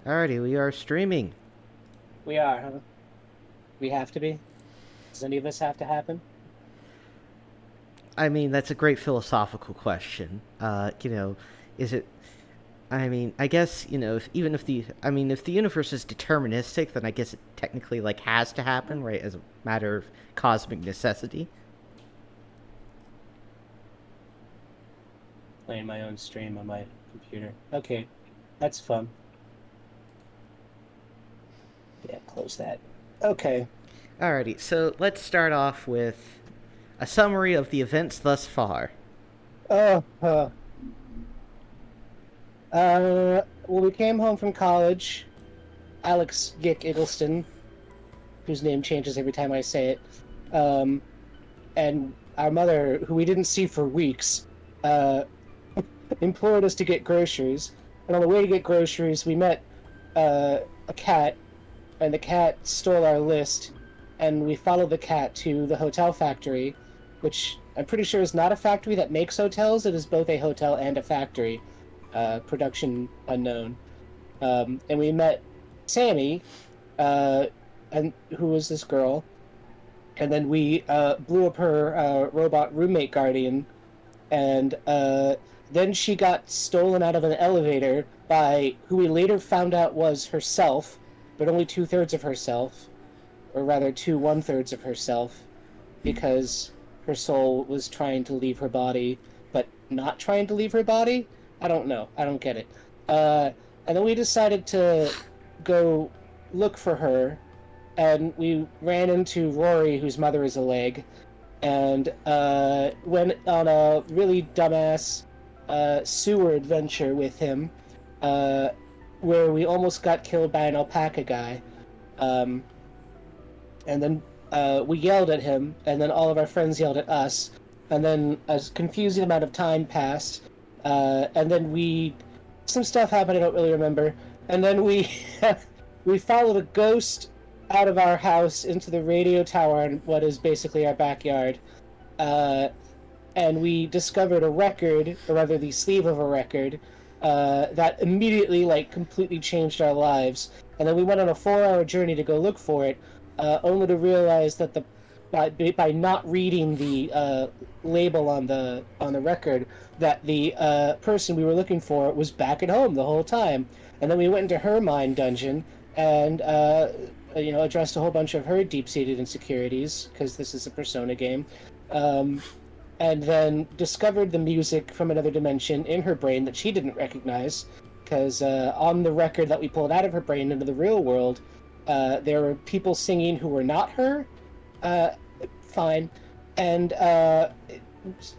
Alrighty, we are streaming. We are, huh? We have to be? Does any of this have to happen? I mean, that's a great philosophical question. Is it? I mean, I guess if the universe is deterministic, then I guess it technically like has to happen, right? As a matter of cosmic necessity. Playing my own stream on my computer. Okay, that's fun. Yeah, close that. Okay. Alrighty, so let's start off with a summary of the events thus far. Uh, uh, well, we came home from college. Alex Gick Eggleston, whose name changes every time I say it, um, and our mother, who we didn't see for weeks, uh, implored us to get groceries. And on the way to get groceries, we met a cat, and the cat stole our list, and we followed the cat to the hotel factory, which I'm pretty sure is not a factory that makes hotels. It is both a hotel and a factory. Production unknown. And we met Sammy, and who was this girl, and then we blew up her robot roommate guardian, and then she got stolen out of an elevator by who we later found out was herself, but only 2/3 of herself, or rather two 1/3 of herself, because her soul was trying to leave her body, but not trying to leave her body. I don't know. I don't get it. And then we decided to go look for her, and we ran into Rory, whose mother is a leg, and went on a really dumbass sewer adventure with him, uh, where we almost got killed by an alpaca guy. Um, and then we yelled at him, and then all of our friends yelled at us, and then a confusing amount of time passed, and then some stuff happened I don't really remember, and then we we followed a ghost out of our house into the radio tower in what is basically our backyard, uh, and we discovered a record, or rather the sleeve of a record, that immediately like completely changed our lives. And then we went on a 4-hour journey to go look for it, only to realize that by not reading the label on the record, that the person we were looking for was back at home the whole time. And then we went into her mind dungeon and addressed a whole bunch of her deep-seated insecurities, because this is a Persona game. Um, and then discovered the music from another dimension in her brain that she didn't recognize, because on the record that we pulled out of her brain into the real world, there were people singing who were not her. Uh, Fine. And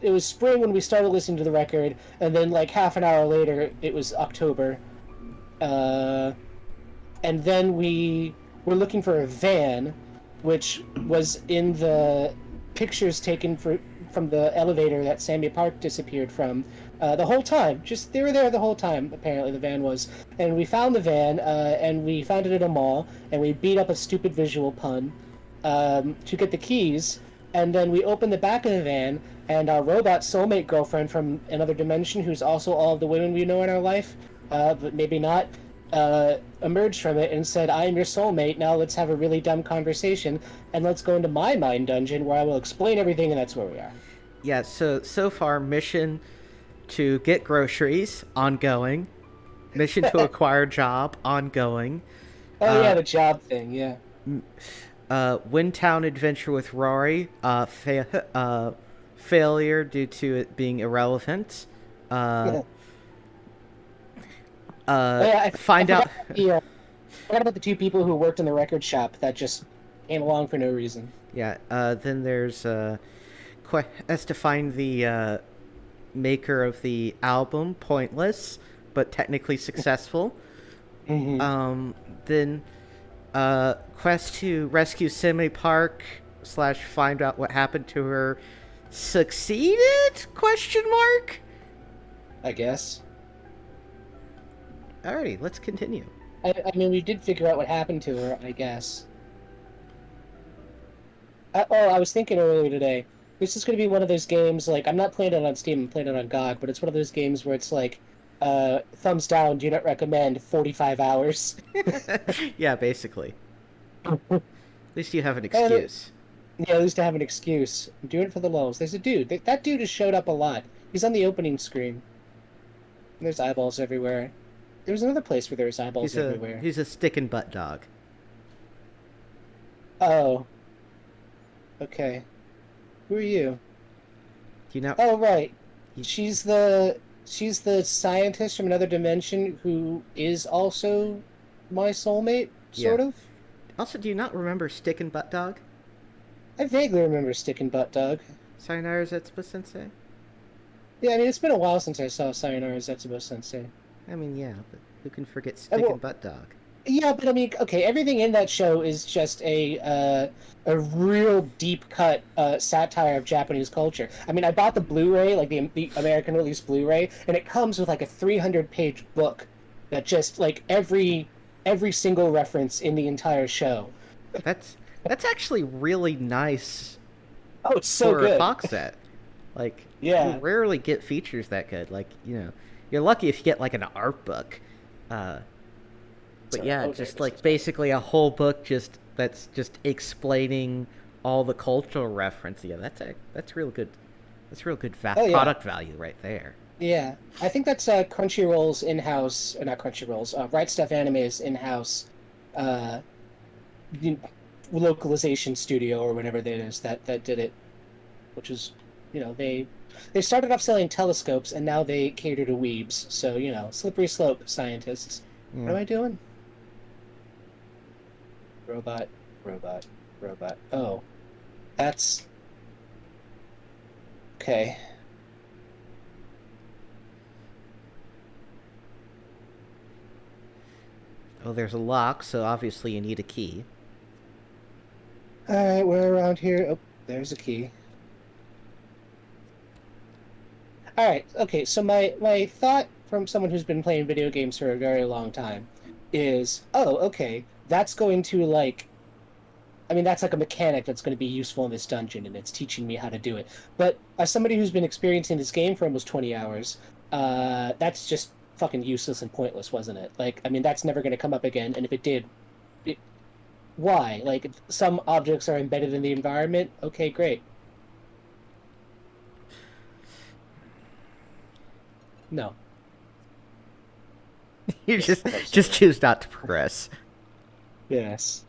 it was spring when we started listening to the record, and then like half an hour later, it was October. And then we were looking for a van, which was in the pictures taken from the elevator that Sammy Park disappeared from, the whole time. Just they were there the whole time. Apparently, the van was, and we found the van, and we found it at a mall, and we beat up a stupid visual pun to get the keys, and then we opened the back of the van, and our robot soulmate girlfriend from another dimension, who's also all of the women we know in our life, but maybe not, emerged from it and said, "I am your soulmate. Now let's have a really dumb conversation, and let's go into my mind dungeon where I will explain everything." And that's where we are. Yeah. So far, mission to get groceries ongoing. Mission to acquire job ongoing. Oh yeah, the job thing. Yeah. Windtown adventure with Rory. Failure due to it being irrelevant. Uh, Yeah. Oh, yeah, I find out. forgot. Yeah, I forgot about the two people who worked in the record shop that just came along for no reason. Yeah. Then there's quest to find the maker of the album. Pointless, but technically successful. Hmm. Then quest to rescue Simi Park / find out what happened to her. Succeeded? Question mark. I guess. Alrighty, let's continue. I mean, we did figure out what happened to her, I guess. I was thinking earlier today, this is going to be one of those games, like, I'm not playing it on Steam, I'm playing it on GOG, but it's one of those games where it's like, thumbs down, do not recommend, 45 hours. Yeah, basically. And At least you have an excuse. yeah, at least I have an excuse. I'm doing it for the lulz. There's a dude. That dude has showed up a lot. He's on the opening screen. And there's eyeballs everywhere. There was another place where there was eyeballs everywhere. He's a stick and butt dog. Oh, okay. Who are you? Do you know? Oh, right. You, She's the scientist from another dimension who is also my soulmate, yeah. sort of. Also, do you not remember stick and butt dog? I vaguely remember Stick and Butt Dog. Sayonara Zetsuba Sensei. Yeah, I mean it's been a while since I saw Sayonara Zetsubo Sensei. I mean, yeah, but who can forget stick and Well, butt dog? yeah, but I mean, okay, everything in that show is just a real deep cut satire of Japanese culture. I mean, I bought the Blu-ray, like the American release Blu-ray, and it comes with like a 300-page book that just like every single reference in the entire show. That's that's actually really nice Oh, it's so for a good. box set. Like, you Yeah. rarely get features that good. Like, you're lucky if you get like an art book. Uh, but Sorry. yeah, Okay, just this like is basically a whole book just that's just explaining all the cultural reference. Yeah, that's real good. That's real good Oh yeah. product value right there. Yeah, I think that's Crunchyroll's in-house, or not Crunchyroll's, Right Stuff Anime's in-house uh, you- localization studio or whatever that is that did it, which is, they started off selling telescopes and now they cater to weebs. So, slippery slope, scientists. What Yeah. am I doing? Robot, robot, robot. Oh, that's okay. Oh, there's a lock, so obviously you need a key. All right, we're around here. Oh, there's a key. All right. Okay. So my thought from someone who's been playing video games for a very long time is, oh, okay, that's going to like, I mean, that's like a mechanic that's going to be useful in this dungeon, and it's teaching me how to do it. But as somebody who's been experiencing this game for almost 20 hours, that's just fucking useless and pointless, wasn't it? Like, I mean, that's never going to come up again. And if it did, it, why? Like, some objects are embedded in the environment. Okay, great. No, You yes, just of course just not. choose not to progress. Yes.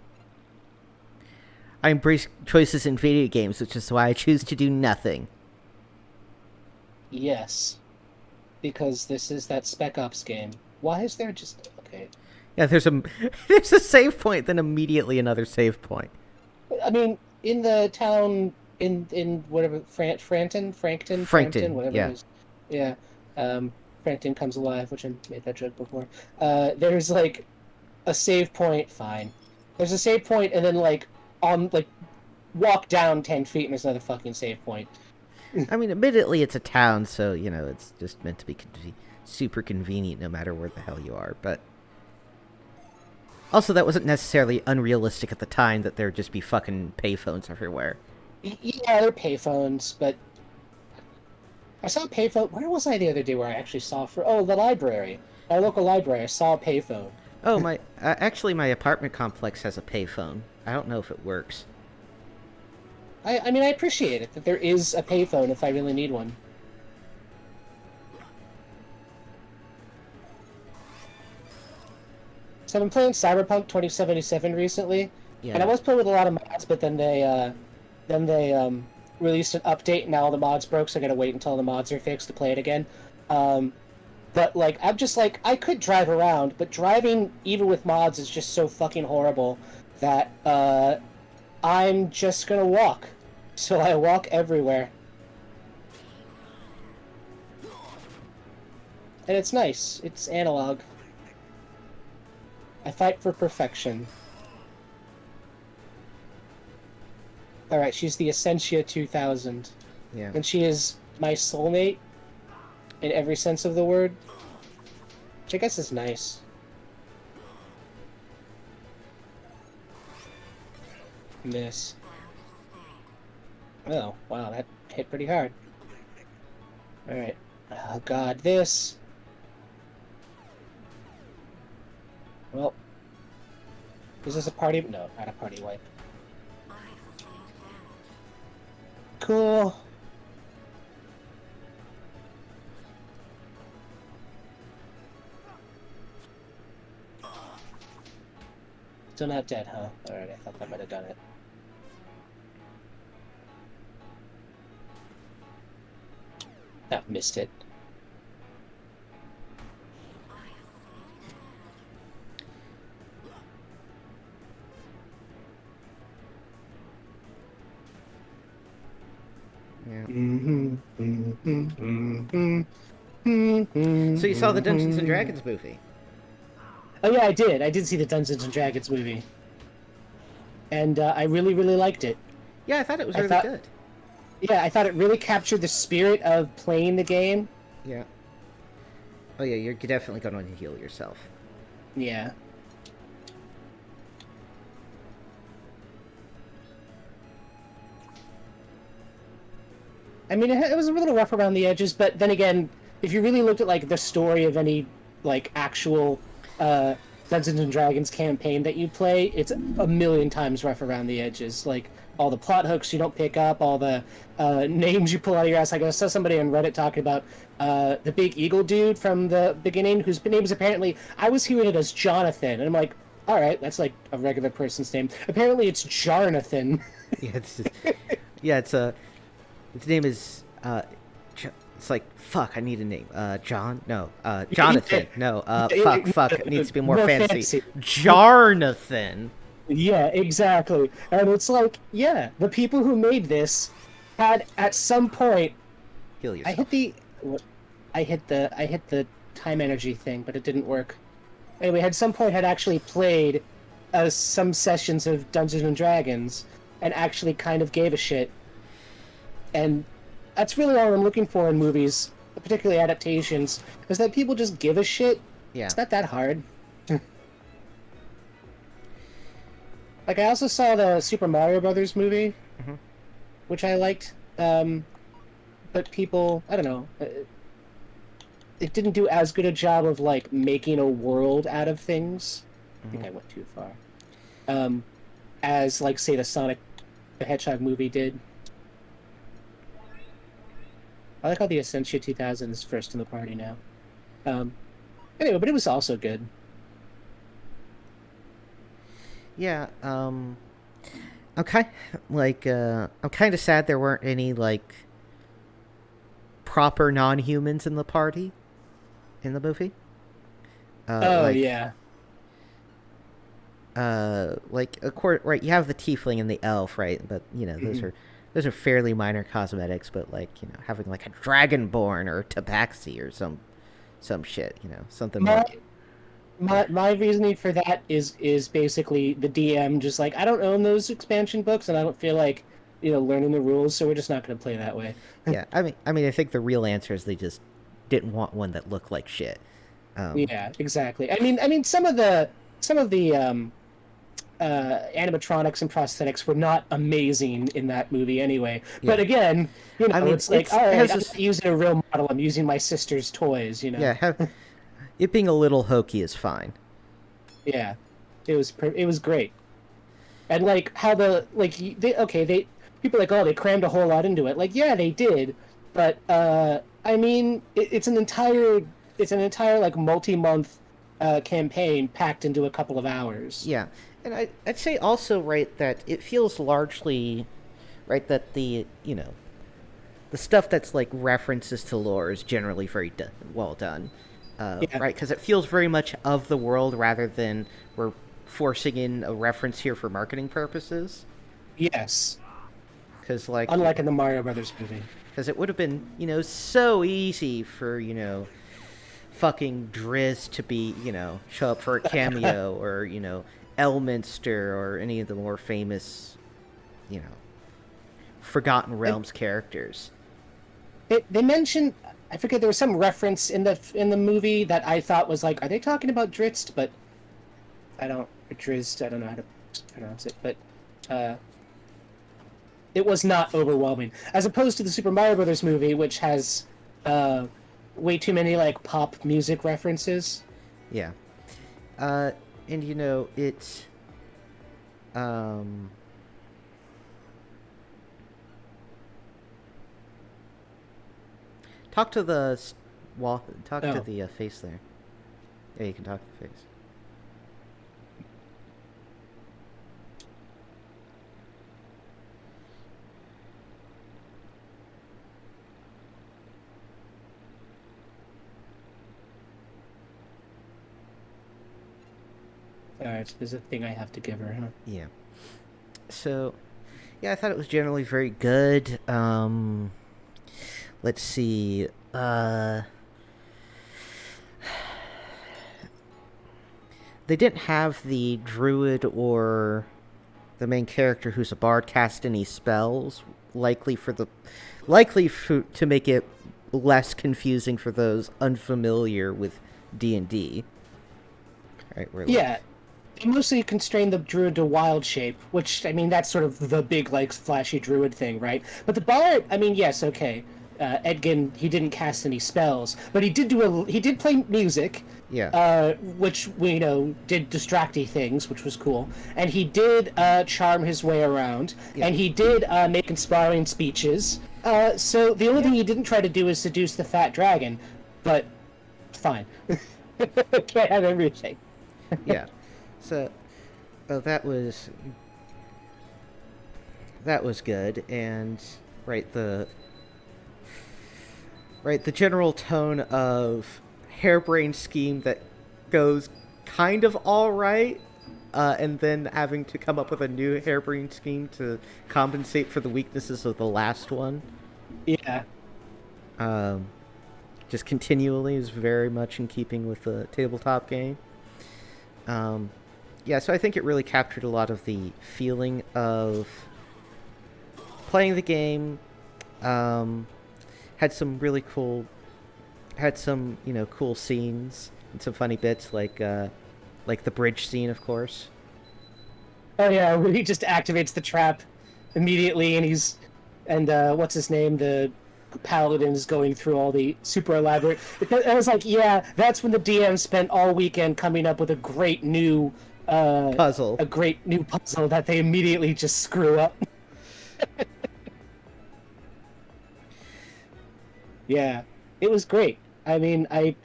I embrace choices in video games, which is why I choose to do nothing. Yes, because this is that Spec Ops game. Why is there just okay? Yeah, there's a save point, then immediately another save point. I mean, in the town in whatever Frankton, Frankton, whatever it yeah. is. Yeah, Frankton comes alive, which I made that joke before. There's like a save point. Fine. There's a save point, and then on like walk down 10 feet, and there's another fucking save point. I mean, admittedly, it's a town, so it's just meant to be super convenient no matter where the hell you are. But also, that wasn't necessarily unrealistic at the time that there'd just be fucking payphones everywhere. Yeah, they're payphones, but I saw a payphone. Where was I the other day where I actually saw the library. Our local library. I saw a payphone. Oh, my apartment complex has a payphone. I don't know if it works. I mean, I appreciate it that there is a payphone if I really need one. So I've been playing Cyberpunk 2077 recently, and I Yeah. was playing with a lot of mods, but then they released an update, and now all the mods broke, so I gotta wait until the mods are fixed to play it again. Um, but like, I'm just like, I could drive around, but driving even with mods is just so fucking horrible that I'm just gonna walk. So I walk everywhere. And it's nice. It's analog. I fight for perfection. Alright, she's the Essentia 2000. Yeah. And she is my soulmate in every sense of the word. Which I guess is nice. Miss. Oh, wow, that hit pretty hard. Alright. Oh god, this. Well, is this a party? No, not a party wipe. Cool. Still not dead, huh? Alright, I thought that might have done it. Ah, missed it. Yeah. So So you saw the Dungeons and Dragons movie? Oh yeah, I did. I did see the Dungeons and Dragons movie, and I really, really liked it. Yeah, I thought it was I really thought- good. Yeah, I thought it really captured the spirit of playing the game. Yeah. Oh yeah, you're definitely going to heal yourself. Yeah. I mean, it was a little rough around the edges, but then again, if you really looked at like the story of any like actual Dungeons and Dragons campaign that you play, it's a million times rough around the edges. Like all the plot hooks you don't pick up, all the names you pull out of your ass. Like I saw somebody on Reddit talking about the big eagle dude from the beginning, whose name is apparently, I was hearing it as Jonathan, and I'm like, all right, that's like a regular person's name. Apparently, it's Jarnathan. Yeah, it's just, yeah, it's a. Its name is it's like fuck. I need a name. John? No. Jonathan? No. Fuck. It needs to be more fancy. Jarnathan. Yeah, exactly. And it's like, yeah, the people who made this had at some point. Heal yourself. I hit the time energy thing, but it didn't work. Anyway, at some point had actually played some sessions of Dungeons and Dragons and actually kind of gave a shit. And that's really all I'm looking for in movies, particularly adaptations, is that people just give a shit. Yeah. It's not that hard. Like, I also saw the Super Mario Brothers movie, which I liked. But people, I don't know, it didn't do as good a job of, like, making a world out of things. I think I went too far. As, like, say, the Sonic the Hedgehog movie did. I like how the Essentia 2000 is first in the party now. Anyway, but it was also good. Yeah, okay. Like, I'm kind of sad there weren't any, like, proper non-humans in the party in the movie. Yeah. Like, of course, right, you have the tiefling and the elf, right? But, you know, those are fairly minor cosmetics, but, like, you know, having, like, a dragonborn or a tabaxi or some shit, you know, something like... My reasoning for that is basically the DM just like, I don't own those expansion books and I don't feel like, you know, learning the rules, so we're just not going to play that way. Yeah, I mean, I think the real answer is they just didn't want one that looked like shit. Yeah, exactly. I mean, some of the animatronics and prosthetics were not amazing in that movie anyway. Yeah. But again, you know, I mean, it's like, all right, I'm not using a real model. I'm using my sister's toys. You know. Yeah. It being a little hokey is fine. Yeah, it was great, and like how people are like, oh, they crammed a whole lot into it. Like, yeah, they did, but I mean, it's an entire like multi-month campaign packed into a couple of hours. Yeah, and I'd say also, right, that it feels largely right that the stuff that's like references to lore is generally very well done. Yeah. Right, because it feels very much of the world rather than we're forcing in a reference here for marketing purposes. Yes. Because, like... Unlike in the Mario Brothers movie. Because it would have been, you know, so easy for, you know, fucking Driz to be, you know, show up for a cameo, or, you know, Elminster, or any of the more famous, you know, Forgotten Realms characters. They mentioned... I forget, there was some reference in the movie that I thought was like, are they talking about Drizzt? But I don't know how to pronounce it, but it was not overwhelming. As opposed to the Super Mario Brothers movie, which has way too many like pop music references. Yeah. And it's um talk to the wall. Talk to Oh, the face there. Yeah, you can talk to the face. all right. So there's a thing I have to give her, huh? Yeah. So, yeah, I thought it was generally very good. Let's see. They didn't have the druid or the main character who's a bard cast any spells, likely for the to make it less confusing for those unfamiliar with D&D. Right, we're like, Yeah, they mostly constrained the druid to wild shape, which I mean that's sort of the big like flashy druid thing, right? But the bard, I mean, yes, okay. Edgin, he didn't cast any spells, but he did play music, yeah. which we did distracty things, which was cool, and he did charm his way around, Yeah. and he did make inspiring speeches. So the only thing he didn't try to do is seduce the fat dragon, but fine, can't have everything. Yeah. So, that was good, and right the general tone of harebrained scheme that goes kind of all right, and then having to come up with a new harebrained scheme to compensate for the weaknesses of the last one. Yeah. Um, just continually is very much in keeping with the tabletop game. Um, yeah, so I think it really captured a lot of the feeling of playing the game. Um, had some really cool, had some cool scenes and some funny bits like the bridge scene, of course. Oh yeah, where he just activates the trap immediately, and what's his name, the paladin is going through all the super elaborate. I was like, yeah, that's when the DM spent all weekend coming up with uh, Puzzle. a great new puzzle that they immediately just screw up. Yeah, it was great. I mean, I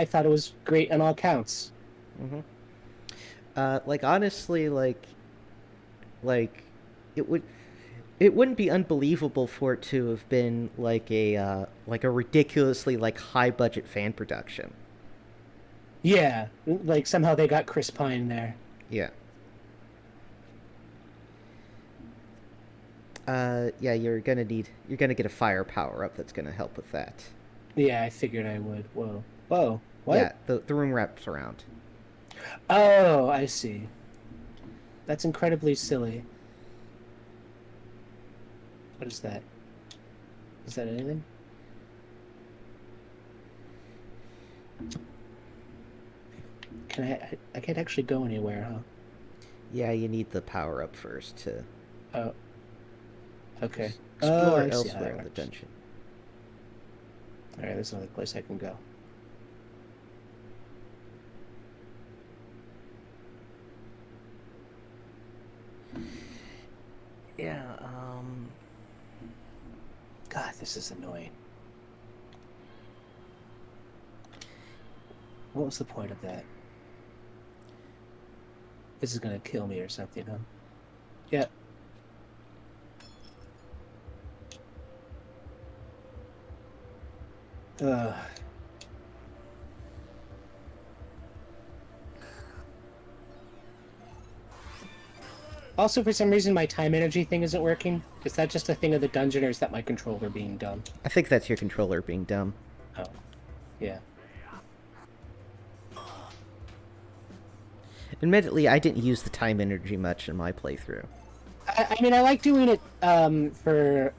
thought it was great on all counts. Hmm. Like honestly, like it would it wouldn't be unbelievable for it to have been like a ridiculously like high budget fan production. Yeah, like somehow they got Chris Pine there. Yeah. Yeah, you're gonna get a fire power up that's gonna help with that. Yeah, I figured I would. Whoa, whoa, what? Yeah, the room wraps around. Oh, I see. That's incredibly silly. What is that? Is that anything? Can I can't actually go anywhere, huh? Yeah, you need the power up first to Oh, okay. Oh, explore I see how elsewhere that in the works. dungeon. All right, there's another place I can go. Yeah, God, this is annoying. What was the point of that? This is gonna kill me or something, huh? Yeah. Ugh. Also, for some reason, my time energy thing isn't working. Is that just a thing of the dungeon, or is that my controller being dumb? I think that's your controller being dumb. Oh, yeah. Admittedly, I didn't use the time energy much in my playthrough. I mean, I like doing it for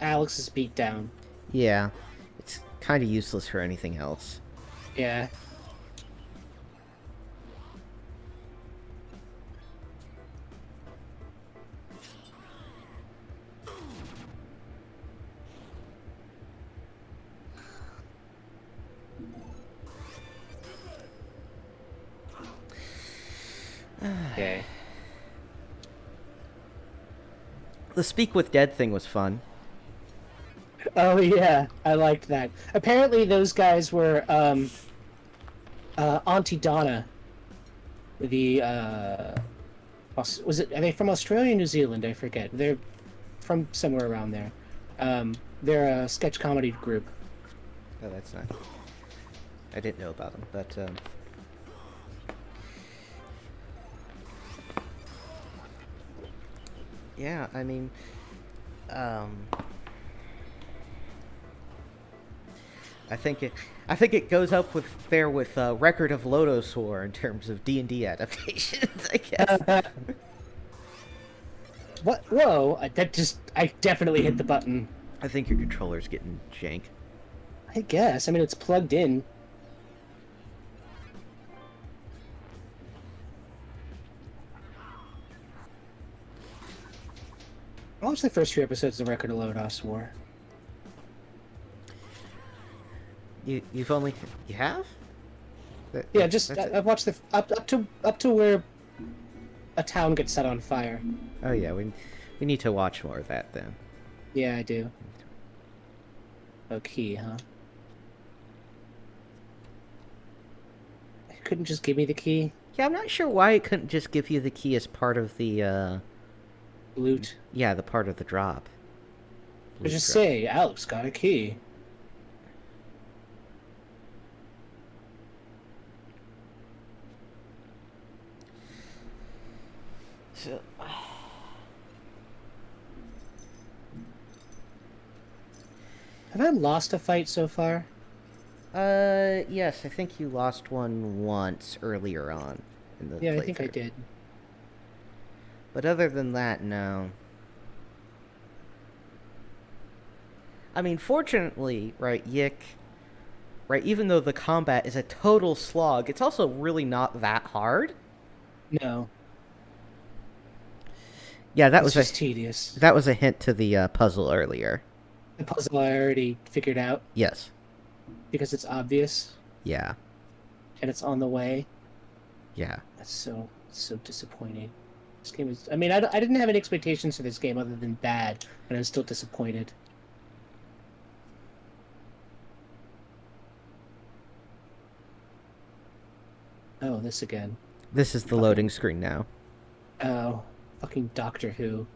Alex's beatdown. Yeah, it's kind of useless for anything else. Yeah. Okay. The Speak with Dead thing was fun. Oh yeah, I liked that. Apparently, those guys were Auntie Donna, the was it? Are they from Australia or New Zealand? I forget. They're from somewhere around there. They're a sketch comedy group. Oh, that's not. I didn't know about them, but yeah, I mean, um, I think it, I think it goes up with there with Record of Lodosaur in terms of D&D adaptations. I guess. What? Whoa! I definitely hit the button. I think your controller's getting jank. I guess. I mean, it's plugged in. I watched the first few episodes of Record of Lodoss War. You've only you have? Yeah, just That's it. I've watched the up to where a town gets set on fire. Oh yeah, we need to watch more of that then. Yeah, I do. Oh, key, huh? Couldn't just give me the key. Yeah, I'm not sure why it couldn't just give you the key as part of the Loot. yeah, the part of the drop. Or just say, Alex got a key. So, Have I lost a fight so far? yes, I think you lost one once earlier on in the Yeah, I think I playthrough. did. But other than that, no. I mean, fortunately, right, right, even though the combat is a total slog, it's also really not that hard. No, Yeah, it's just tedious. that was a hint to the puzzle earlier. The puzzle I already figured out Yes. because it's obvious Yeah. and it's on the way. Yeah. That's so disappointing. This game is. I mean, I didn't have any expectations for this game other than bad, and I'm still disappointed. Oh, this again. This is the Fucking. loading screen now. Oh, fucking Doctor Who.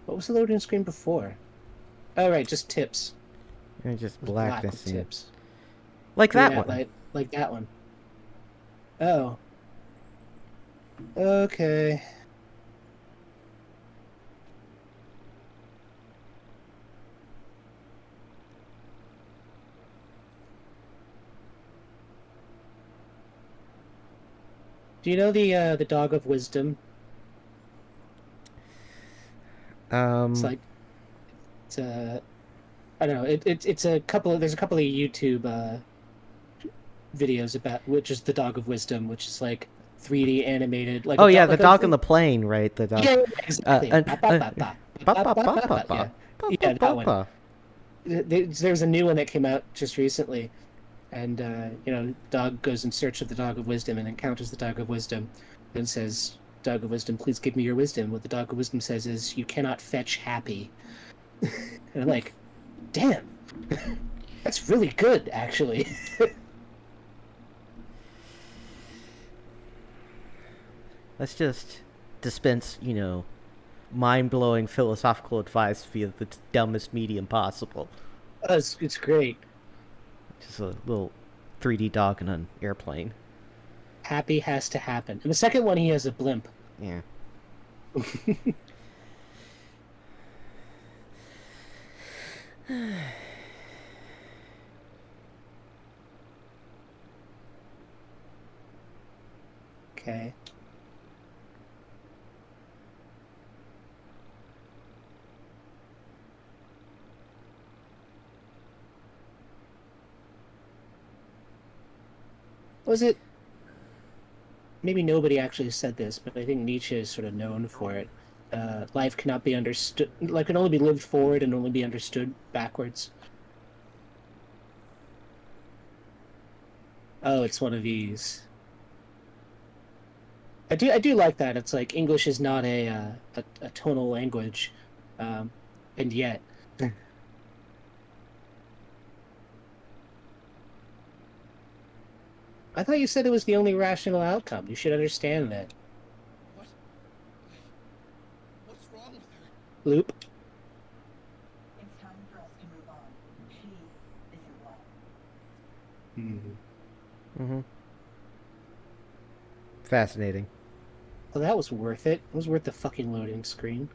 What was the loading screen before? Oh, right, just tips. And just It was black blackness with tips. like that Yeah, one. like that one. Oh, okay. Do you know the Dog of Wisdom? It's Um like it's I don't know. It's a couple of there's a couple of YouTube videos about which is the Dog of Wisdom, which is like 3D animated, like Oh a yeah, dog, the dog on the plane, right? The dog. yeah, yeah, exactly. And, Ba, ba, ba, ba. ba Ba, ba ba, ba ba, ba ba. ba Yeah, ba ba yeah, ba that one. ba. There's a new one that came out just recently, and dog goes in search of the Dog of Wisdom and encounters the Dog of Wisdom, and says, "Dog of Wisdom, please give me your wisdom." What the Dog of Wisdom says is, "You cannot fetch happy." And I'm like, damn, that's really good, actually. Let's just dispense, mind-blowing philosophical advice via the dumbest medium possible. It's great. Just a little 3D dog in an airplane. Happy has to happen. In the second one, he has a blimp. Yeah. Okay. Was it? Maybe nobody actually said this, but I think Nietzsche is sort of known for it. Life cannot be understood, like, can only be lived forward and only be understood backwards. Oh, it's one of these. I do like that. It's like English is not a tonal language, um, and yet. I thought you said it was the only rational outcome. You should understand that. What? I... What's wrong with her? Loop. It's time for us to move on. She is your wife. Hmm. Mm-hmm. Fascinating. Well, that was worth it. It was worth the fucking loading screen.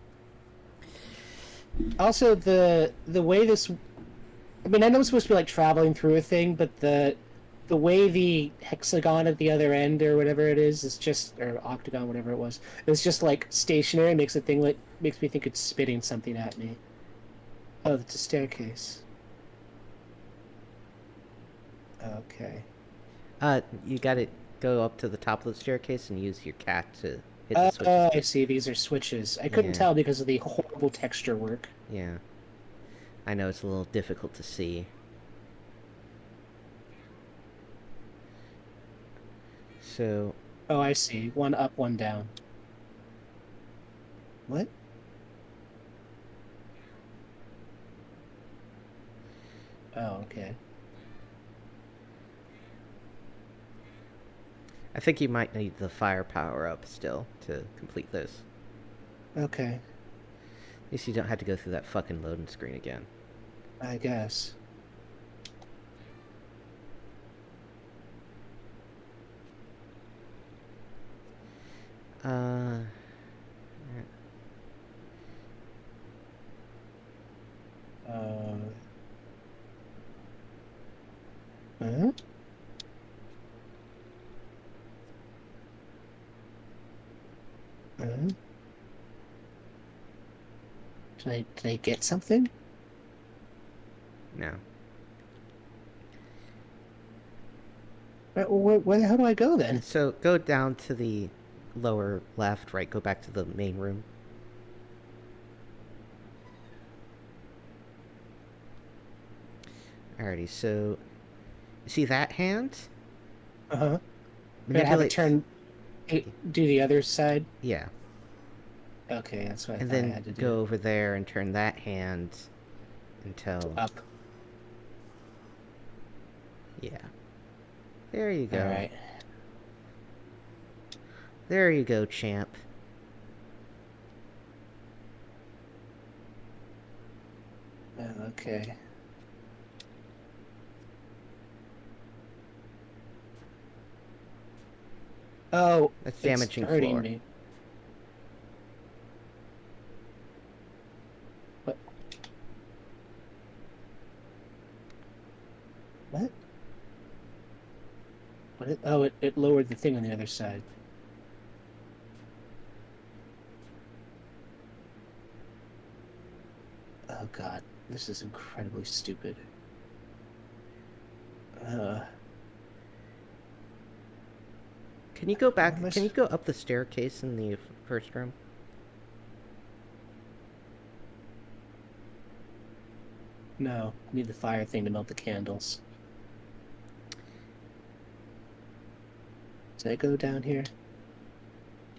Also, the way this, I mean, I know it's supposed to be like traveling through a thing, but the way the hexagon at the other end or whatever it is just, or octagon, whatever it was, it's just like stationary. Makes a thing like makes me think it's spitting something at me. Oh, it's a staircase. Okay. You gotta go up to the top of the staircase and use your cat to hit the switches. I see. These are switches. I couldn't Yeah. tell because of the horrible texture work. Yeah. I know it's a little difficult to see. So, Oh, I see. One up, one down. What? Oh, okay. I think you might need the fire power up still to complete this. Okay. At least you don't have to go through that fucking loading screen again. I guess. Uh... Uh. Huh? Huh? Did I get something? No. Where the hell do I go then? So, go down to the lower left, right? Go back to the main room. Alrighty, so... You see that hand? Uh-huh. I gotta have it Manipulate... turn. Do the other side. Yeah. Okay, that's what I And thought I then had to do. go over there and turn that hand until... Up. Yeah. There you go. Alright. There you go, champ. Okay. Oh, That's it's damaging hurting floor. me. What? What? Oh, it lowered the thing on the other side. Oh god, this is incredibly stupid. Uh, Can you go back? Am I Can you s- go up the staircase in the first room? no, I need the fire thing to melt the candles. Did I go down here?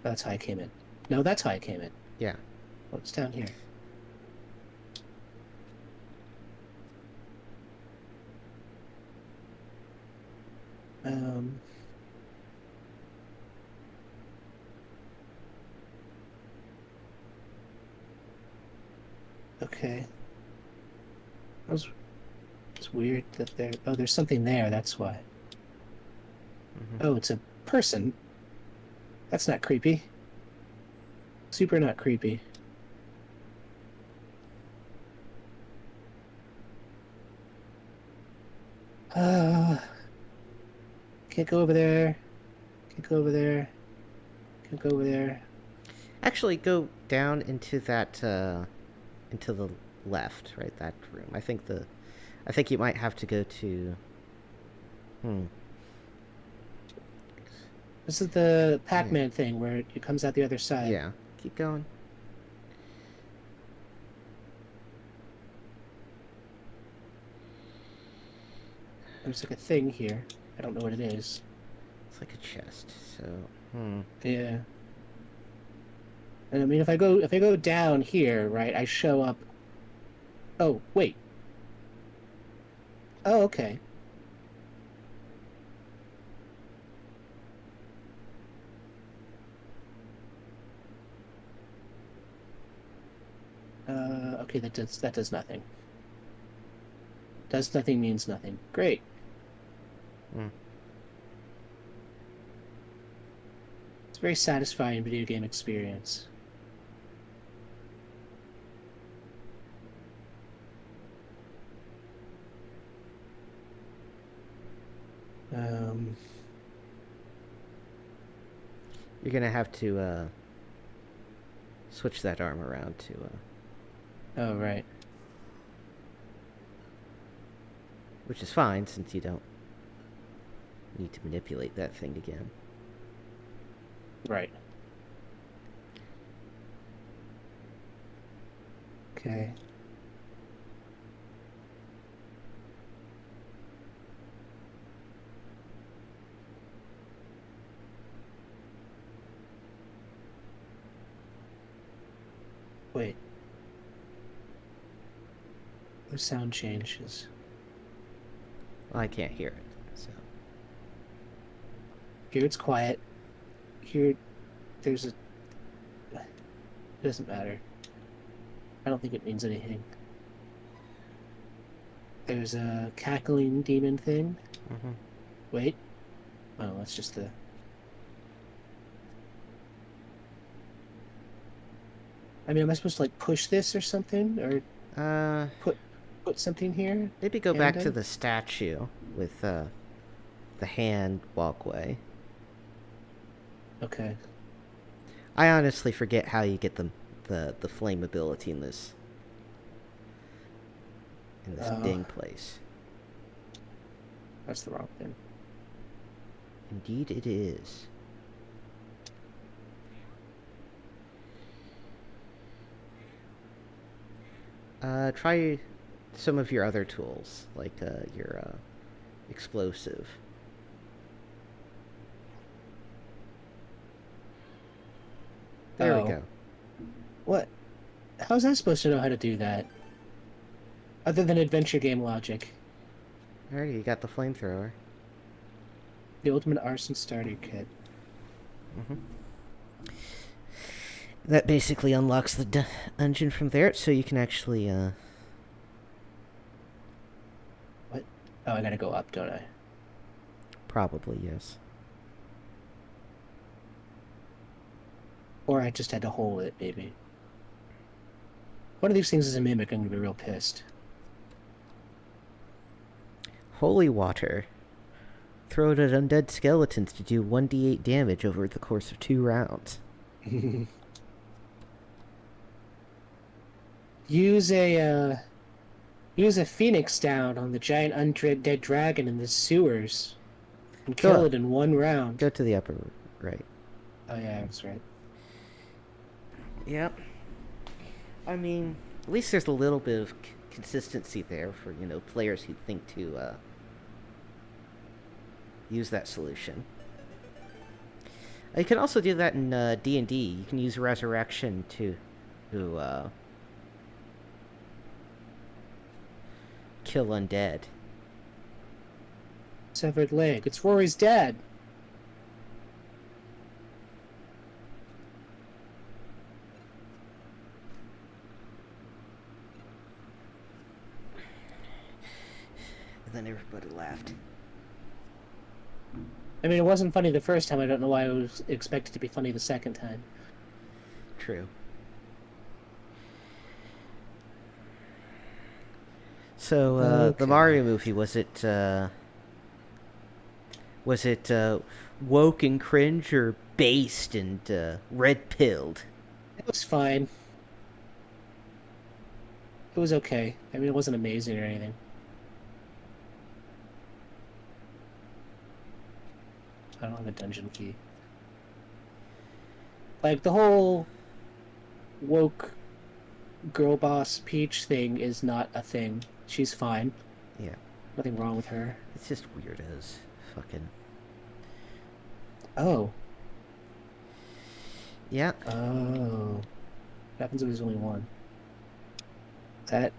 That's how I came in. No, that's how I came in. Yeah. What's down here? Um. Okay. That was. It's weird that there. Oh, there's something there. That's why. Mhm. Oh, it's a person. That's not creepy. Super not creepy. Uh, can't go over there. Can't go over there. Can't go over there. Actually, go down into that, into the left, right? That room. I think you might have to go to... Hmm. This is the Pac-Man thing where it comes out the other side. Yeah. Keep going. There's like a thing here. I don't know what it is. It's like a chest. So, Yeah. And I mean, if I go down here, right, I show up. Oh, wait. Oh, okay. Okay, that does nothing. Does nothing means nothing. Great. It's a very satisfying video game experience. Um, you're gonna have to switch that arm around to. oh, right. Which is fine since you don't need to manipulate that thing again. Right. Okay. Wait. The sound changes. Well, I can't hear it, so. Here it's quiet. Here, there's a... It doesn't matter. I don't think it means anything. There's a cackling demon thing. Mm-hmm. Wait. Oh, that's just the... I mean, am I supposed to, like, push this or something? Or put something here? Maybe go back to Hand the statue with the hand walkway. Okay. I honestly forget how you get the flame ability in this ding place. That's the wrong thing. Indeed it is. Try some of your other tools, like your explosive. There we Oh. go. What? How's I supposed to know how to do that? Other than adventure game logic. Alright, you got the flamethrower. The Ultimate Arson Starter Kit. That basically unlocks the dungeon from there, so you can actually, What? Oh, I gotta go up, don't I? probably, yes. Or I just had to hold it, maybe. One of these things is a mimic, I'm gonna be real pissed. Holy water. Throw it at undead skeletons to do 1d8 damage over the course of 2 rounds. Use a phoenix down on the giant undead dragon in the sewers and Go kill up. it in 1 round. Go to the upper right. Oh yeah, that's right. Yep. I mean, at least there's a little bit of consistency there for, players who think to use that solution. You can also do that in D&D. You can use Resurrection to kill undead. Severed leg. It's Rory's dad. And then everybody laughed. I mean, it wasn't funny the first time. I don't know why I was expected to be funny the second time. True. So, the Mario movie, was it woke and cringe or based and red-pilled? It was fine. It was okay. I mean, it wasn't amazing or anything. I don't have a dungeon key. Like, the whole woke girl boss Peach thing is not a thing. She's fine. Yeah. Nothing wrong with her. It's just weirdos. Fucking... Oh. Yeah. Oh. What happens if there's only one? That.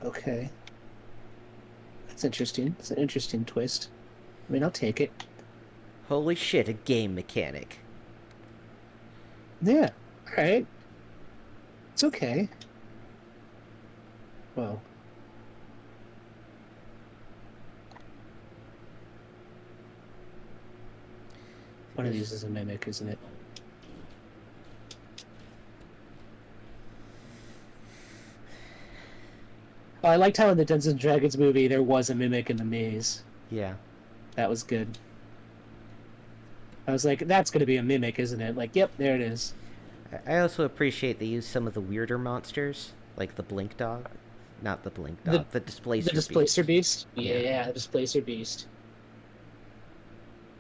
Okay. That's interesting. It's an interesting twist. I mean, I'll take it. Holy shit, a game mechanic. Yeah. All right. It's okay. Well, one of these is a mimic, isn't it? Oh, I liked how in the Dungeons and Dragons movie there was a mimic in the maze. Yeah. That was good. I was like, that's going to be a mimic, isn't it? Like, yep, there it is. I also appreciate they use some of the weirder monsters, like the blink dog. Not the blink The- dog, the displacer The Displacer Beast? Yeah. Yeah, the Displacer Beast.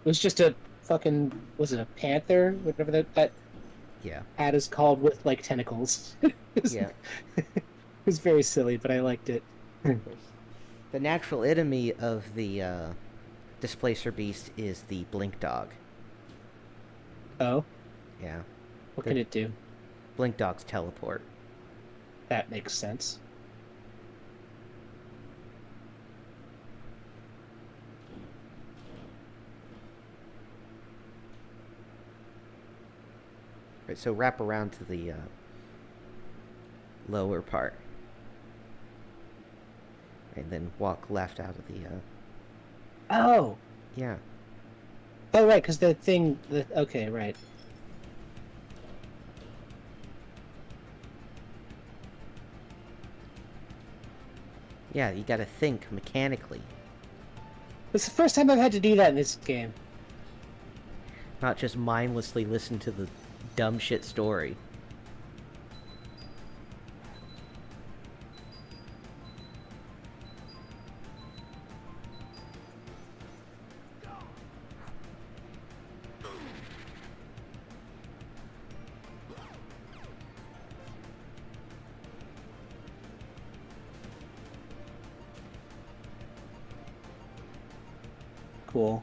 It was just a fucking, was it a panther? Whatever that Yeah. hat is called with, like, tentacles. it Yeah. was very silly, but I liked it. The natural enemy of the displacer beast is the blink dog. Oh, Yeah. what The- can it do? Blink dogs teleport. That makes sense. Right, so wrap around to the lower part. And then walk left out of the Oh! yeah. Oh, right, because okay, right. Yeah, you gotta think mechanically, It's the first time I've had to do that in this game. not just mindlessly listen to the dumb shit story. Cool.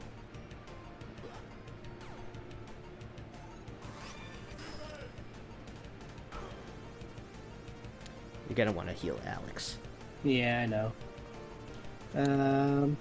You're gonna want to heal Alex. Yeah, I know. Um...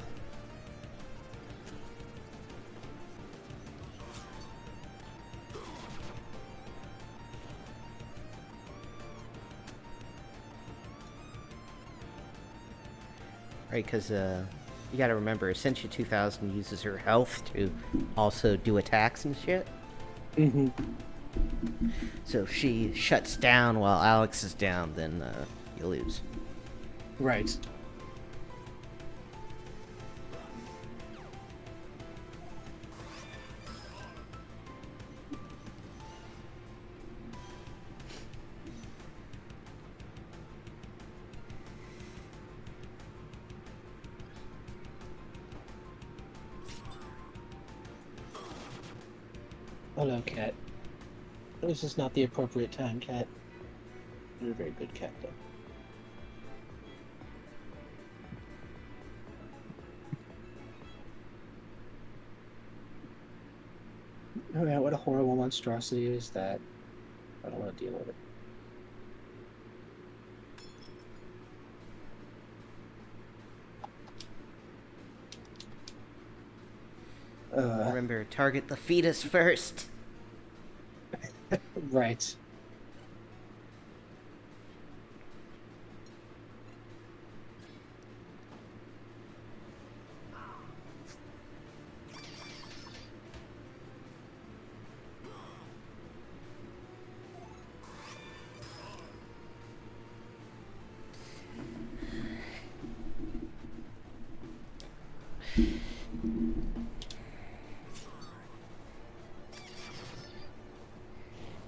Right, because you gotta remember, Essentia 2000 uses her health to also do attacks and shit. hmm So if she shuts down while Alex is down, then you lose. Right. Oh no, cat. This is not the appropriate time, cat. You're a very good cat, though. Oh yeah, what a horrible monstrosity is that? I don't want to deal with it. Remember, target the fetus first. Right.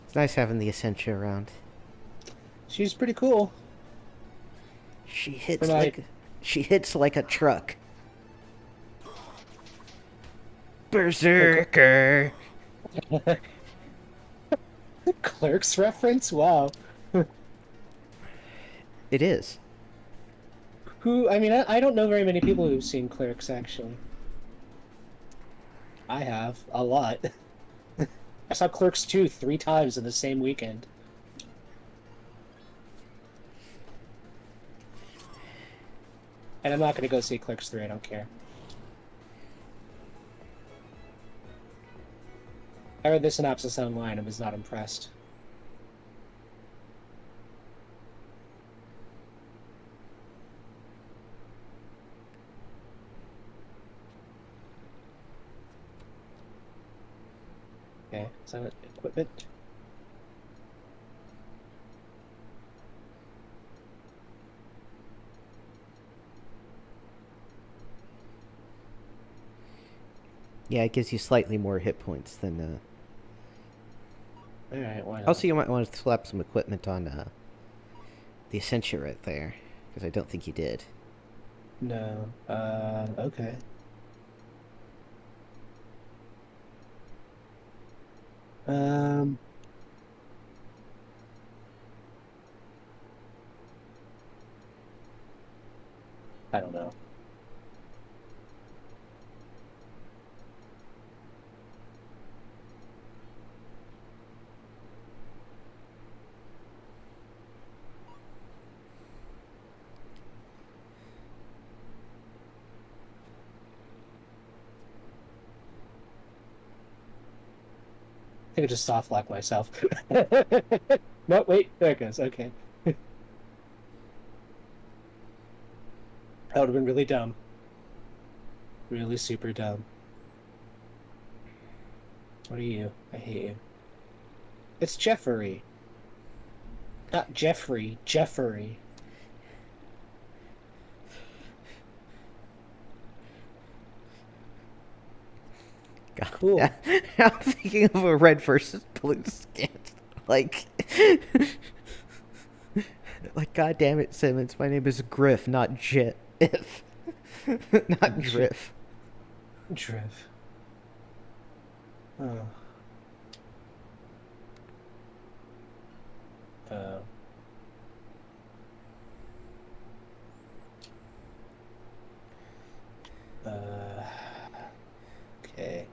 It's nice having the Essentia around. She's pretty cool. She hits But I- like a truck. Berserker. Clerks reference? Wow. It is. Who? I mean, I don't know very many people who've seen Clerks actually. I have a lot. I saw Clerks 2 3 times in the same weekend. And I'm not going to go see Clerks 3, I don't care. I read the synopsis online and was not impressed. Okay, is that equipment? Yeah, it gives you slightly more hit points than. Alright, why not? Also, you might want to slap some equipment on the Essentia right there, because I don't think you did. No. Okay. Um... I don't know. I could just soft lock myself. No, wait, there it goes. Okay. That would have been really dumb. Really super dumb. What are you? I hate you. It's Jeffrey. Not Jeffrey, Jeffrey. God. Cool. I'm thinking of a red versus blue skin. Like, like, God damn it, Simmons. My name is Griff, not Jit. If, not Driff. Driv. Oh. Uh. Okay.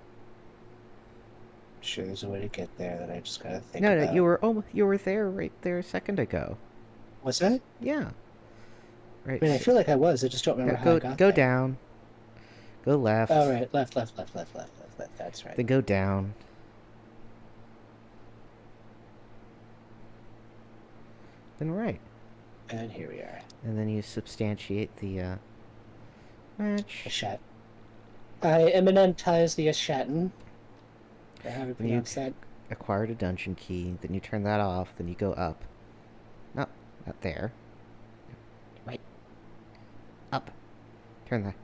Sure, there's a way to get there that I just gotta think No, about. no, you were there right there a second ago. Was that? Yeah. Right. I mean, I feel like I was. I just don't remember how I got Go there. down. Go left. Oh, right. Left. That's right. Then go down. Then right. And here we are. And then you substantiate the match. Ashat. I eminentize the Ashatin. I haven't Then you pronounced that. acquired a dungeon key. Then you turn that off. Then you go up. No, not there. Right. Up. Turn that.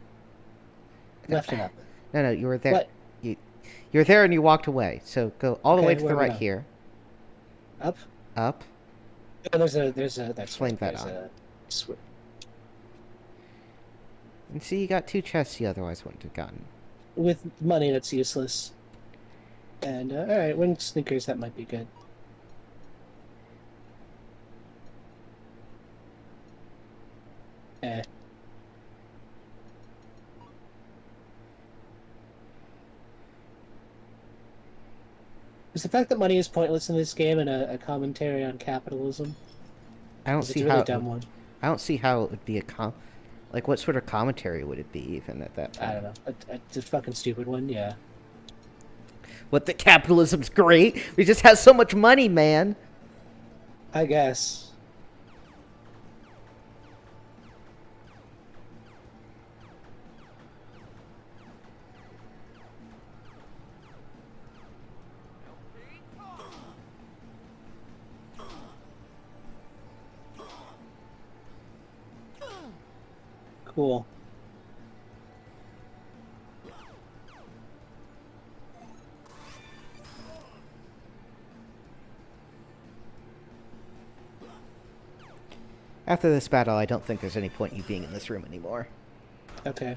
Left and up. No, you were there. What? You were there and you walked away. So go all the Okay, way to the where are we right now? here. Up? Up. Oh, that's Explain right. that There's on. a And see, you got 2 chests you otherwise wouldn't have gotten. with money that's useless. And, alright, wing sneakers, that might be good. Eh. Is the fact that money is pointless in this game and a commentary on capitalism? I don't It's see a really how. dumb one. I don't see how it would be like, what sort of commentary would it be even at that point? I don't know. It's a fucking stupid one, yeah. What, the capitalism's great? We just have so much money, man. I guess. Cool. After this battle, I don't think there's any point you being in this room anymore. Okay.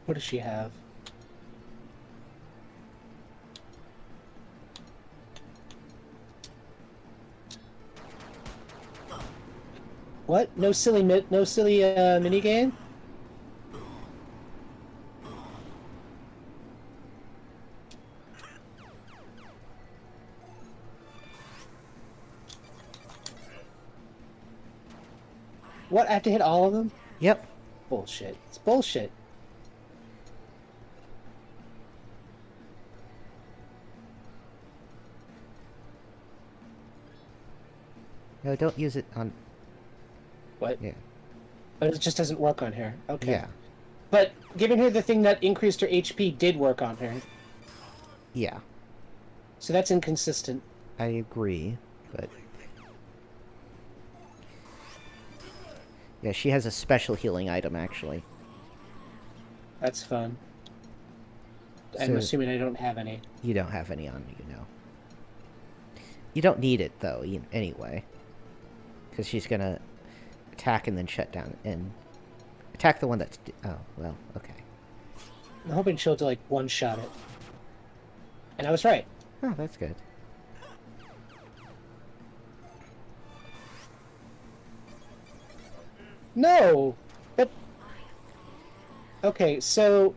What does she have? What? No silly mini game? What? I have to hit all of them? Yep. Bullshit. It's bullshit. No, don't use it on. What? Yeah. But it just doesn't work on her. Okay. Yeah. But giving her the thing that increased her HP did work on her. Yeah. So that's inconsistent. I agree, but yeah, she has a special healing item actually. That's fun. I'm So- assuming I don't have any. You don't have any on you, know. You don't need it though, anyway, because she's gonna attack and then shut down and attack the one that's. Oh well, okay. I'm hoping she'll like one-shot it. And I was right. Oh, that's good. No! But... Okay, so...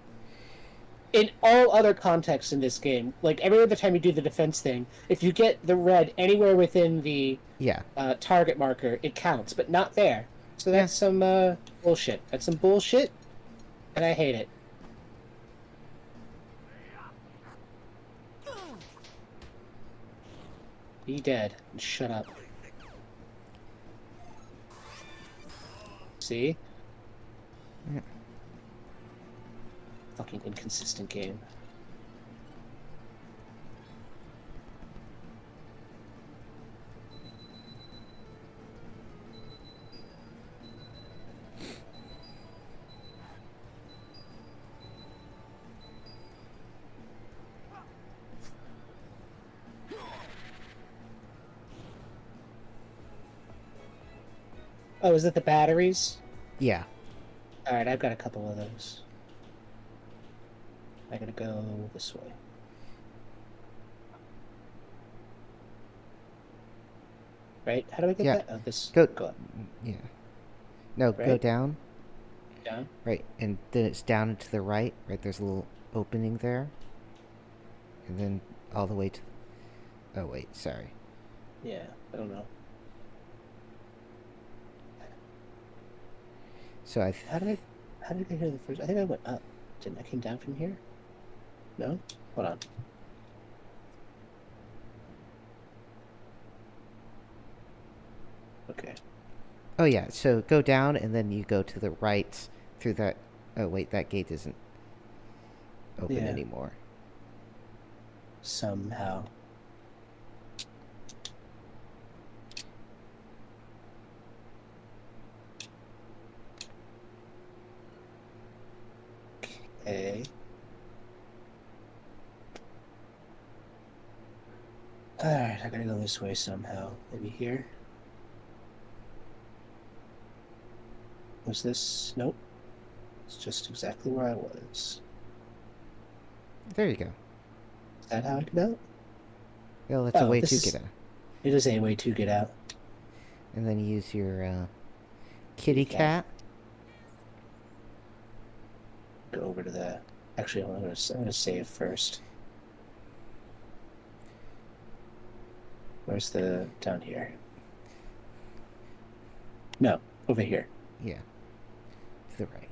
In all other contexts in this game, like every other time you do the defense thing, if you get the red anywhere within the Yeah. target marker, it counts, but not there. So that's some bullshit. That's some bullshit, and I hate it. Be dead and shut up. See? Yeah. Fucking inconsistent game. Oh, is it the batteries? Yeah. Alright, I've got a couple of those. I gotta go this way. Right? How do I get Yeah. that? Oh, this. Go. Go up. Yeah. No, go Right? down. Down? Right, and then it's down and to the right. Right, there's a little opening there. And then all the way to. Oh wait, sorry. Yeah, I don't know. So I. How did I get here the first? I think I went up. Didn't I came down from here? No? Hold on. Okay. Oh yeah, so go down and then you go to the right through that. Oh wait, that gate isn't open Yeah. anymore. Somehow. Okay. Alright, I gotta go this way somehow. Maybe here? Was this? Nope. It's just exactly where I was. There you go. Is that how I get out? Well, that's a Oh, way this to is- get out. It is a way to get out. And then use your kitty Cat. cat. Go over to the. Actually, I'm gonna save first. Where's the down here? No, over here. Yeah. To the right.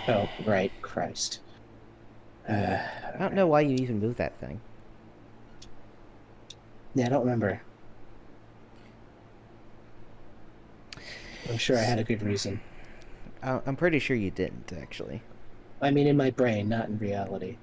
Oh, right, Christ. I don't know why you even moved that thing. Yeah, I don't remember. I'm sure I had a good reason. I'm pretty sure you didn't, actually. I mean, in my brain, not in reality.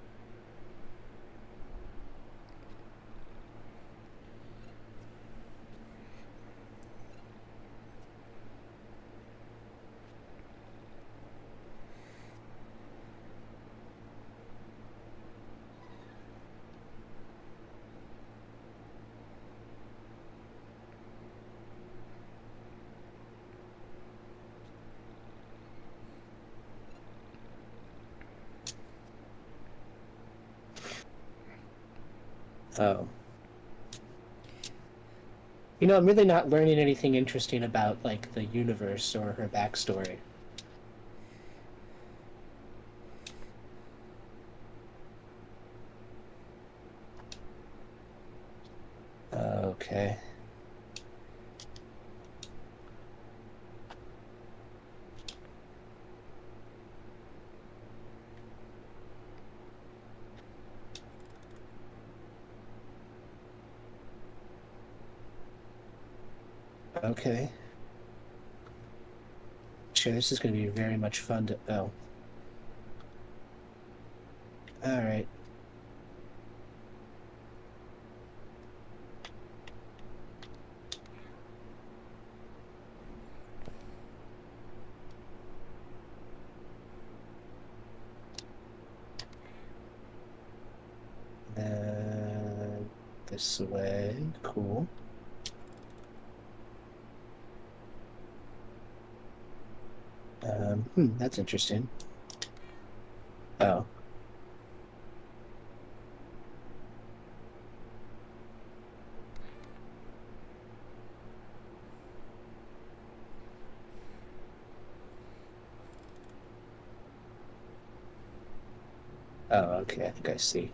Oh. I'm really not learning anything interesting about, like, the universe or her backstory. Okay. Okay. Sure, this is going to be very much fun to... Oh. Alright. This way. Cool. That's interesting. Oh. Oh, okay, I think I see.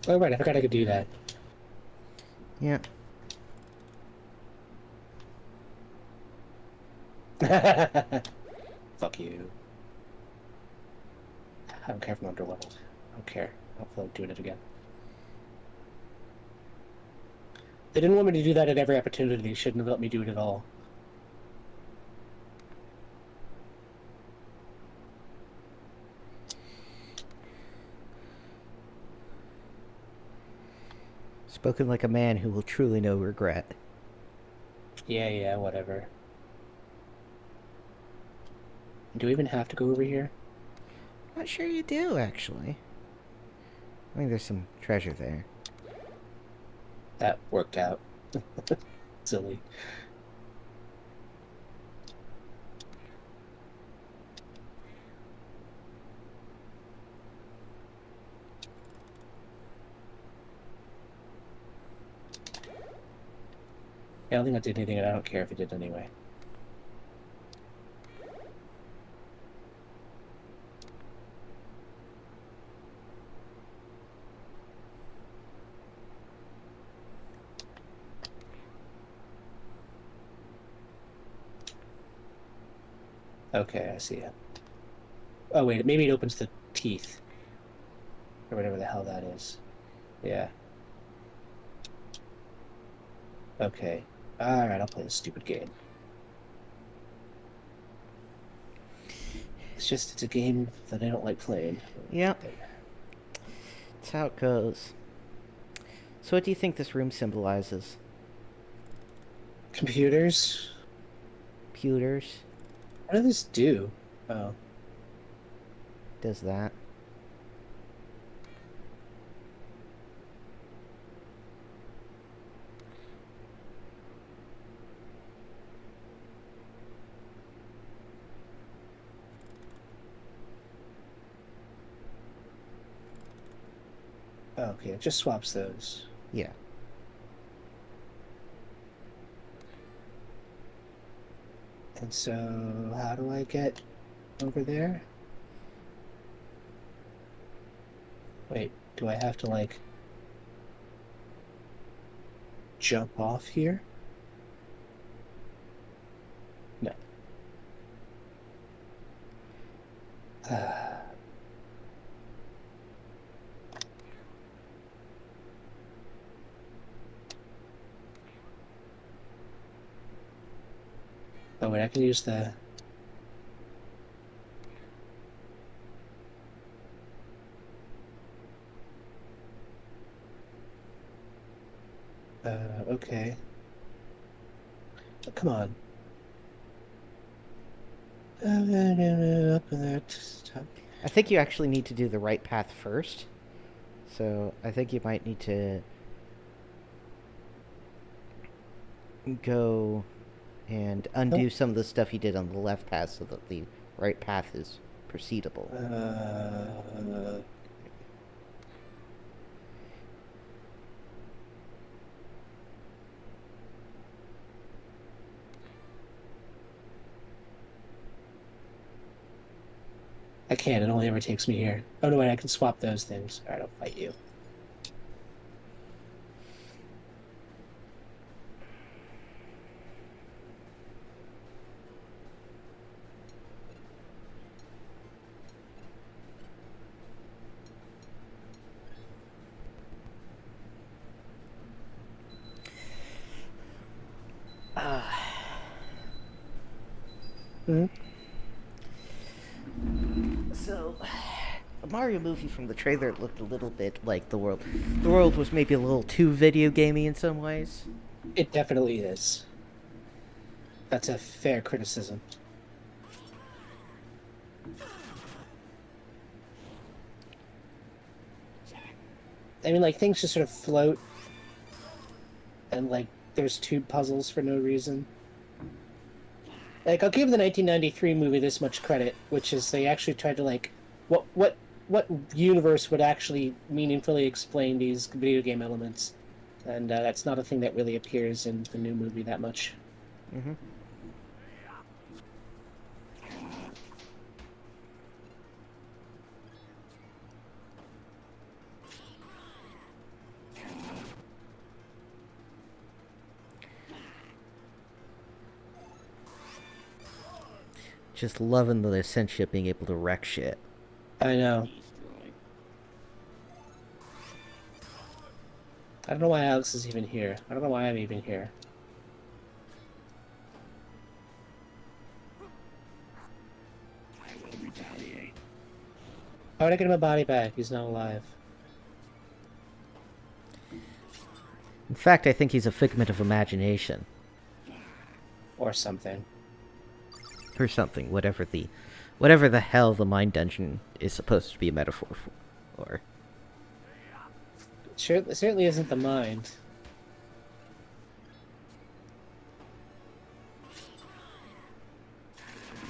Oh, right, I forgot I could do that. Yeah. Fuck you. I don't care if I'm underleveled. I don't care. I don't feel like doing it again. They didn't want me to do that at every opportunity. They shouldn't have let me do it at all. Spoken like a man who will truly know regret. Yeah, whatever. Do we even have to go over here? Not sure you do, actually. I think there's some treasure there. That worked out. Silly. I don't think I did anything, and I don't care if it did anyway. Okay, I see it. Oh, wait, maybe it opens the teeth. Or whatever the hell that is. Yeah. Okay. Alright, I'll play this stupid game. It's a game that I don't like playing. Yep. That's how it goes. So what do you think this room symbolizes? Computers? Pewters? What does this do? Oh. Does that? Okay, it just swaps those. Yeah. And so, how do I get over there? Wait, do I have to, like, jump off here? No. Oh, wait, I can use the... okay. Oh, come on. Up in there. Stop. I think you actually need to do the right path first. So I think you might need to go and undo some of the stuff you did on the left path so that the right path is proceedable. I can't. It only ever takes me here. Oh, no, wait, I can swap those things. All right, I'll fight you. Hmm? So, the Mario movie from the trailer looked a little bit like the world. The world was maybe a little too video gamey in some ways. It definitely is. That's a fair criticism. I mean, like, things just sort of float, and, like, there's tube puzzles for no reason. Like, I'll give the 1993 movie this much credit, which is they actually tried to, like, what universe would actually meaningfully explain these video game elements, and that's not a thing that really appears in the new movie that much. Mm-hmm. Just loving the essential of being able to wreck shit. I know. I don't know why Alex is even here. I don't know why I'm even here. I will retaliate. How would I get my body back? He's not alive. In fact, I think he's a figment of imagination. Or something. Or something, whatever the hell the mind dungeon is supposed to be a metaphor for. Sure, it certainly isn't the mind.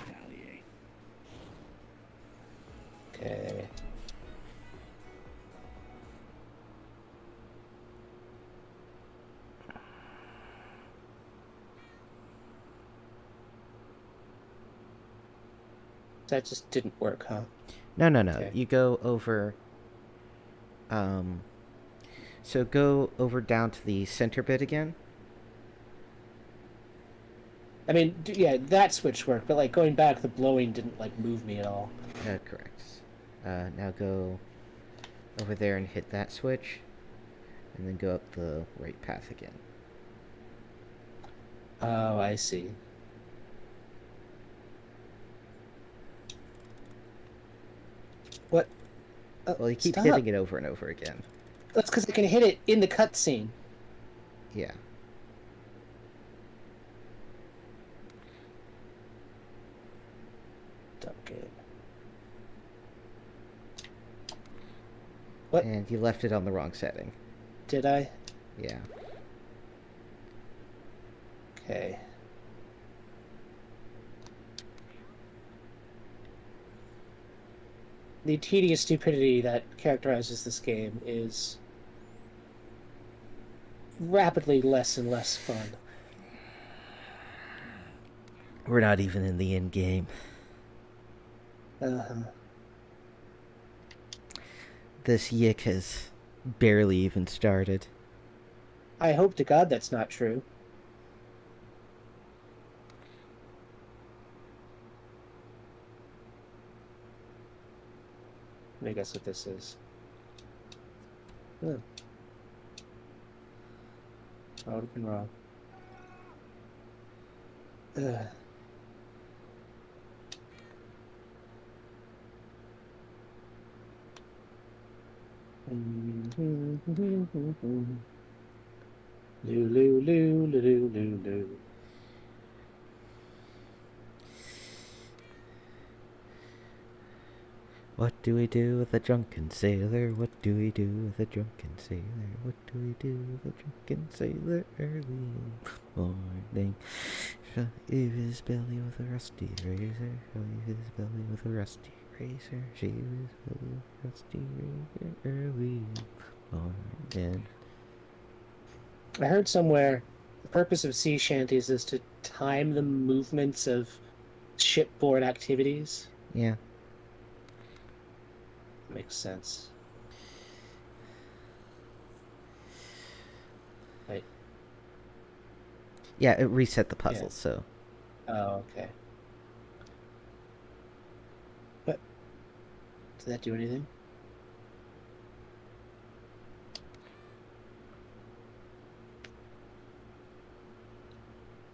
Retaliate. Okay. That just didn't work, huh? No. Okay. You go over. So go over down to the center bit again. I mean, yeah, that switch worked, but like going back, the blowing didn't like move me at all. Correct. Now go over there and hit that switch, and then go up the right path again. Oh, I see. What? Well, you keep Stop. hitting it over and over again. That's because I can hit it in the cutscene. Yeah. Okay. What? And you left it on the wrong setting. Did I? Yeah. Okay. The tedious stupidity that characterizes this game is rapidly less and less fun. We're not even in the end game. Uh-huh. This yick has barely even started. I hope to God that's not true. Let me guess what this is. Oh. I would have been wrong. Ugh. Loo loo loo loo loo loo loo. What do we do with a drunken sailor? What do we do with a drunken sailor? What do we do with a drunken sailor early in the morning? Shall leave his belly with a rusty razor. Shall leave his belly with a rusty razor. Shave his belly with a rusty razor early in the morning. I heard somewhere the purpose of sea shanties is to time the movements of shipboard activities. Yeah. Makes sense. Right. Yeah, it reset the puzzle, Yeah. so. Oh, okay. But did that do anything?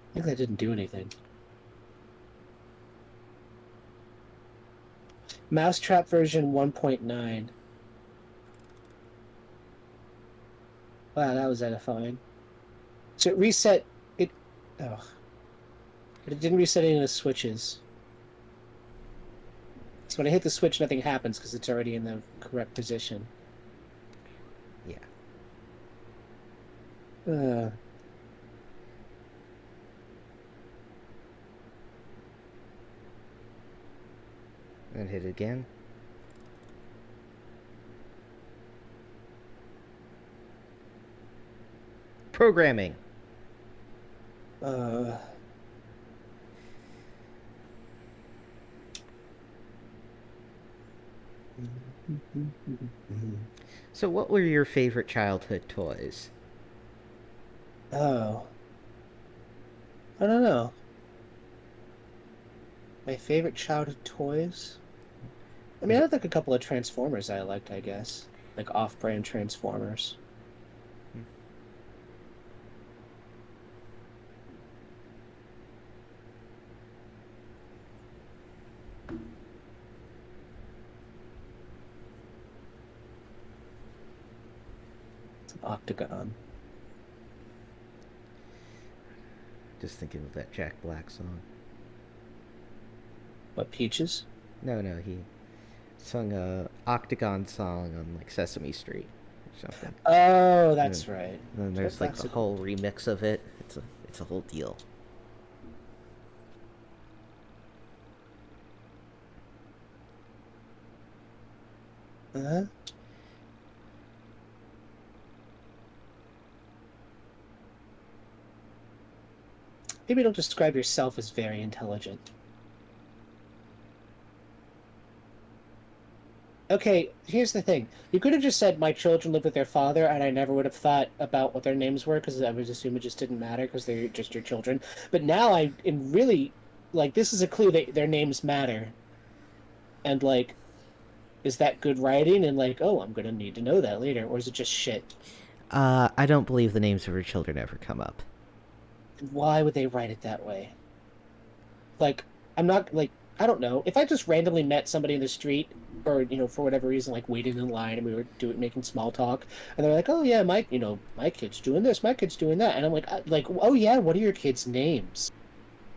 I think that didn't do anything. Mousetrap version 1.9. Wow, that was edifying. So it reset it. Oh, but it didn't reset any of the switches. So when I hit the switch, nothing happens because it's already in the correct position. Yeah. And hit it again. Programming. Uh, So, what were your favorite childhood toys? oh, I don't know. My favorite childhood toys? I mean, I had like a couple of Transformers I liked, I guess. Like off-brand Transformers. It's an Octagon. Just thinking of that Jack Black song. What, Peaches? No, he sung a Octagon song on like Sesame Street or something. Oh, that's right. And then there's Jack like Black's the a- whole remix of it. It's a whole deal. Uh-huh. Maybe don't describe yourself as very intelligent. Okay, here's the thing. You could have just said my children live with their father, and I never would have thought about what their names were because I would assume it just didn't matter because they're just your children. But now I am really like this is a clue that their names matter, and like, is that good writing? And like, oh, I'm gonna need to know that later, or is it just shit? I don't believe the names of her children ever come up. Why would they write it that way? Like, I'm not like I don't know. If I just randomly met somebody in the street, or for whatever reason, like waiting in line, and we were making small talk, and they're like, "Oh yeah, my kid's doing this, my kid's doing that," and I'm like, "Oh yeah, what are your kids' names?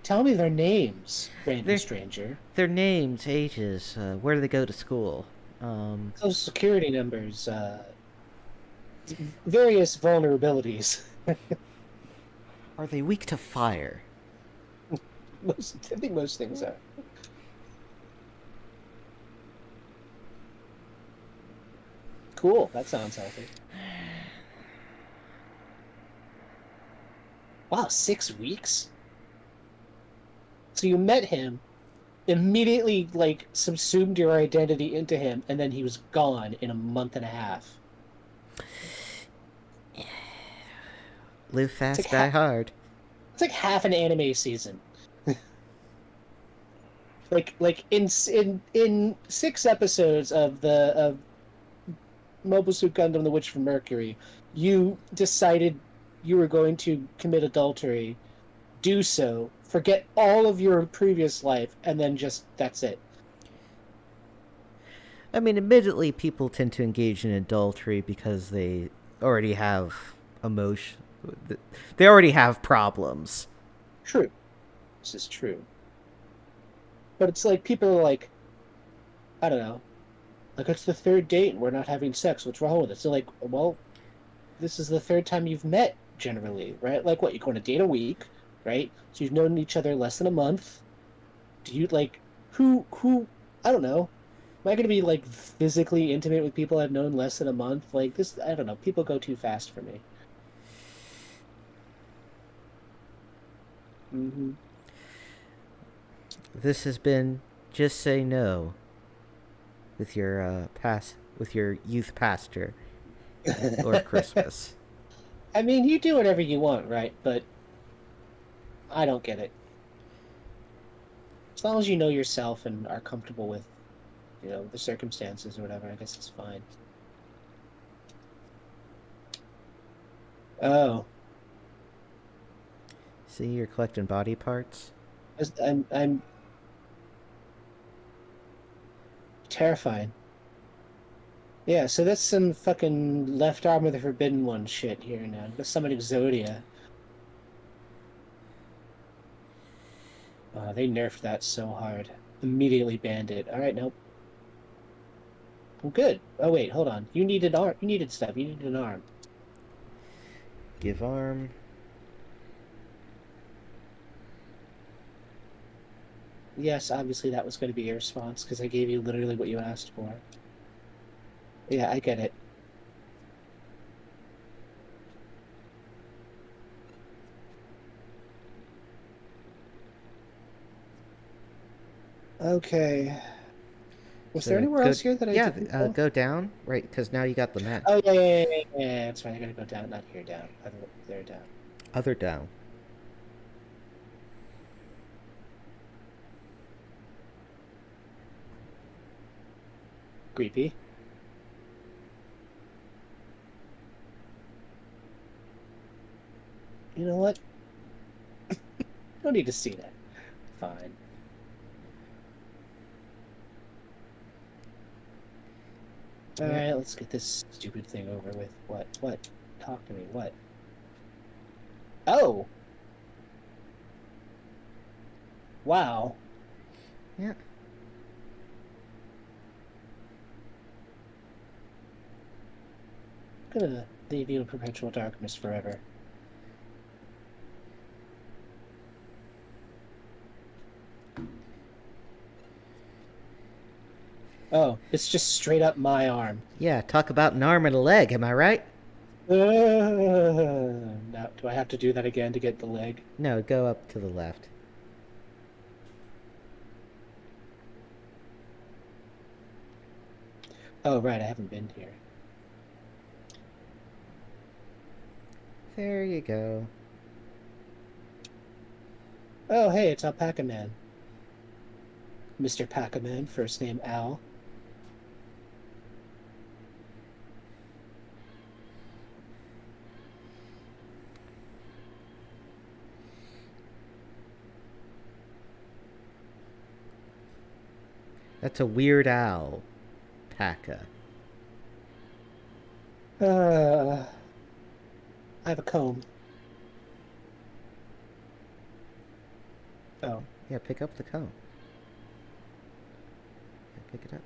Tell me their names, random They're- stranger. Their names, ages, where do they go to school? Social security numbers, various vulnerabilities." Are they weak to fire? I think most things are. Cool. That sounds healthy. Wow, 6 weeks? So you met him, immediately like subsumed your identity into him, and then he was gone in a month and a half. Live fast, like die hard. It's like half an anime season. like in 6 episodes of Mobile Suit Gundam: The Witch from Mercury, you decided you were going to commit adultery, do so, forget all of your previous life, and then just that's it. I mean, admittedly, people tend to engage in adultery because they already have emotion. They already have problems. True. This is true. But it's like people are like, I don't know. Like, it's the third date and we're not having sex. What's wrong with it? So, like, well, this is the third time you've met, generally, right? Like, what, you go on a date a week, right? So you've known each other less than a month. Do you, like, I don't know. Am I going to be, like, physically intimate with people I've known less than a month? Like, this, I don't know. People go too fast for me. Hmm. This has been Just Say No with your with your youth pastor, Lord Christmas. I mean, you do whatever you want, right? But I don't get it. As long as you know yourself and are comfortable with, the circumstances or whatever, I guess it's fine. Oh, See, you're collecting body parts. I'm terrified. Yeah, so that's some fucking left arm of the Forbidden One shit here now. That's some Exodia. They nerfed that so hard. Immediately banned it. All right, nope. Well, good. Oh wait, hold on. You needed arm. You needed stuff. You needed an arm. Give arm. Yes, obviously that was going to be your response because I gave you literally what you asked for. Yeah, I get it. Okay. Was there So anywhere go, else here that I yeah, didn't go? go down, right? Because now you got the map. Oh, yeah. That's right. I gotta go down, not here, down. Other there, down. Other down. Creepy. You know what? Don't need to see that. Fine. All Yeah. right, let's get this stupid thing over with. What? What? Talk to me. What? Oh! Wow. Yeah. I'm gonna leave you in perpetual darkness forever. Oh, it's just straight up my arm. Yeah, talk about an arm and a leg, am I right? Now, do I have to do that again to get the leg? No, go up to the left. Oh, right, I haven't been here. There you go. Oh, hey, it's Alpaca Man. Mr. Pac-Man, first name Al. That's a Weird Al Paca. I have a comb. Oh, Yeah, pick up the comb. Yeah, pick it up.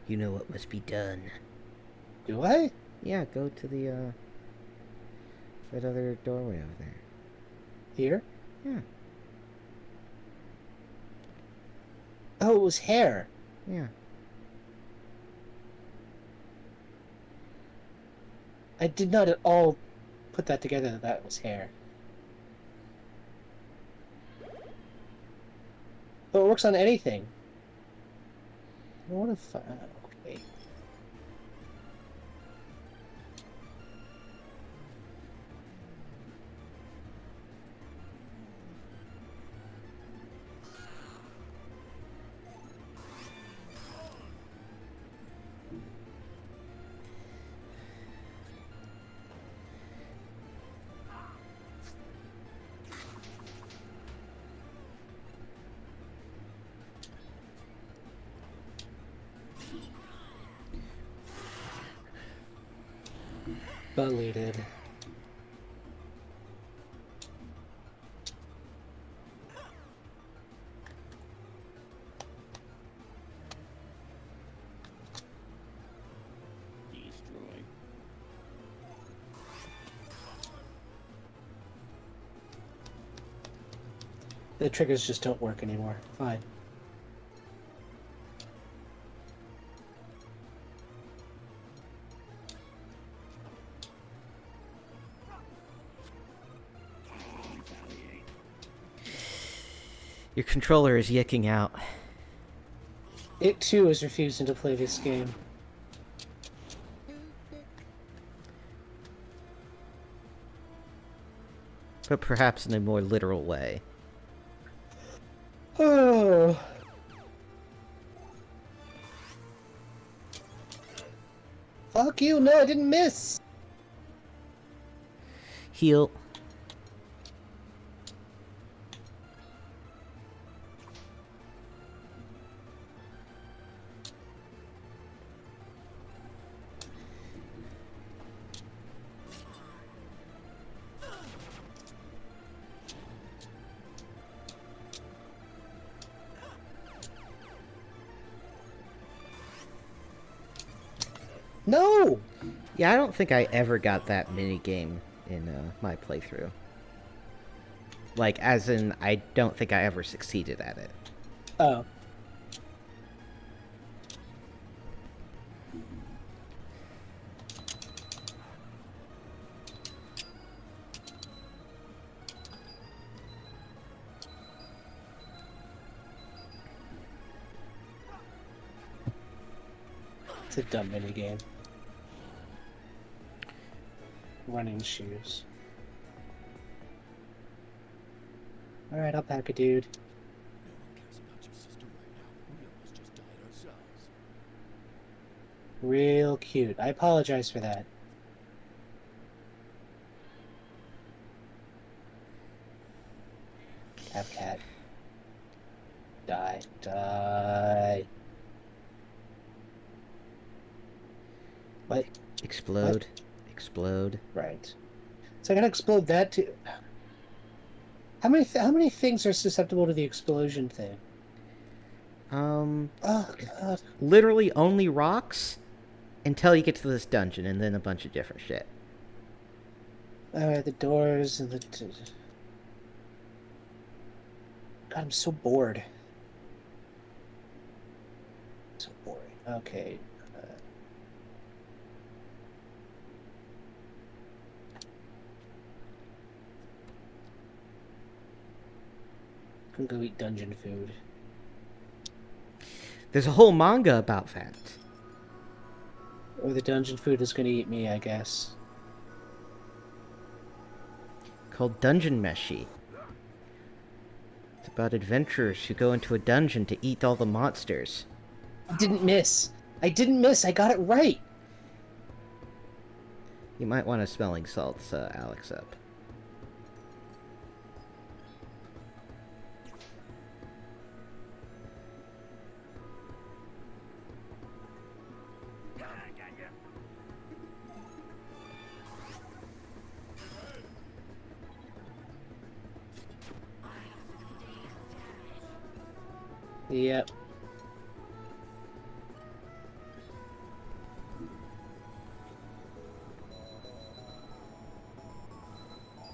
You know what must be done. do I? Yeah, go to the that other doorway over there. Here? Yeah, Oh, it was hair. yeah. I did not at all put that together that that was hair. But it works on anything. What if... okay. Deleted. The triggers just don't work anymore. Fine. Your controller is yicking out. It too is refusing to play this game. But perhaps in a more literal way. Oh. Fuck you, no, I didn't miss! Heal. No! Yeah, I don't think I ever got that mini game in my playthrough. Like, as in, I don't think I ever succeeded at it. Oh. It's a dumb minigame. Running shoes. Alright, I'll pack a dude. No one cares about your sister right now. We almost just died ourselves. Real cute. I apologize for that. Have cat. Die. Die. What? Explode. Explode. Right. So I gotta explode that too. How many things are susceptible to the explosion thing? Oh god. Literally only rocks until you get to this dungeon, and then a bunch of different shit. Alright, the doors and the... God, I'm so bored. So boring. Okay. Can go eat dungeon food. There's a whole manga about that. Or the dungeon food is gonna eat me, I guess. Called Dungeon Meshi. It's about adventurers who go into a dungeon to eat all the monsters. I didn't miss! I didn't miss! I got it right! You might want to smelling salts Alex up. Yep.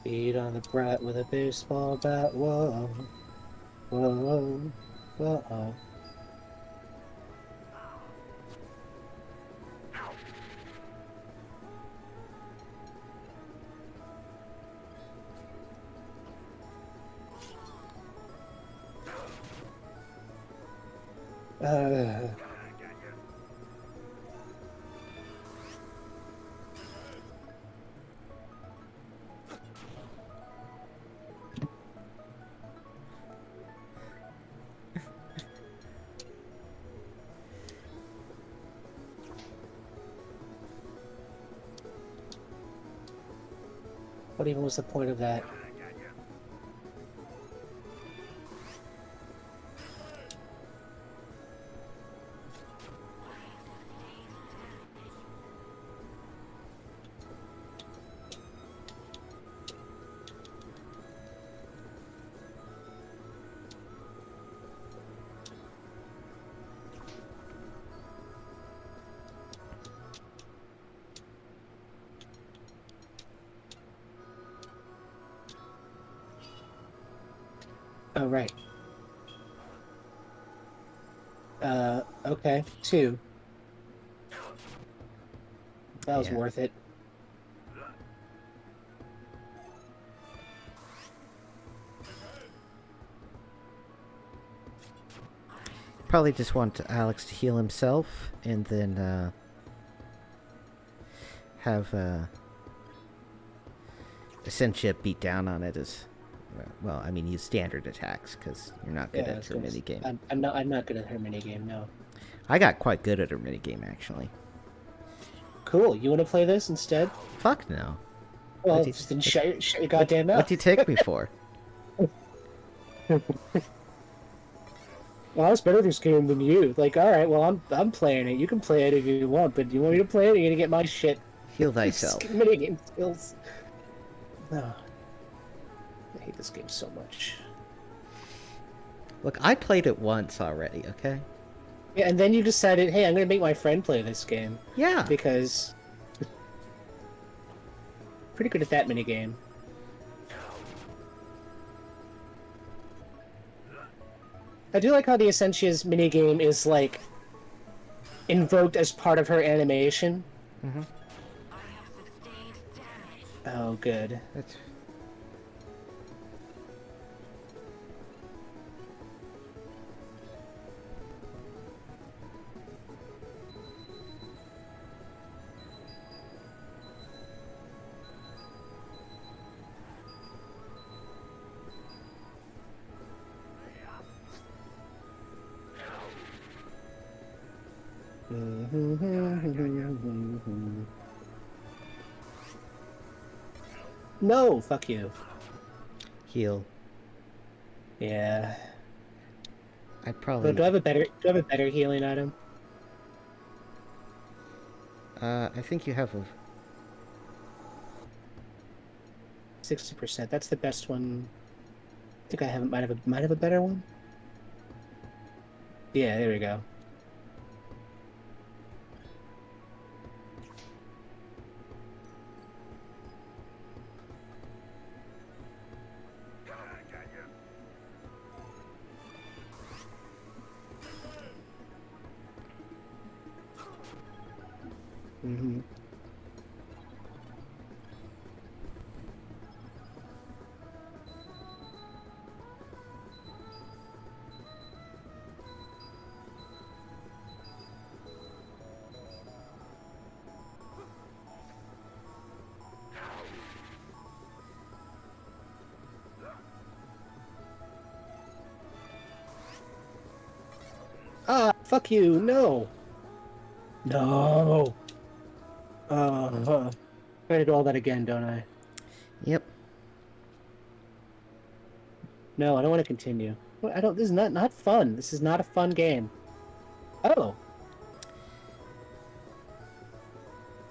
Beat on the brat with a baseball bat. Whoa. Whoa. Whoa. What even was the point of that? right. Okay. 2. That was Yeah. worth it. Probably just want Alex to heal himself, and then have Essentia beat down on it as well. I mean, use standard attacks because you're not good Yeah, I at was her gonna minigame. I'm not good at her minigame, no. I got quite good at her minigame actually. Cool. You want to play this instead? Fuck no. Well, What do you, then shut your goddamn what mouth. do you take me for? Well, I was better at this game than you. Like, all right, well, I'm playing it. You can play it if you want, but you want me to play it? You're gonna get my shit. Heal thyself. Minigame skills. No, I hate this game so much. Look, I played it once already. Okay. Yeah, and then you decided, hey, I'm gonna make my friend play this game Yeah. because pretty good at that minigame. I do like how the Essentia's minigame is like invoked as part of her animation. Mm-hmm. Oh, good. That's. No, fuck you. Heal. Yeah. I But probably. do I have a better healing item? I think you have a. 60%. That's the best one. I think I have might have a better one. Yeah, there we go. Mm-hmm. Ah, fuck you! No, no. I gotta do all that again, don't I? Yep. No, I don't want to continue. I don't. This is not fun. This is not a fun game. Oh.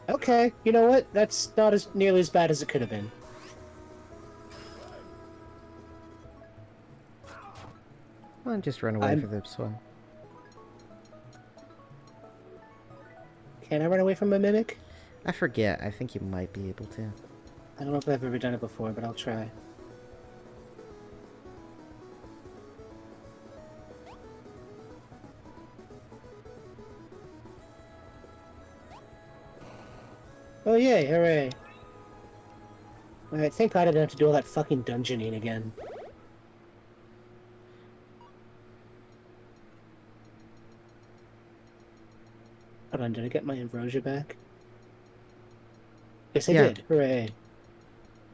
Okay. You know what? That's not as nearly as bad as it could have been. Well, just run away I'm- for this one. Can I run away from a mimic? I forget. I think you might be able to. I don't know if I've ever done it before, but I'll try. Oh yay, hooray. Alright, thank God I didn't have to do all that fucking dungeoning again. Hold on, did I get my ambrosia back? Yes, I Yeah. did. Hooray.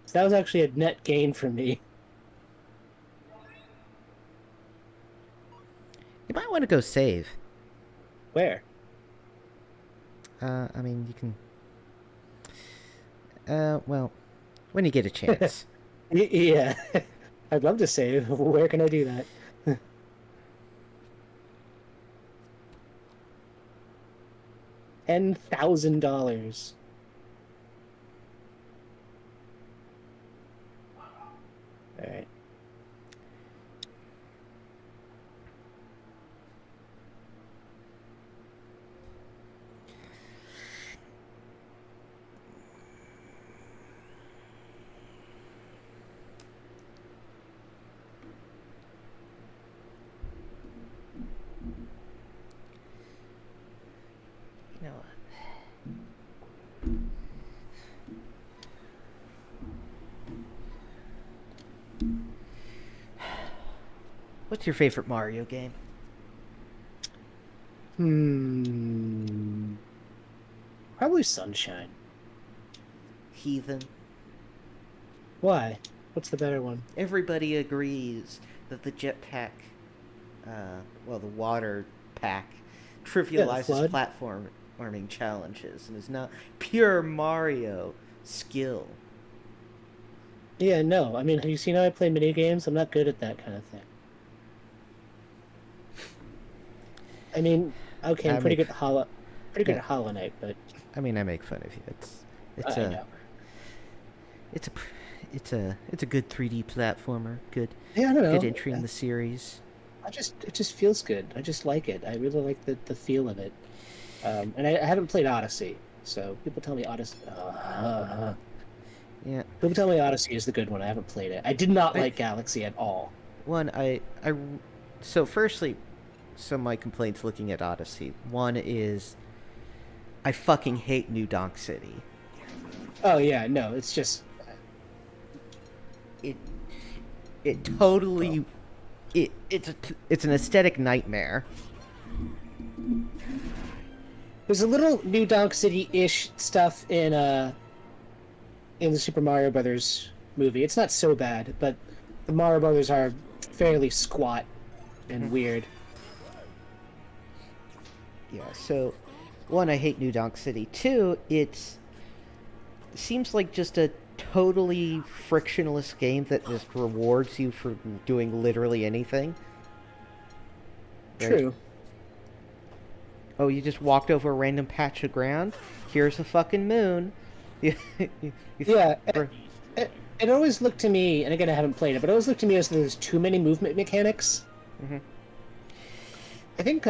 So that was actually a net gain for me. You might want to go save. Where? I mean, you can. Well, when you get a chance. Yeah. I'd love to save. Where can I do that? $10,000. Alright. What's your favorite Mario game? Hmm. Probably Sunshine. Heathen. Why? What's the better one? Everybody agrees that the the water pack, Yeah, the trivializes flood. platforming challenges and is not pure Mario skill. Yeah, no. I mean, have you seen how I play mini games? I'm not good at that kind of thing. I mean, okay, I'm I make, pretty good yeah, at Hollow Knight, but I mean, I make fun of you. It's I a, know. it's a, it's a good 3D platformer. Yeah, I don't Good know. entry in the series. It just feels good. I just like it. I really like the feel of it. And I haven't played Odyssey, so people tell me Odyssey. Yeah, People tell me Odyssey is the good one. I haven't played it. I did not I like Galaxy at all. one I so firstly, some of my complaints looking at Odyssey. One is I fucking hate New Donk City. Oh yeah, no, it's just It it totally it's an aesthetic nightmare. there's a little New Donk City-ish stuff in the Super Mario Brothers movie. It's not so bad, but the Mario Brothers are fairly squat and weird. Yeah, so one, I hate New Donk City. Two, seems like just a totally frictionless game that just rewards you for doing literally anything. Right? True. Oh, you just walked over a random patch of ground? Here's a fucking moon. You, Yeah, throw- it always looked to me, and again, I haven't played it, but it always looked to me as though there's too many movement mechanics. Mhm. I think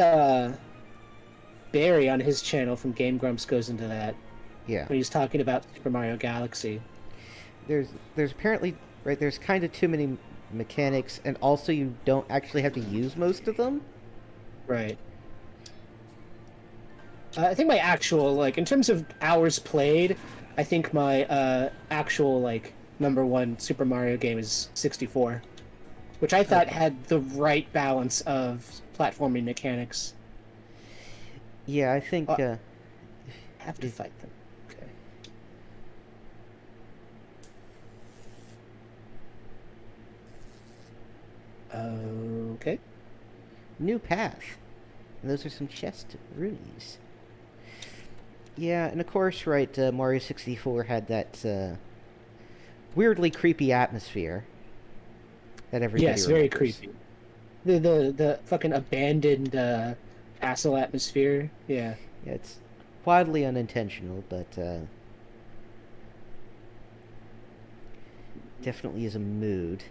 Barry on his channel from Game Grumps goes into that Yeah. when he's talking about Super Mario Galaxy. There's apparently right there's kind of too many mechanics, and also you don't actually have to use most of them. Right. I think my actual, like, in terms of hours played, I think my actual, like, number one Super Mario game is 64, which I thought Okay. had the right balance of platforming mechanics. Yeah, I think Uh, have to it- fight them. Okay. Okay. new path. And those are some chest runes. Yeah, and of course, right, Mario 64 had that weirdly creepy atmosphere that everybody Yes, very remembers. creepy. The fucking abandoned castle atmosphere. Yeah. Yeah, it's wildly unintentional, but definitely is a mood.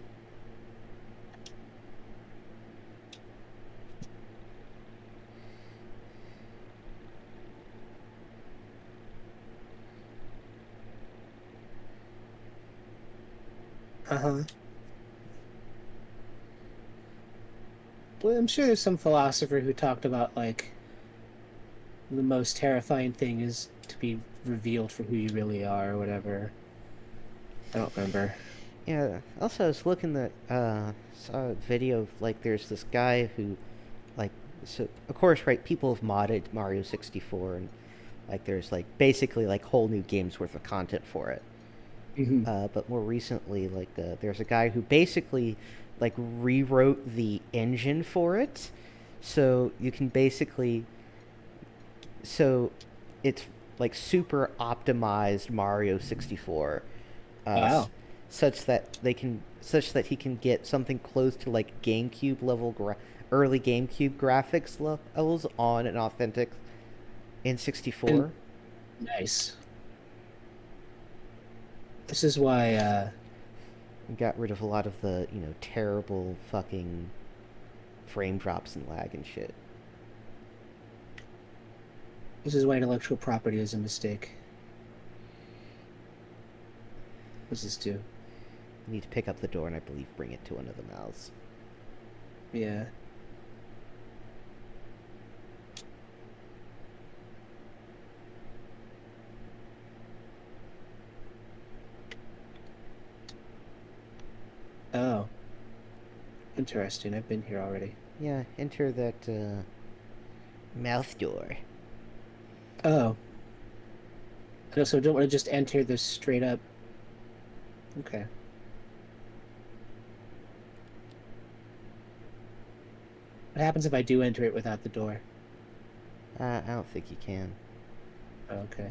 Uh-huh. Well, I'm sure there's some philosopher who talked about, like, the most terrifying thing is to be revealed for who you really are, or whatever. I don't remember. Yeah. Also, I was looking at saw a video of like there's this guy who like so of course right people have modded Mario 64 and like there's like basically like whole new games worth of content for it. Hmm. But more recently, like there's a guy who basically like rewrote the engine for it, so you can basically so it's like super optimized Mario 64, Wow. such that he can get something close to like GameCube early GameCube graphics levels on an authentic N64. And nice. This is why, And got rid of a lot of the terrible fucking frame drops and lag and shit. intellectual property is a mistake. What's this do? You need to pick up the door and I believe bring it to one of the mouths. Yeah. Oh. Interesting. I've been here already. Yeah, enter that mouth door. Oh. So don't want to just enter this straight up. Okay. What happens if I do enter it without the door? I don't think you can. Okay.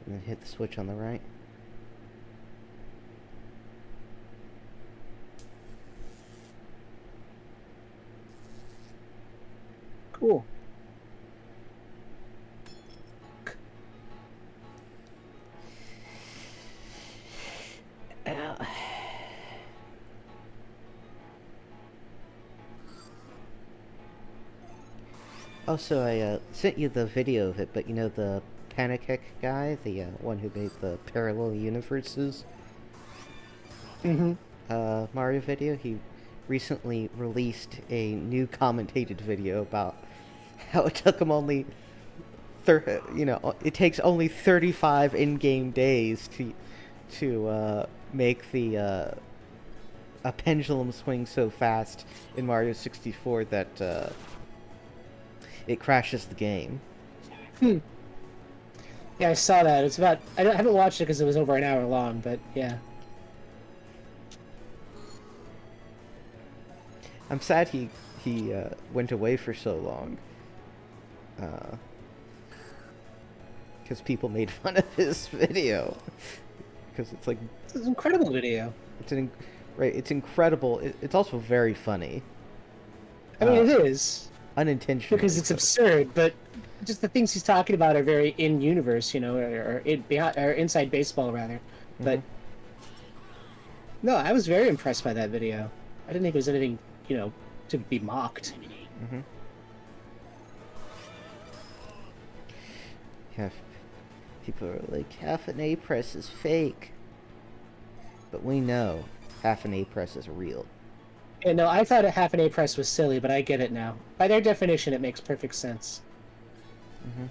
And then hit the switch on the right. Cool. Also, I sent you the video of it, but you know the Panic guy, the one who made the parallel universes Mm-hmm. Mario video, he recently released a new commentated video about how it took him only it takes only 35 in-game days to make the a pendulum swing so fast in Mario 64 that it crashes the game. Hmm. Yeah, I saw that. It's about. I haven't watched it because it was over an hour long, but yeah. I'm sad he went away for so long. Because people made fun of his video. Because it's like It's an incredible video. it's incredible. It's also very funny. I mean, it is Unintentionally. because it's so. absurd, but just the things he's talking about are very in universe, or inside baseball rather. But no, I was very impressed by that video. I didn't think it was anything, to be mocked. Mm-hmm. Yeah, people are like, half an A press is fake. But we know half an A press is real. And no, I thought a half an A press was silly, but I get it now. By their definition, it makes perfect sense. Mm-hmm.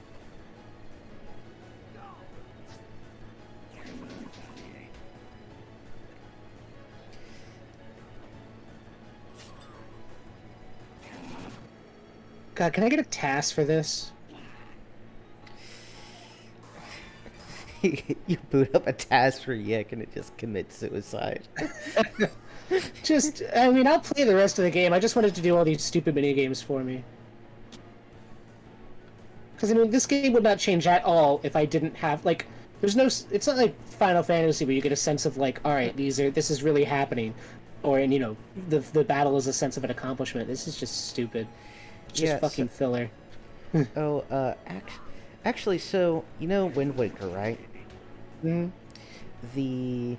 God, can I get a task for this? You boot up a task for Yick and it just commits suicide. I mean, I'll play the rest of the game. I just wanted to do all these stupid mini games for me. Because, I mean, this game would not change at all if I didn't have, like, it's not like Final Fantasy where you get a sense of, like, alright, this is really happening. Or, the battle is a sense of an accomplishment. This is just stupid. It's just fucking filler. Oh, actually, so, you know Wind Waker, right? Mm-hmm.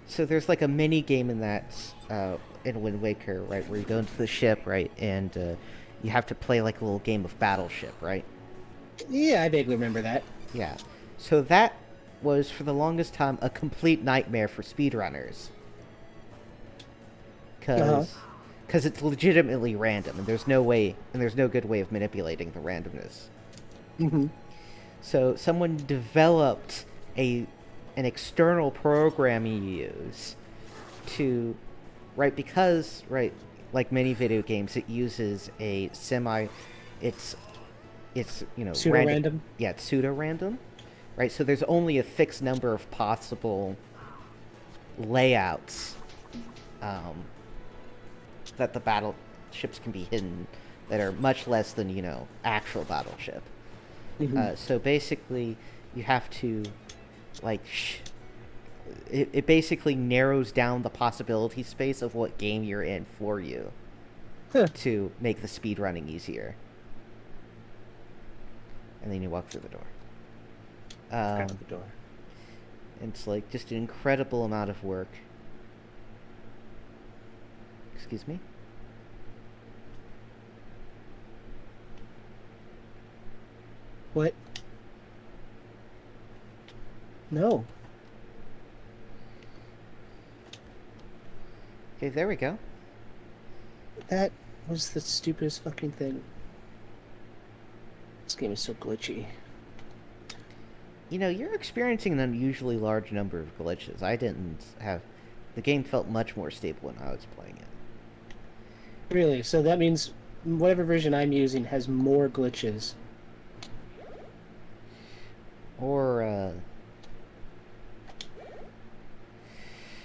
So there's like a mini game in that, in Wind Waker, right, where you go into the ship, right, and, you have to play like a little game of Battleship, right? Yeah, I vaguely remember that. Yeah. So that was, for the longest time, a complete nightmare for speedrunners. Because it's legitimately random, and there's no good way of manipulating the randomness. Mm-hmm. So someone developed an external program you use to, because like many video games, it uses a it's Pseudo-random? Yeah, it's pseudo-random, right? So there's only a fixed number of possible layouts that the battleships can be hidden that are much less than, actual battleship. Mm-hmm. So basically, you have to, it basically narrows down the possibility space of what game you're in for you to make the speed running easier. And then you walk through the door. Grab the door. It's like just an incredible amount of work. Excuse me? What? No. Okay, there we go. That was the stupidest fucking thing. This game is so glitchy. You're experiencing an unusually large number of glitches. I didn't have The game felt much more stable when I was playing it. Really? So that means whatever version I'm using has more glitches. Or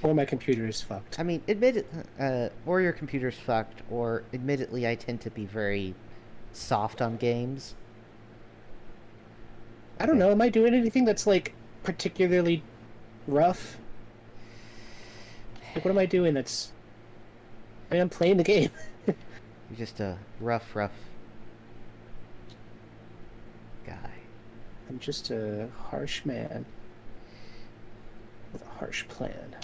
Or my computer is fucked. I mean, or your computer's fucked, or admittedly, I tend to be very soft on games. I don't know. Am I doing anything that's like particularly rough? Like, what am I doing that's... I mean, I'm playing the game. You're just a rough guy. I'm just a harsh man with a harsh plan.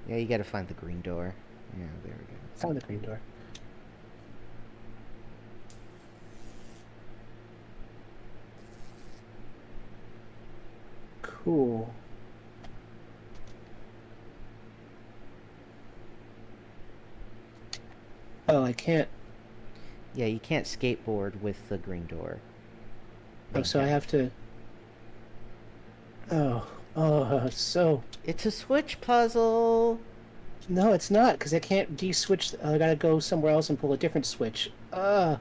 Yeah, you gotta find the green door. Yeah, there we go. Found the green door. Cool. Oh, I can't. Yeah, you can't skateboard with the green door. Oh, so I have to. Oh, so. It's a switch puzzle! No, it's not, because I can't de-switch. I gotta go somewhere else and pull a different switch. Oh,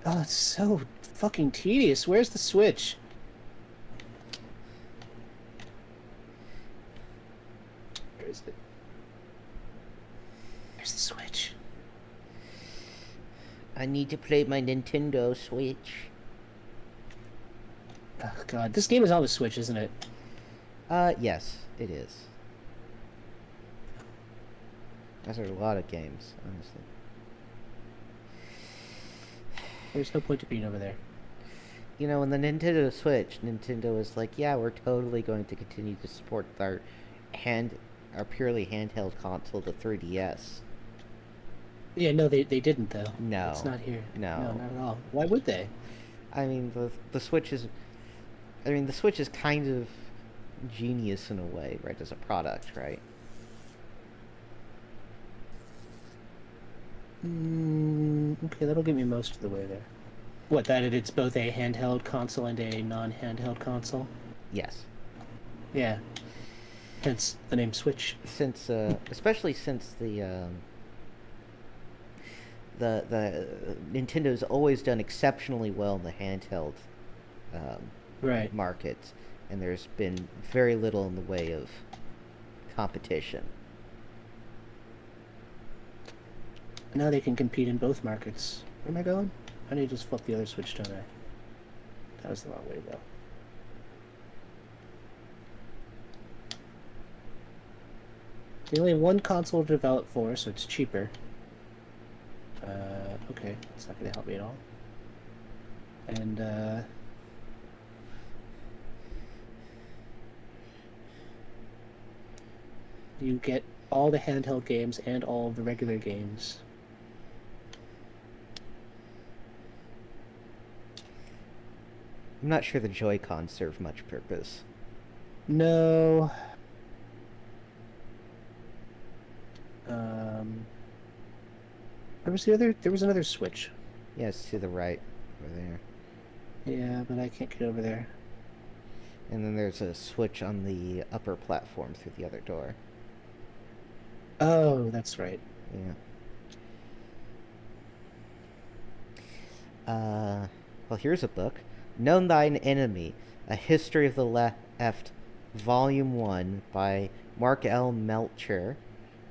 it's so fucking tedious. Where's the switch? Where is it? Where's the switch? I need to play my Nintendo Switch. Oh, God. This game is on the Switch, isn't it? Yes, it is. There's a lot of games, honestly. There's no point to being over there. You know, in the Nintendo Switch, Nintendo was like, yeah, we're totally going to continue to support our purely handheld console, the 3DS. Yeah, no, they didn't, though. No. It's not here. No. No, not at all. Why would they? I mean, the Switch is... I mean, the Switch is kind of genius in a way, right, as a product, right? Okay, that'll get me most of the way there. What, that it's both a handheld console and a non-handheld console? Yes. Yeah. Hence the name Switch. Since, especially since the Nintendo's always done exceptionally well in the handheld Right. market, and there's been very little in the way of competition. Now they can compete in both markets. Where am I going? I need to just flip the other switch, don't I? That was the wrong way to go. They only have one console to develop for, so it's cheaper. Okay, it's not gonna help me at all. And, you get all the handheld games and all of the regular games. I'm not sure the Joy-Con serve much purpose. No. There was another switch. Yeah, it's to the right over there. Yeah, but I can't get over there. And then there's a switch on the upper platform through the other door. Oh, that's right. Yeah. Well, here's a book. Known Thine Enemy, A History of the Left, Volume 1 by Mark L. Melcher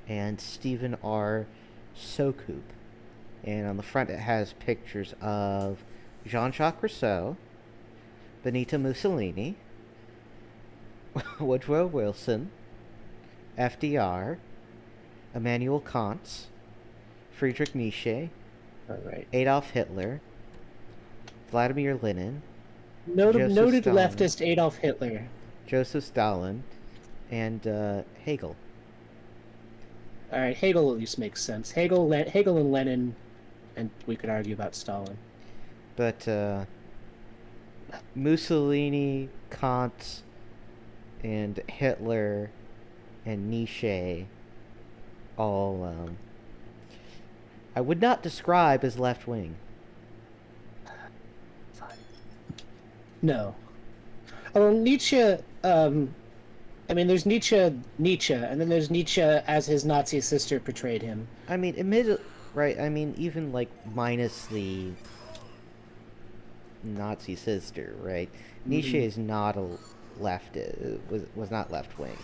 and Stephen R. Sokup. And on the front it has pictures of Jean-Jacques Rousseau, Benito Mussolini, Woodrow Wilson, FDR, Immanuel Kant, Friedrich Nietzsche, All right. Adolf Hitler, Vladimir Lenin, Noted Joseph Stalin. leftist Adolf Hitler. Joseph Stalin, and Hegel. All right, Hegel at least makes sense. Hegel and Lenin, and we could argue about Stalin. But Mussolini, Kant, and Hitler, and Nietzsche, all I would not describe as left-wing. Fine. No. Oh, Nietzsche. I mean, there's Nietzsche, and then there's Nietzsche as his Nazi sister portrayed him. I mean, right? I mean, even like minus the Nazi sister, right? Nietzsche is not a left. Was not left wing.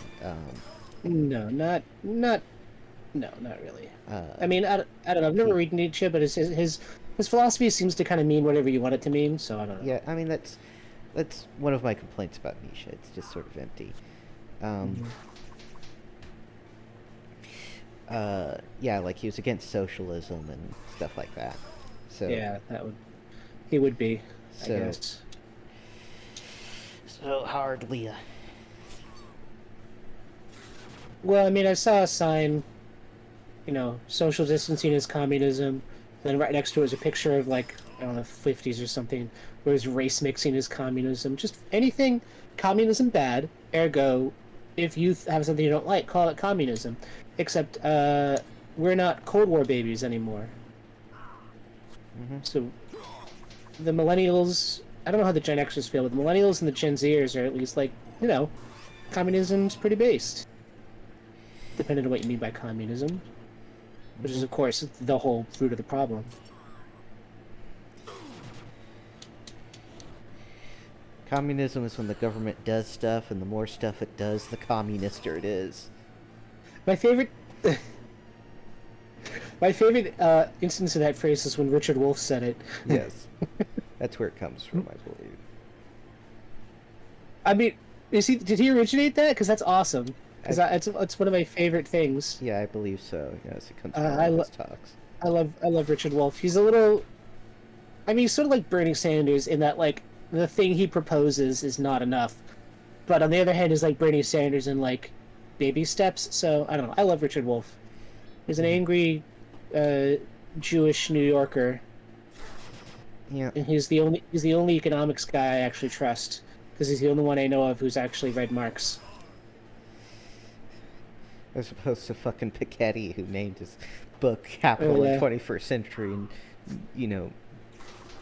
No, not no, not really. Uh, I mean, I don't know. I've never he, read Nietzsche, but his philosophy seems to kind of mean whatever you want it to mean. So I don't know. yeah, I mean that's one of my complaints about Nietzsche. It's just sort of empty. Yeah, like he was against socialism and stuff like that. So Yeah, he would be, I So- guess. so hardly. Well, I mean, I saw a sign, social distancing is communism. Then right next to it was a picture of like, I don't know, 50s or something, where it's race mixing is communism. Just anything, communism bad. Ergo, if you have something you don't like, call it communism. Except, we're not Cold War babies anymore. So, the millennials, I don't know how the Gen Xers feel, but the millennials and the Gen Zers are at least like, communism's pretty based. Depending on what you mean by communism. Which is, of course, the whole root of the problem. Communism is when the government does stuff, and the more stuff it does, the communister it is. My favorite... My favorite instance of that phrase is when Richard Wolff said it. Yes, that's where it comes from, I believe. I mean, did he originate that? Because that's awesome. Because it's one of my favorite things. Yeah, I believe so. Yes, it comes from I all lo- his talks. I love Richard Wolff. He's a little... I mean, he's sort of like Bernie Sanders in that, like, the thing he proposes is not enough. But on the other hand, is like Bernie Sanders in, like, baby steps. So, I don't know. I love Richard Wolff. He's an angry Jewish New Yorker. Yeah. And he's the only economics guy I actually trust. Because he's the only one I know of who's actually read Marx. As opposed to fucking Piketty, who named his book Capital in 21st Century, and,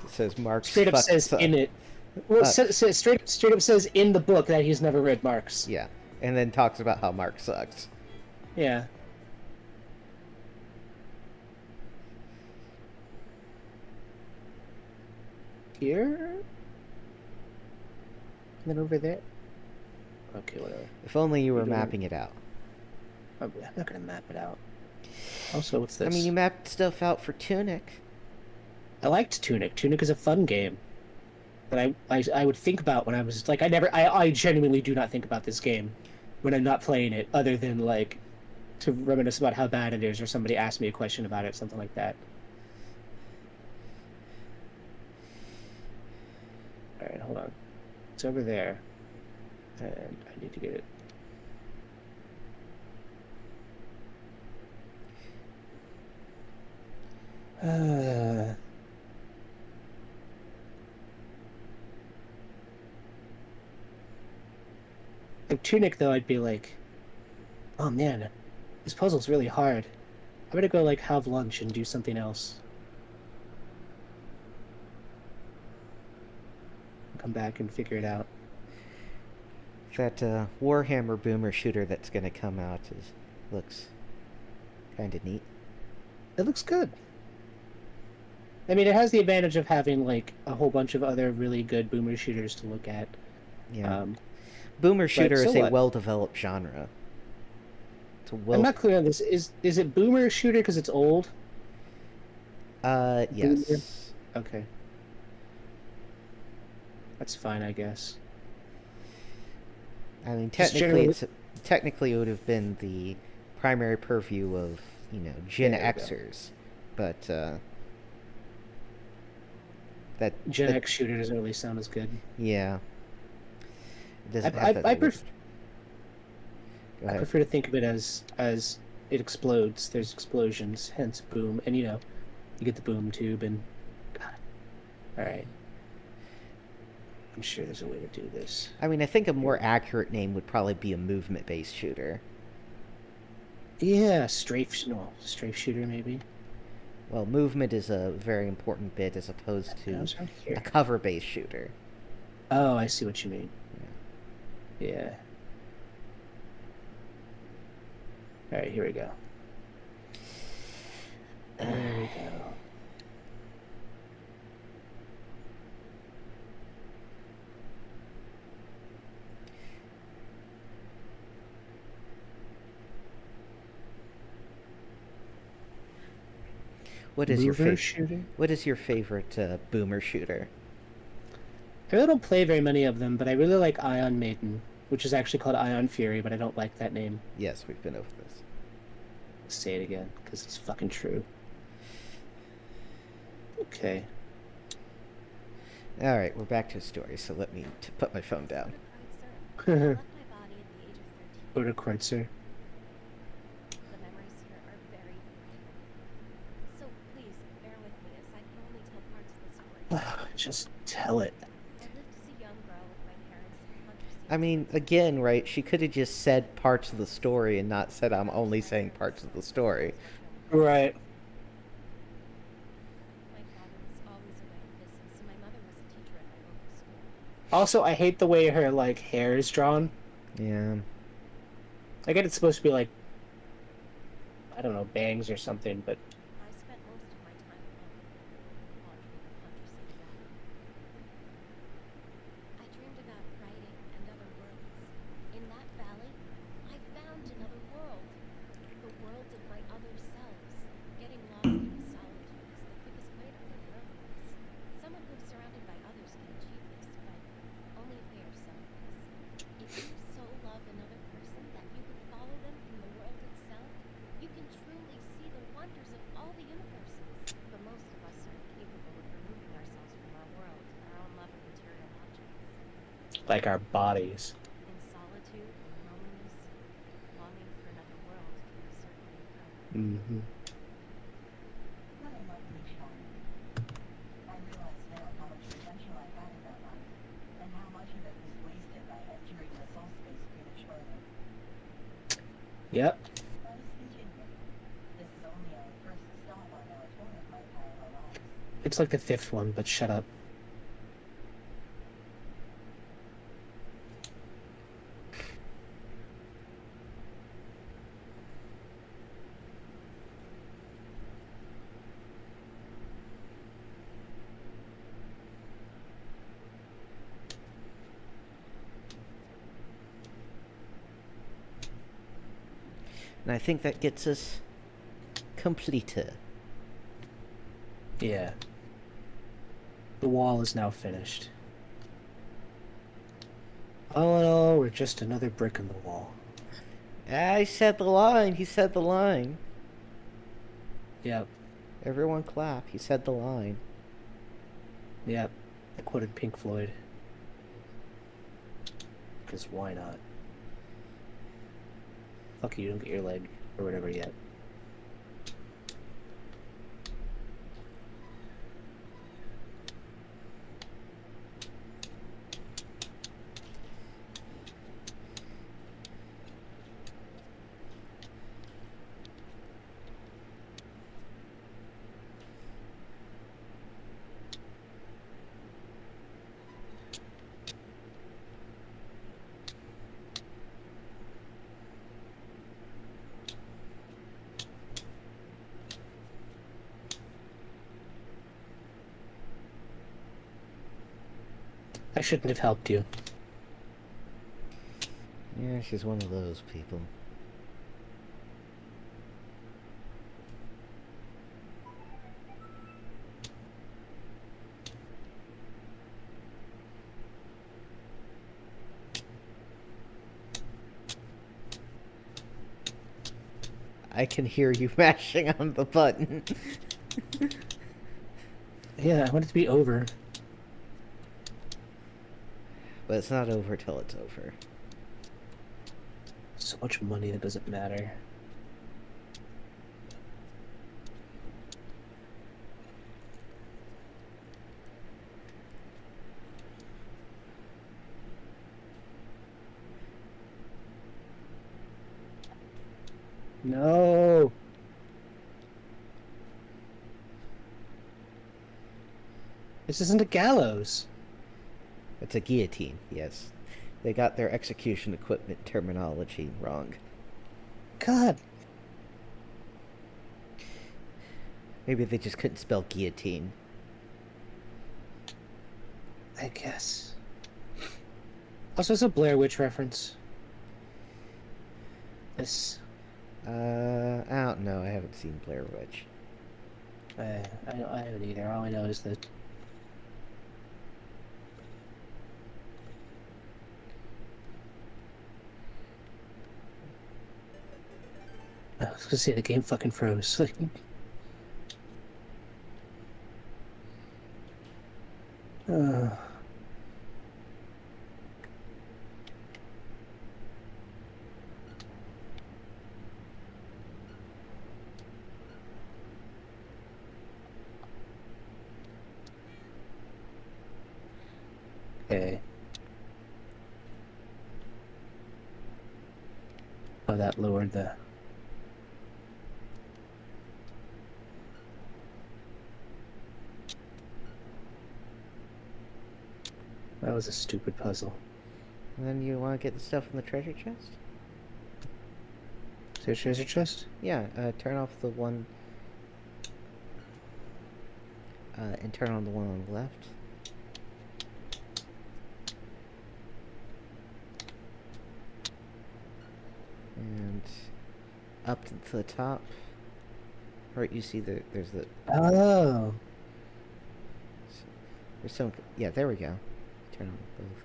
says Marx Straight up says sucks. in it. Well, straight up says in the book that he's never read Marx. Yeah, and then talks about how Marx sucks. Yeah. Here? And then over there? Okay, whatever. If only you were You're doing- mapping it out. I'm not gonna map it out. Also, what's this? I mean, you mapped stuff out for Tunic. I liked Tunic. Tunic is a fun game that I would think about when I was like I genuinely do not think about this game when I'm not playing it, other than like to reminisce about how bad it is, or somebody asked me a question about it, something like that. All right, hold on. It's over there, and I need to get it. Like Tunic, though, I'd be like, oh man, this puzzle's really hard. I better go like have lunch and do something else. Come back and figure it out. That Warhammer Boomer shooter that's gonna come out looks kind of neat. It looks good. I mean, it has the advantage of having like a whole bunch of other really good boomer shooters to look at. Yeah. Boomer shooter so is a what? well-developed genre. It's a I'm not clear on this. Is it boomer shooter because it's old? Yes. Boomer? Okay. That's fine, I guess. I mean, Just technically it would have been the primary purview of Gen There you go. Xers, but that Gen that- X shooter doesn't really sound as good. yeah. It doesn't I have that pref- Go I ahead. prefer to think of it as it explodes. There's explosions, hence boom, and you get the boom tube and. God. All right. I'm sure there's a way to do this. I mean, I think a more accurate name would probably be a movement-based shooter. Yeah, strafe shooter maybe. Well, movement is a very important bit as opposed Yeah, I to was right a here. cover-based shooter. Oh, I see what you mean. Yeah. All right, here we go. There we go. What is your Mover favorite? shooter? What is your favorite boomer shooter? I really don't play very many of them, but I really like Ion Maiden, which is actually called Ion Fury, but I don't like that name. Yes, we've been over this. Say it again, because it's fucking true. Okay. All right, we're back to the story. So let me put my phone down. I left my body at the age of 13. Order Kreutzer. The memories here are very vivid. So please, bear with me as I can only tell parts of the story. Just tell it. I lived as a young girl with my parents in countryside. I mean, again, right? She could have just said parts of the story and not said I'm only saying parts of the story. Right. My father was always away on business, and my mother was a teacher at my local school. Also, I hate the way her like hair is drawn. Yeah. I get it's supposed to be like, I don't know, bangs or something, but I spent most of my time alone, wandering the countryside valley. I dreamed about writing and other worlds. In that valley, I found another world. The world of my other selves. Getting lost in the solitude is the quickest way to learn loneliness. Someone who's surrounded by others can achieve this, but only if they are selfless. If you so love another person that you could follow them from the world itself, you can truly see the wonders of all the universes. But most of us are incapable of removing ourselves from our world and our own love of material objects. like our bodies. In solitude and loneliness, longing for another world can certainly occur. Mm-hmm. What a lovely child. I realize now how much potential I had in that life, and how much of it was wasted by entering the soul space prematurely. Yep. Let us continue. This is only our first stop on our tour of my parallel lives. It's like the fifth one, but shut up. And I think that gets us completed. Yeah. The wall is now finished. All in all, we're just another brick in the wall. I said the line. He said the line. Yep. Everyone clap. He said the line. Yep. I quoted Pink Floyd. Because why not? Fuck you, don't get your leg or whatever yet. I shouldn't have helped you. Yeah, she's one of those people. I can hear you mashing on the button. Yeah, I want it to be over. But it's not over till it's over. So much money that doesn't matter. No. This isn't a gallows. It's a guillotine, yes. They got their execution equipment terminology wrong. God. Maybe they just couldn't spell guillotine. I guess. Also, it's a Blair Witch reference. This. I don't know. I haven't seen Blair Witch. I haven't either. All I know is that. I was gonna say the game fucking froze. uh, okay. Oh, that lowered the. That was a stupid puzzle. And then you want to get the stuff in the treasure chest? Is there a treasure chest? Yeah, turn off the one... and turn on the one on the left. And up to the top. Right, you see there's the... Oh. There's some... Yeah, there we go. Turn on both of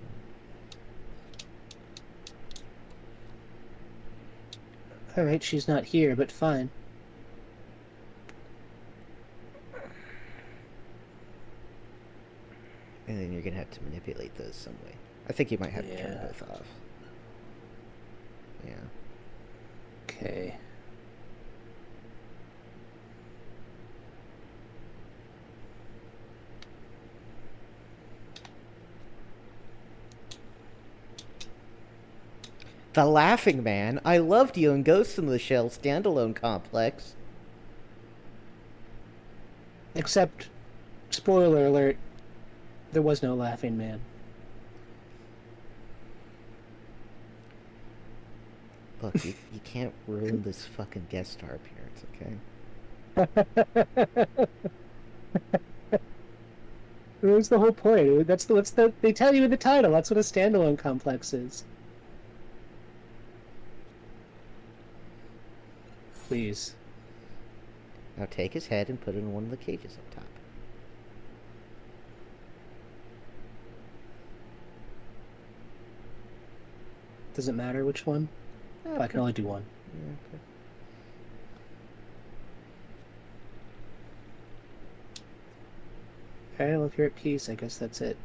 them. Alright, she's not here, but fine. And then you're gonna have to manipulate those some way. I think you might have to turn Yeah. both off. Yeah. Okay. The Laughing Man. I loved you in Ghost in the Shell standalone complex. Except, spoiler alert, there was no laughing man. Look, you can't ruin this fucking guest star appearance, okay? That's the whole point. That's the they tell you in the title. That's what a standalone complex is. Please. Now take his head and put it in one of the cages up top. Does it matter which one? I can only do one. Yeah, okay. Okay, well, if you're at peace, I guess that's it.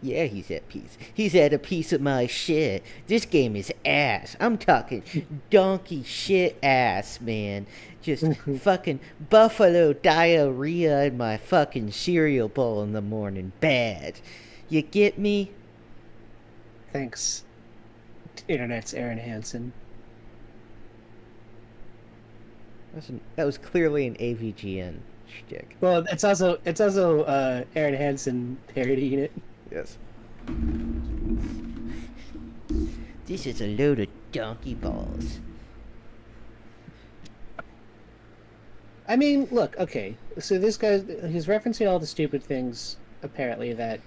Yeah, he's at peace. He's at a piece of my shit. This game is ass. I'm talking donkey shit ass, man. Just fucking buffalo diarrhea in my fucking cereal bowl in the morning. Bad. You get me? Thanks, Internet's Aaron Hansen. That was clearly an AVGN shtick. Well, it's also Aaron Hansen parodying it. Yes. This is a load of donkey balls. I mean, look, okay. So this guy, he's referencing all the stupid things, apparently, that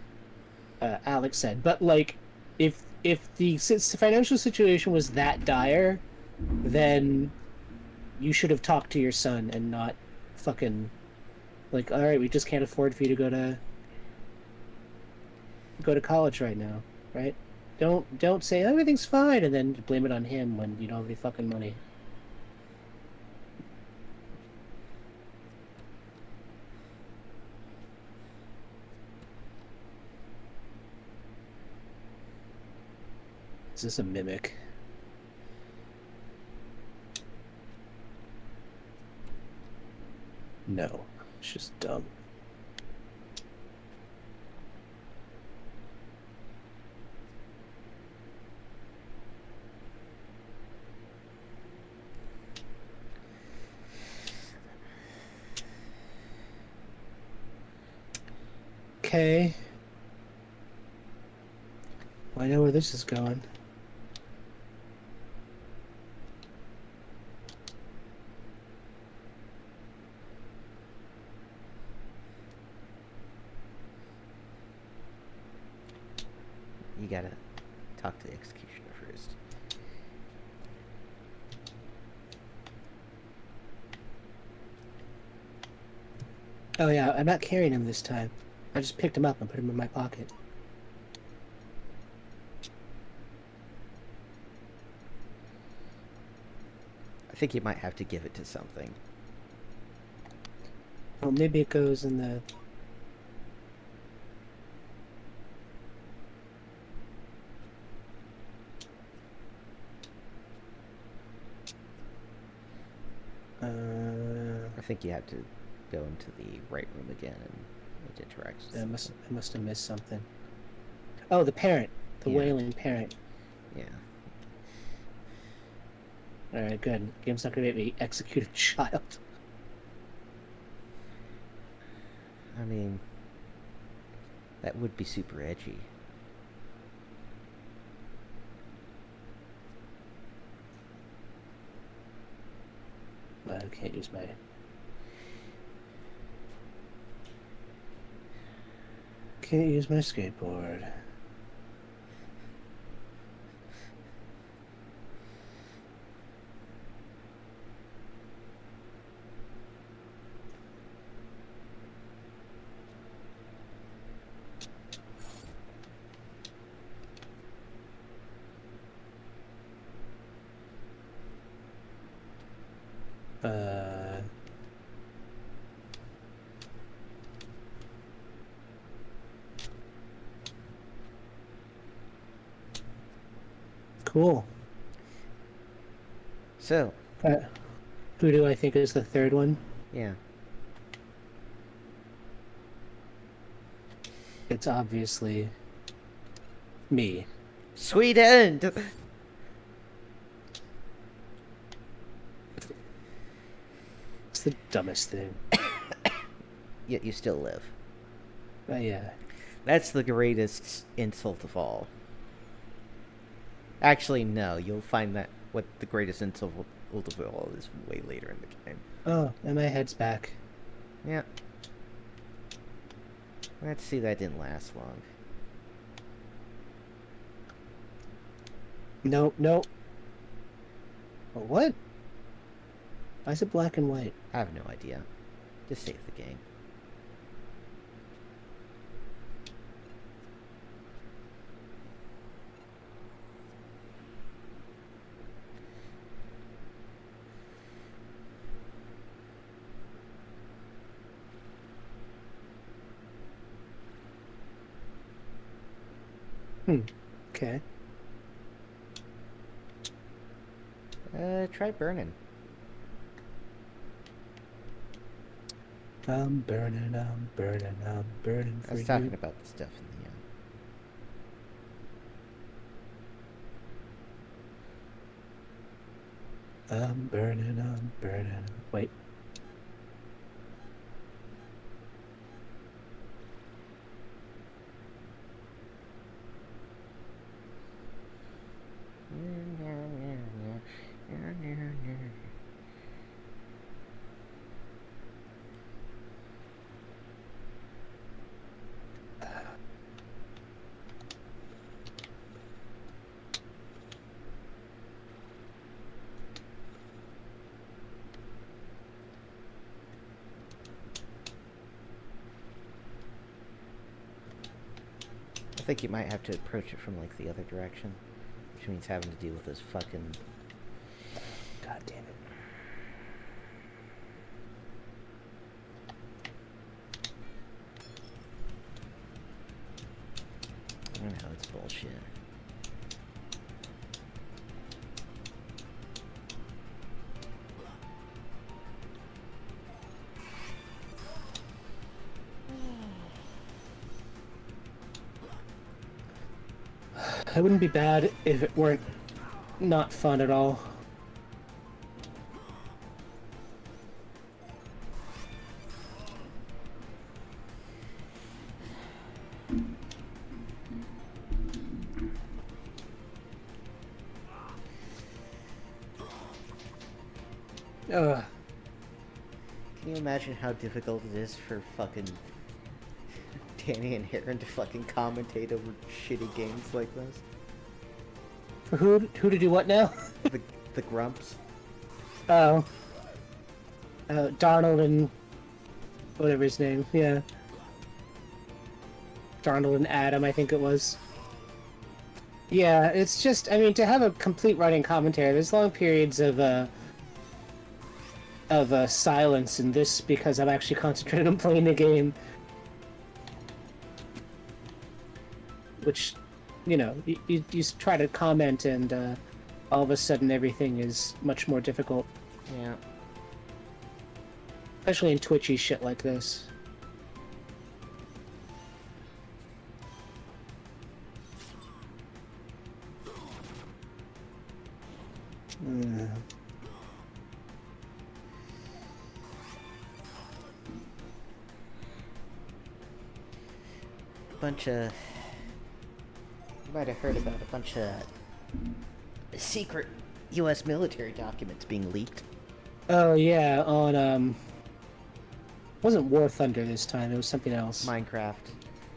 Alex said. But, like, if the financial situation was that dire, then you should have talked to your son and not fucking, like, all right, we just can't afford for you to go to college right now, right? Don't say everything's fine and then blame it on him when you don't have any fucking money. Is this a mimic? No, it's just dumb. Okay. Well, I know where this is going. You gotta talk to the executioner first. Oh yeah, I'm not carrying him this time. I just picked him up and put him in my pocket. I think you might have to give it to something. Oh, maybe it goes in the... I think you have to go into the right room again and it interacts. I must have missed something. Oh, the parent. The Yeah. wailing parent. Yeah. Alright, good. Game's not gonna make me execute a child. I mean, that would be super edgy. But I can't use my... Can't use my skateboard. Cool. So, Who do I think is the third one? yeah. It's obviously me. Sweet end! It's the dumbest thing. Yet you still live. Yeah. That's the greatest insult of all. Actually, no. You'll find that what the greatest insult of all is way later in the game. Oh, and my head's back. Yeah. Let's see, that didn't last long. Nope, nope. What? Why is it black and white? I have no idea. Just save the game. Okay. Try burning. I'm burning for I was you. talking about the stuff in the, I'm burning. Wait. I think you might have to approach it from, like, the other direction. Which means having to deal with this fucking... God damn it. I know, it's bullshit. That wouldn't be bad if it weren't not fun at all. Ugh. Can you imagine how difficult it is for fucking Danny and Heron to fucking commentate over shitty games like this? For who to do what now? The the grumps. Oh. Darnold and whatever his name. Yeah. Darnold and Adam, I think it was. Yeah, it's just, I mean, to have a complete running commentary, there's long periods of silence in this because I'm actually concentrated on playing the game. Which, you know, you try to comment and all of a sudden everything is much more difficult. Yeah. Especially in twitchy shit like this. Bunch of... You might have heard about a bunch of secret U.S. military documents being leaked. Oh yeah, on wasn't War Thunder this time, it was something else. Minecraft.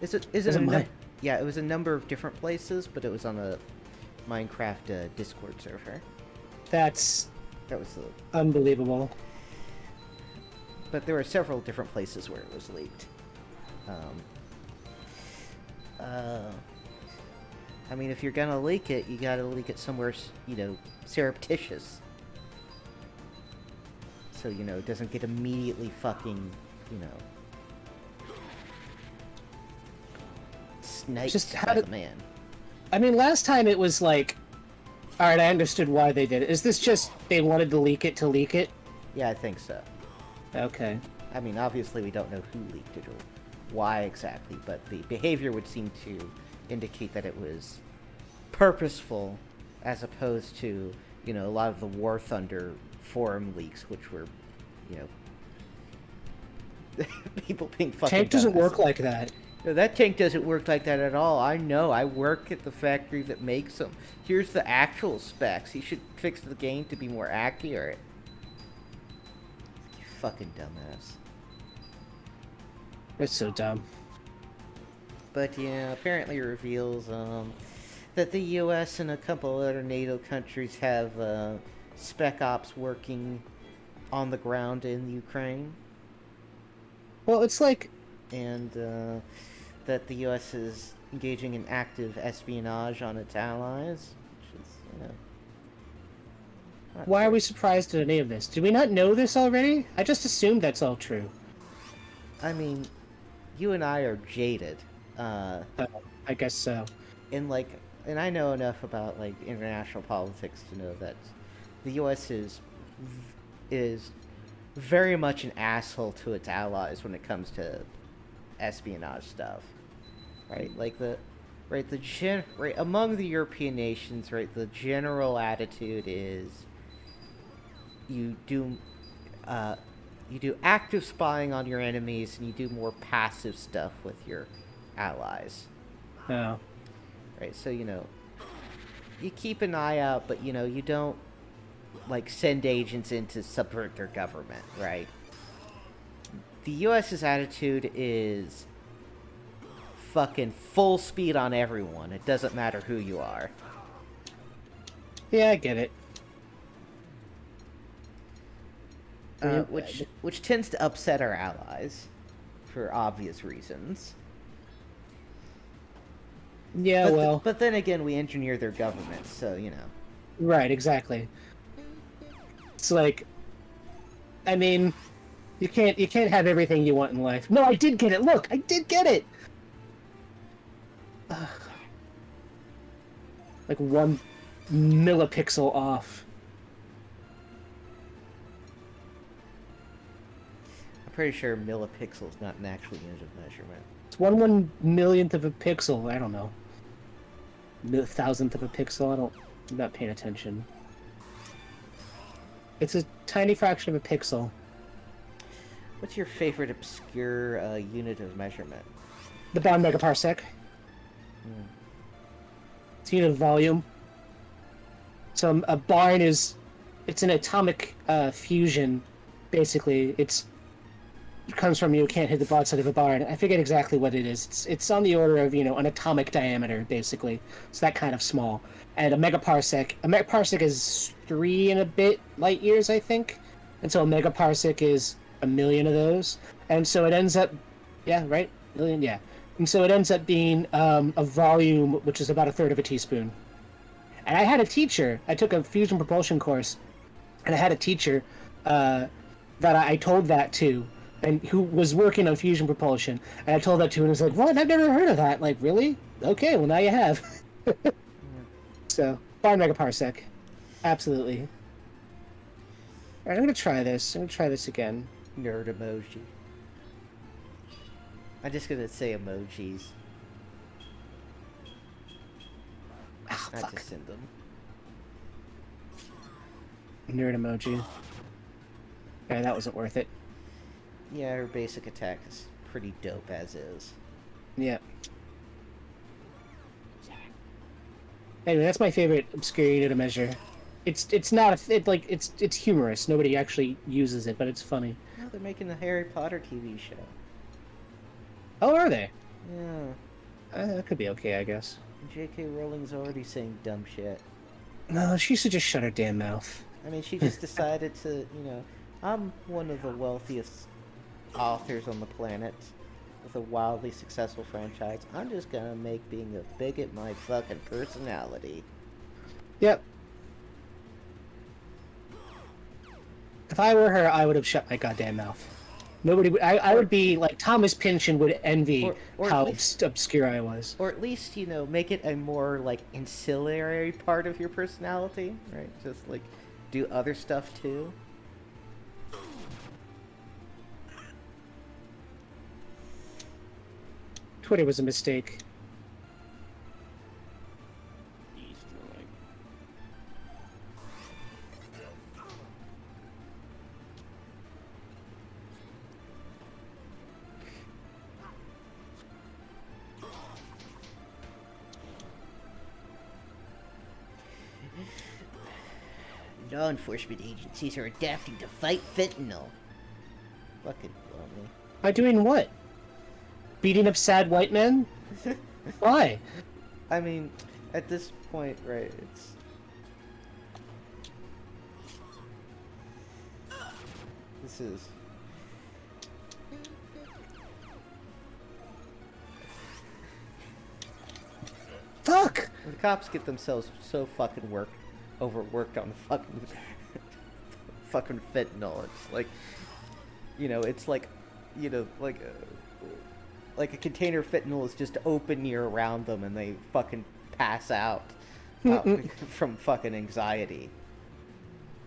Is it Was it Yeah, it was a number of different places, but it was on a Minecraft Discord server. That's That was the... unbelievable. But there were several different places where it was leaked. I mean, if you're gonna leak it, you gotta leak it somewhere, you know, surreptitious. So, you know, it doesn't get immediately fucking, you know, sniped Just how by did- the man. I mean, last time it was like, alright, I understood why they did it. Is this just they wanted to leak it to leak it? Yeah, I think so. Okay. I mean, obviously we don't know who leaked it or why exactly, but the behavior would seem to indicate that it was purposeful, as opposed to, you know, a lot of the War Thunder forum leaks, which were, you know, people being fucking Tank doesn't work dumbasses. like that. No, that tank doesn't work like that at all. I know. I work at the factory that makes them. Here's the actual specs. You should fix the game to be more accurate. You fucking dumbass. It's so dumb. But yeah, apparently it reveals that the U.S. and a couple other NATO countries have spec ops working on the ground in Ukraine, Well, it's like, and that the U.S. is engaging in active espionage on its allies, which is, you know... not why are good. we surprised at any of this? Did we not know this already? I just assumed that's all true. I mean, you and I are jaded. I guess so. And I know enough about like international politics to know that the U.S. is very much an asshole to its allies when it comes to espionage stuff, right? Like right among the European nations, right? The general attitude is you do active spying on your enemies, and you do more passive stuff with your allies. Oh. Right, so, you know, you keep an eye out, but, you know, you don't, like, send agents in to subvert their government, right? The U.S.'s attitude is fucking full speed on everyone. It doesn't matter who you are. Yeah, I get it. Which tends to upset our allies, for obvious reasons. Yeah, But, well, but then again, we engineer their governments, so, you know. right, exactly. It's like, I mean, you can't have everything you want in life. No, I did get it. Look, I did get it. Ugh. Like 1 millipixel off. I'm pretty sure millipixel is not an actual unit of measurement. It's 1/1,000,000th of a pixel. I don't know. 1,000th of a pixel. I'm not paying attention. It's a tiny fraction of a pixel. What's your favorite obscure unit of measurement? The bound megaparsec. It's a unit of volume. So a barn is it's an atomic fusion. Basically, it comes from you can't hit the broadside of a barn. I forget exactly what it is. It's on the order of an atomic diameter, basically. It's that kind of small. And a megaparsec is 3 and a bit light years, I think. And so a megaparsec is a million of those. And so it ends up, yeah, right, million, yeah. And so it ends up being a volume which is about a third of a teaspoon. And I had a teacher. I took a fusion propulsion course, and I had a teacher that I told that to, and who was working on fusion propulsion. And I told that to him, and he was like, "What? I've never heard of that. Like, really? Okay, well now you have." So, barn megaparsec, absolutely. All right, I'm gonna try this. I'm gonna try this again. Nerd emoji. I'm just gonna say emojis. Ah, Not fuck. to send them. Nerd emoji. Yeah, that wasn't worth it. Yeah, her basic attack is pretty dope as is. Yeah. Anyway, that's my favorite obscure unit of measure. It's not it's humorous. Nobody actually uses it, but it's funny. Oh, they're making the Harry Potter TV show. Oh, are they? Yeah. That could be okay, I guess. J.K. Rowling's already saying dumb shit. No, she should just shut her damn mouth. I mean, she just decided to, I'm one of the wealthiest authors on the planet with a wildly successful franchise. I'm just gonna make being a bigot my fucking personality. Yep. If I were her, I would have shut my goddamn mouth. Nobody would. I would be like Thomas Pynchon would envy Or how at least- obscure I was. Or at least, make it a more, ancillary part of your personality, right? Just, do other stuff, too. Twitter was a mistake. Destroy. Law enforcement agencies are adapting to fight fentanyl. Fucking blow me. By doing what? Beating up sad white men? Why? I mean, at this point, right, it's... This is... Fuck! The cops get themselves so fucking overworked on fucking... fucking fentanyl. It's like... it's like... like a container of fentanyl is just open year around them and they fucking pass out from fucking anxiety.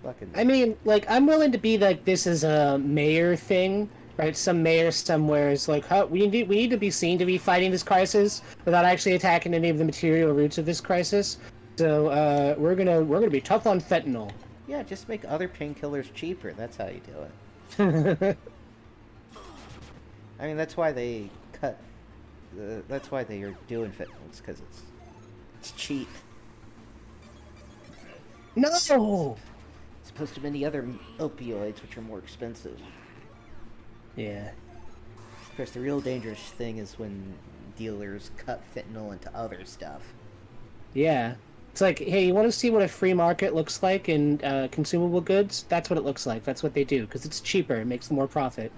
Fucking... I mean, I'm willing to be like this is a mayor thing, right? Some mayor somewhere is like, "Huh, we need to be seen to be fighting this crisis without actually attacking any of the material roots of this crisis. So we're gonna be tough on fentanyl." Yeah, just make other painkillers cheaper. That's how you do it. I mean, that's why they cut. That's why they are doing fentanyl. Because it's cheap. No. As opposed to many other opioids, which are more expensive. Yeah. Of course, the real dangerous thing is when dealers cut fentanyl into other stuff. Yeah. It's like, hey, you want to see what a free market looks like in consumable goods? That's what it looks like. That's what they do because it's cheaper. It makes more profit.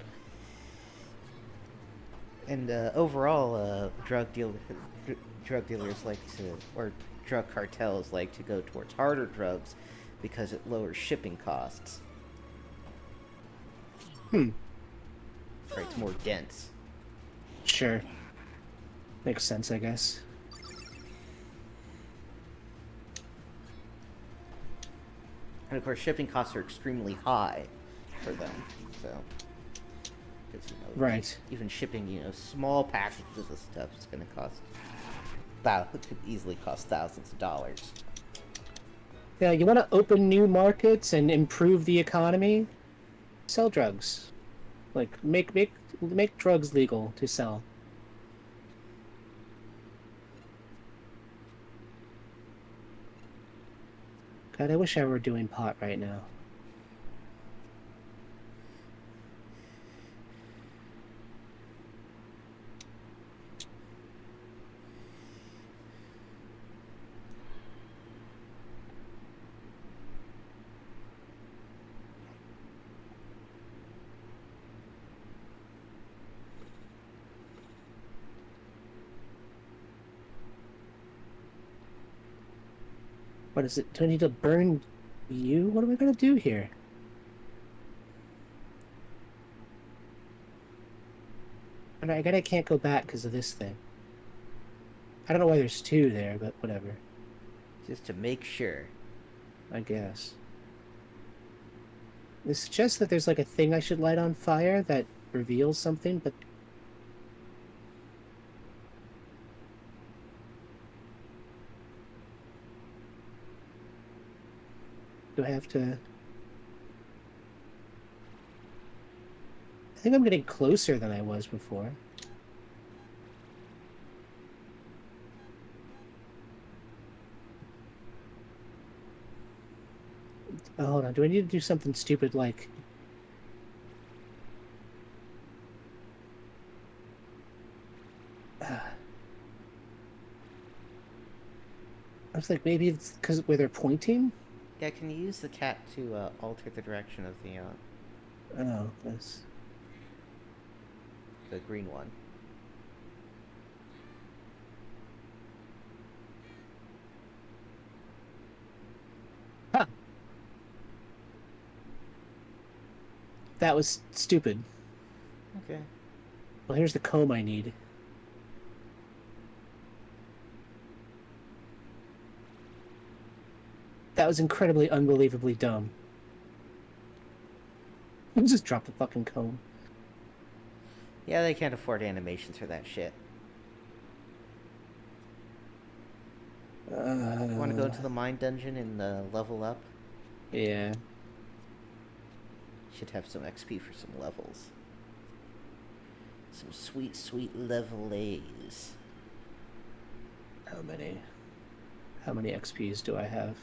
And overall, drug dealers like to, or drug cartels like to go towards harder drugs because it lowers shipping costs. Hmm. Right, it's more dense. Sure. Makes sense, I guess. And of course, shipping costs are extremely high for them. So, because Right. even shipping small packages of stuff is going to cost it could easily cost thousands of dollars. Yeah, you want to open new markets and improve the economy? Sell drugs. Like make drugs legal to sell. God, I wish I were doing pot right now. What is it? Do I need to burn you? What am I gonna do here? And I gotta can't go back because of this thing. I don't know why there's two there, but whatever. Just to make sure. I guess. It suggests that there's like a thing I should light on fire that reveals something, but do I have to? I think I'm getting closer than I was before. Oh, hold on. Do I need to do something stupid like... I was like, maybe it's because where they're pointing? Yeah, can you use the cat to alter the direction of Oh, that's... the green one? Huh. That was stupid. Okay. Well, here's the comb I need. That was incredibly, unbelievably dumb. Just drop the fucking comb. Yeah, they can't afford animations for that shit. Want to go into the mine dungeon and level up? Yeah. Should have some XP for some levels. Some sweet, sweet level A's. How many? How many XPs do I have?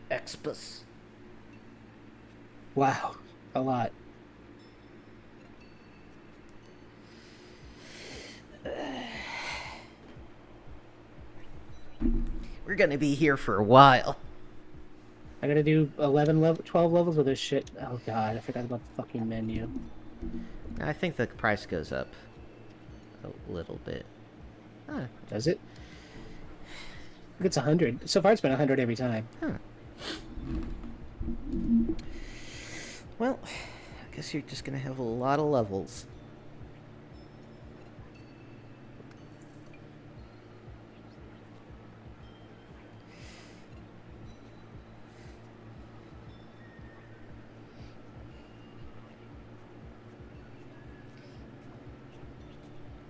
Expus. Wow, a lot. We're gonna be here for a while. I gotta do 12 levels of this shit. Oh god, I forgot about the fucking menu. I think the price goes up a little bit. Huh. Does it? I think it's 100. So far it's been 100 every time. Huh. Well, I guess you're just gonna have a lot of levels.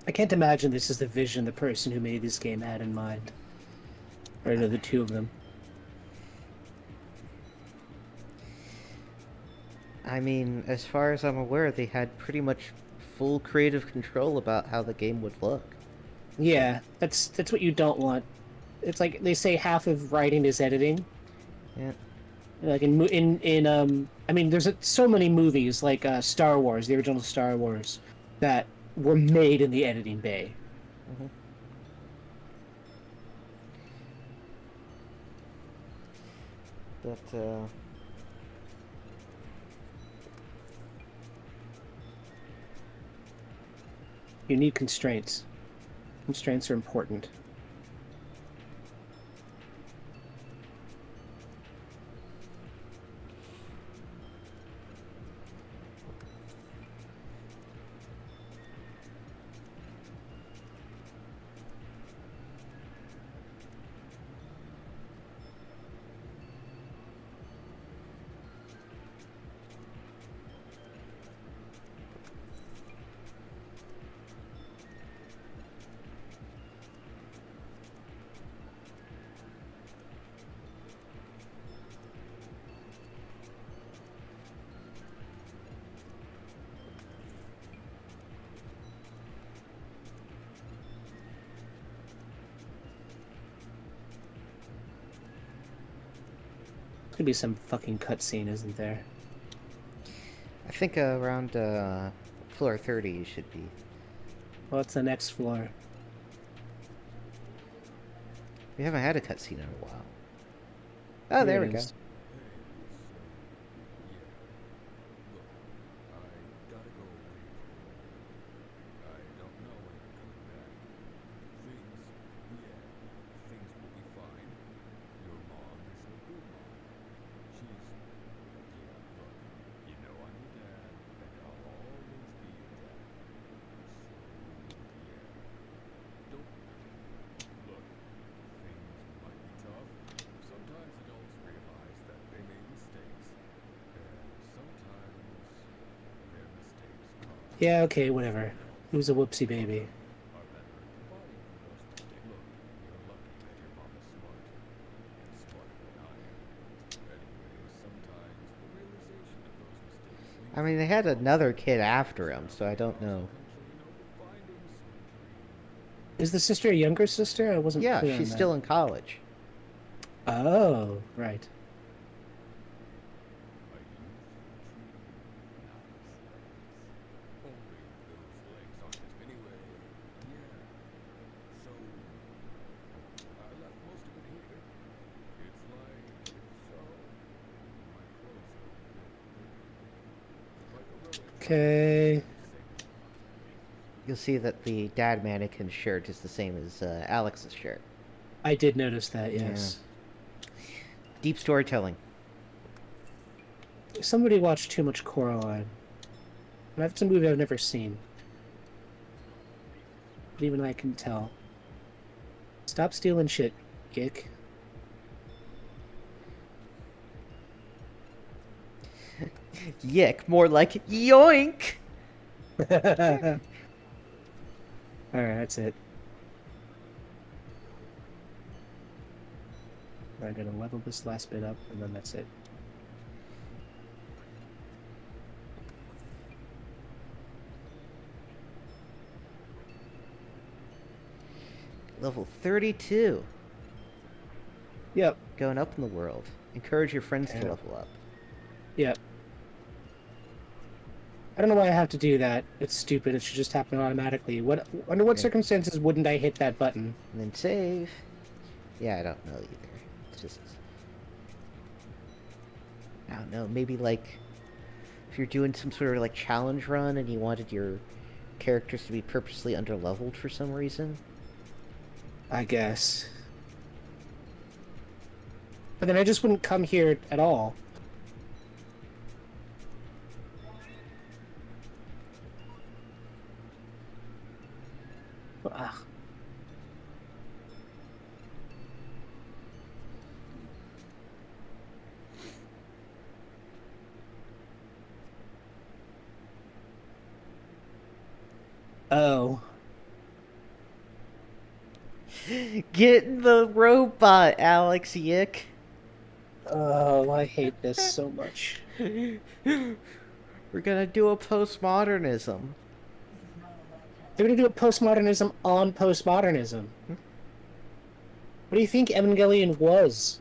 I can't imagine this is the vision the person who made this game had in mind. Or no, the two of them. I mean, as far as I'm aware, they had pretty much full creative control about how the game would look. Yeah, that's what you don't want. It's like they say half of writing is editing. Yeah. Like I mean, there's so many movies like Star Wars, the original Star Wars, that were made in the editing bay. Mm-hmm. But You need constraints. Constraints are important. Could be some fucking cutscene, isn't there? I think around floor 30 you should be. What's the next floor? We haven't had a cutscene in a while. Oh, Here there it we go. is. Look, I gotta go away for a while. I don't know when I'm coming back. Things will be fine. Your mom is a good mom. Look, you know I'm your dad, and I'll always be your dad. So, don't look, things might be tough. Sometimes adults realize that they made mistakes, and sometimes their mistakes cost Yeah, okay, whatever. It was a whoopsie baby. are better at providing for those mistakes. Look, you're lucky that your mom is smart, and smarter than I am. Anyways, sometimes the realization of those mistakes leads I mean, they had another kid after him, so I don't know. finding some dream. Is the sister a younger sister? I wasn't Yeah, clear on she's that. still in college. Oh, right. A youthful tree with nice legs. Only those legs aren't as anyway. Yeah. So I left most of it here. It's like so. My clothes are a bit dirty. Like a relic. Okay. You'll see that the dad mannequin shirt is the same as Alex's shirt. I did notice that, yes. Deep storytelling. Somebody watched too much Coraline. And that's a movie I've never seen. But even I can tell. Stop stealing shit, Gick. Yick, more like yoink! Alright, that's it. I'm gonna level this last bit up, and then that's it. Level 32. Yep, Going up in the world. Encourage your friends to Yeah. level up. yep. I don't know why I have to do that. It's stupid. It should just happen automatically. Under what Yeah. circumstances wouldn't I hit that button? And then save. Yeah, I don't know either. It's just... I don't know, maybe like... If you're doing some sort of like challenge run and you wanted your characters to be purposely underleveled for some reason. I guess. But then I just wouldn't come here at all. Ugh. Oh. Get the robot, Alex Yick. Oh, I hate this so much. We're gonna do a postmodernism. They're gonna do a postmodernism on postmodernism. What do you think Evangelion was?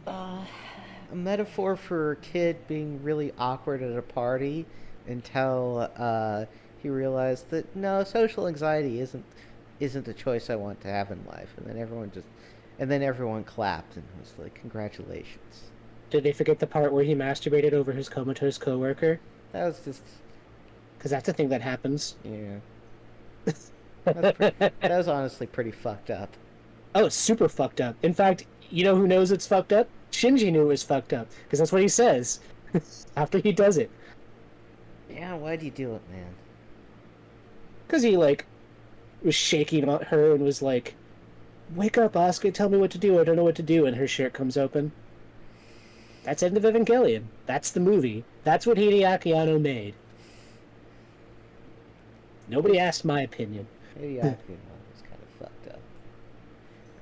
A metaphor for a kid being really awkward at a party until he realized that no, social anxiety isn't a choice I want to have in life, and then everyone clapped and was like, "Congratulations." Did they forget the part where he masturbated over his comatose coworker? That was just Because that's a thing that happens. yeah. That was honestly pretty fucked up. Oh, it's super fucked up. In fact, you know who knows it's fucked up? Shinji knew it was fucked up. Because that's what he says after he does it. Yeah, why'd you do it, man? Because he, like, was shaking at her and was like, "Wake up, Asuka, tell me what to do. I don't know what to do." And her shirt comes open. That's End of Evangelion. That's the movie. That's what Hideaki Anno made. Nobody asked my opinion. Maybe I think that was kind of fucked up.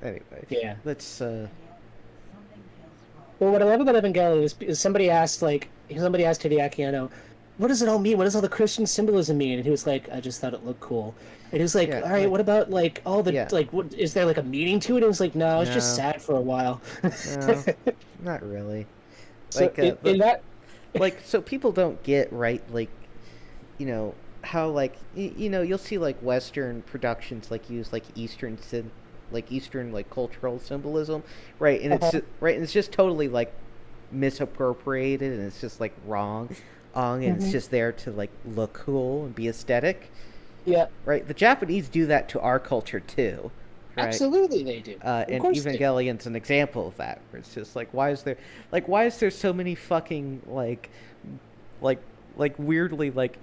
Anyway, Yeah. let's Something feels wrong. Well, what I love about Evangelion is somsomebody asked Hideaki Anno, what does it all mean? What does all the Christian symbolism mean? And he was like, I just thought it looked cool. And he was like, Yeah, all right, like, what about like all the yeah, like what is there like a meaning to it? And it was like, no, it's just no, sad for a while. no, not really. So Like, in that like, so people don't get right, like, how like you'll see like Western productions like use like Eastern like cultural symbolism, right? And it's uh just, right, and it's just totally like misappropriated, and it's just like wrong, and it's hmm just there to like look cool and be aesthetic, yeah, right? The Japanese do that to our culture too, right? absolutely they do. Of And course they do. Evangelion's an example of that. Where it's just why is there so many fucking like like weirdly like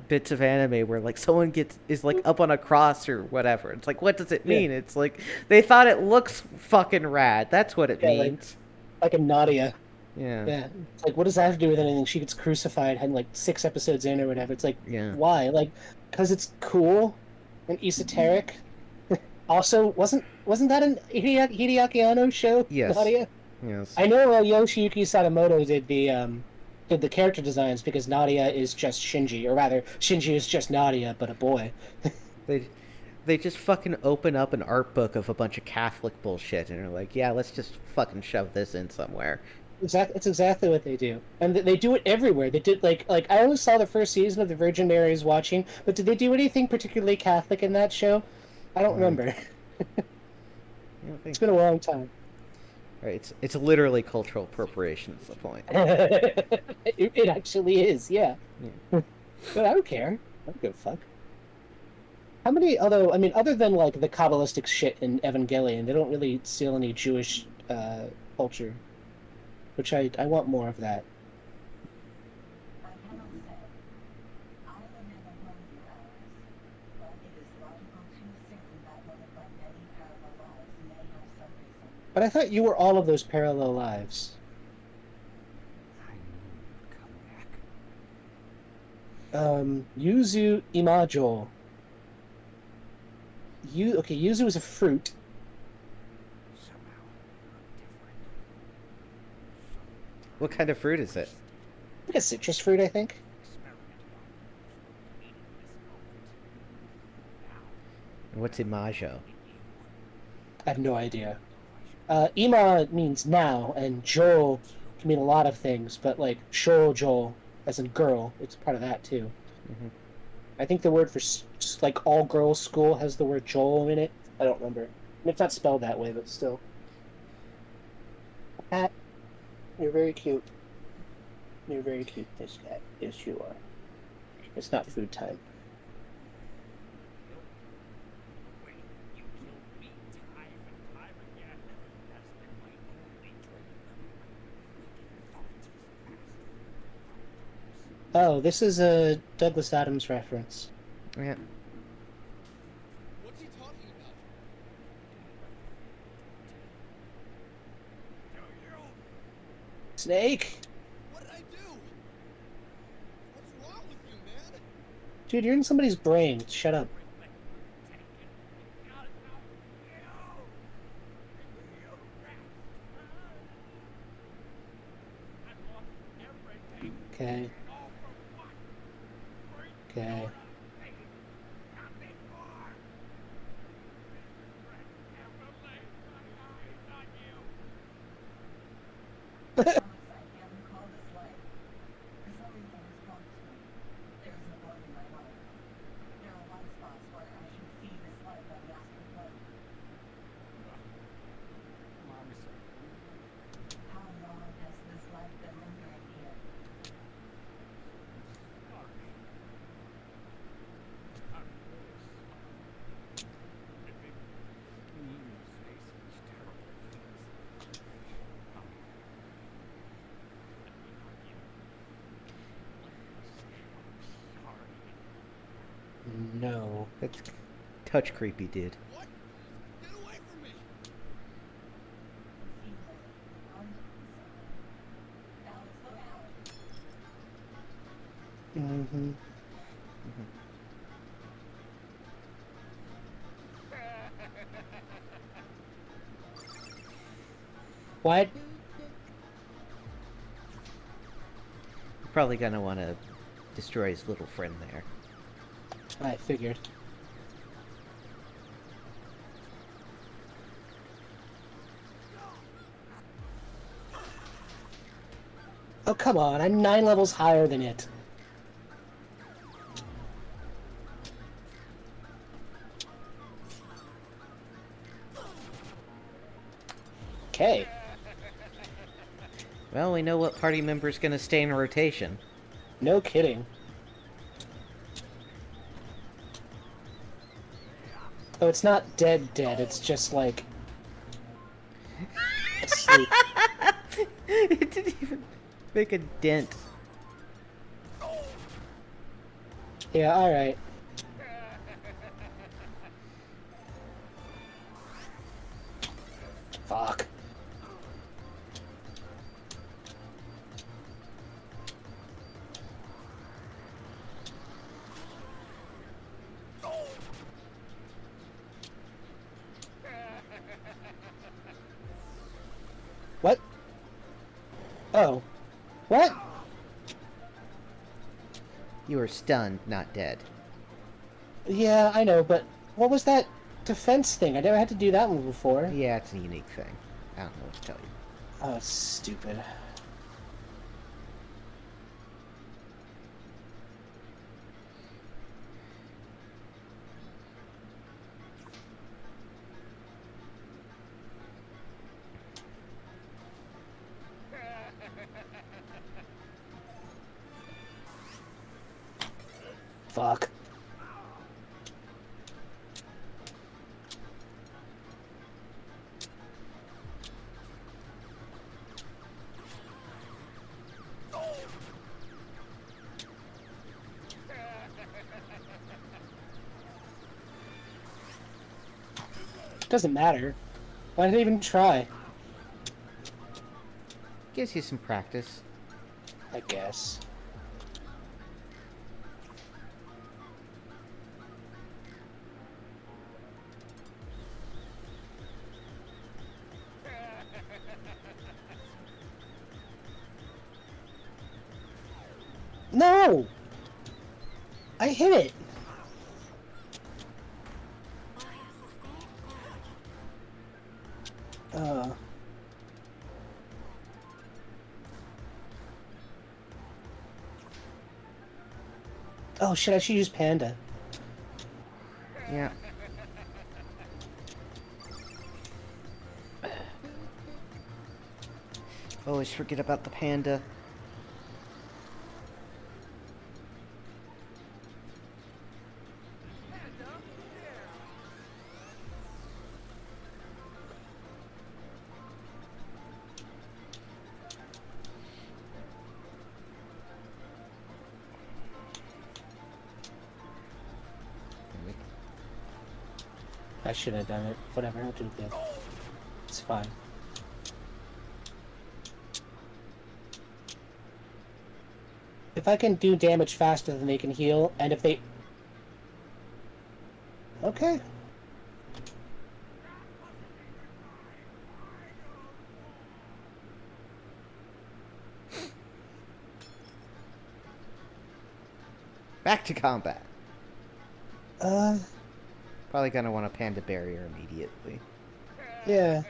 bits of anime where like someone gets is like up on a cross or whatever. It's like, what does it Yeah, mean? It's like they thought it looks fucking rad. That's what it yeah, means. like a Nadia. Yeah, Yeah, it's like what does that have to do with anything? She gets crucified and like 6 episodes in or whatever. It's like yeah, why? Like because it's cool and esoteric. Also, wasn't that an Hideaki Anno show, yes, Nadia? yes. I know Yoshiyuki Sadamoto did the character designs because Nadia is just Shinji, or rather, Shinji is just Nadia, but a boy. They they just fucking open up an art book of a bunch of Catholic bullshit and are like, yeah, let's just fucking shove this in somewhere. It's exactly what they do, and they do it everywhere. They did like I only saw the first season of the Virgin Mary's Watching, but did they do anything particularly Catholic in that show? I don't Uh, remember. I don't It's think been a long time. right. It's literally cultural appropriation. Is the point. It actually is, yeah. Yeah. But I don't care. I don't give a fuck. How many, although, I mean, other than like the Kabbalistic shit in Evangelion, they don't really steal any Jewish culture, which I want more of that. I cannot say. I have never known you, Alex, but it is logical to assume that one of my many parallel lives may have some reason. But I thought you were all of those parallel lives. I knew you'd come back. Yuzu Imajo. Okay, Yuzu is a fruit. Somehow you look different. What kind of fruit is it? Like a citrus fruit, I think. Experimented on you, meaning this moment. Now, And what's imajo? I have no idea. Ima means now, and Jo can mean a lot of things, but like shoujo, as in girl, it's part of that too. Hmm. I think the word for like all girls school has the word Joel in it. I don't remember. It's not spelled that way, but still. Pat, you're very cute. You're very cute, this cat. Yes, you are. It's not food time. wait, you killed me time and time again. That's been my only dream. Oh, this is a Douglas Adams reference. Yeah. What's he talking about? Snake? What did I do? What's wrong with you, man? Dude, you're in somebody's brain. Shut up. Okay. Okay. Alex, I can't recall this life. For some reason, it's blocked to me. There is a void in my mind. There are white spots where I should see this life on the astral plane. How long has this life been lingering here? No. That's touch creepy, dude. What? Get away from me! Seems like you're onto something. Alex, look out! Mm-hmm. What? You're probably gonna want to destroy his little friend there. I figured. Oh, come on. I'm 9 levels higher than it. Okay. Well, we know what party member's gonna stay in rotation. No kidding. Oh, it's not dead, it's just like asleep. It didn't even make a dent. Yeah, alright. Fuck. What? Oh. What? You are stunned, not dead. Yeah, I know, but what was that defense thing? I never had to do that one before. Yeah, it's a unique thing. I don't know what to tell you. Oh, it's stupid. Fuck. Doesn't matter. Why did I even try? Gives you some practice. I guess. No! I hit it! Uh... Oh shit, I should use Panda. Yeah. Always forget about the panda. I shouldn't have done it. Whatever, I'll do it again. It's fine. If I can do damage faster than they can heal, and if they... Okay. Back to combat. Uh, Probably gonna want a panda barrier immediately. yeah.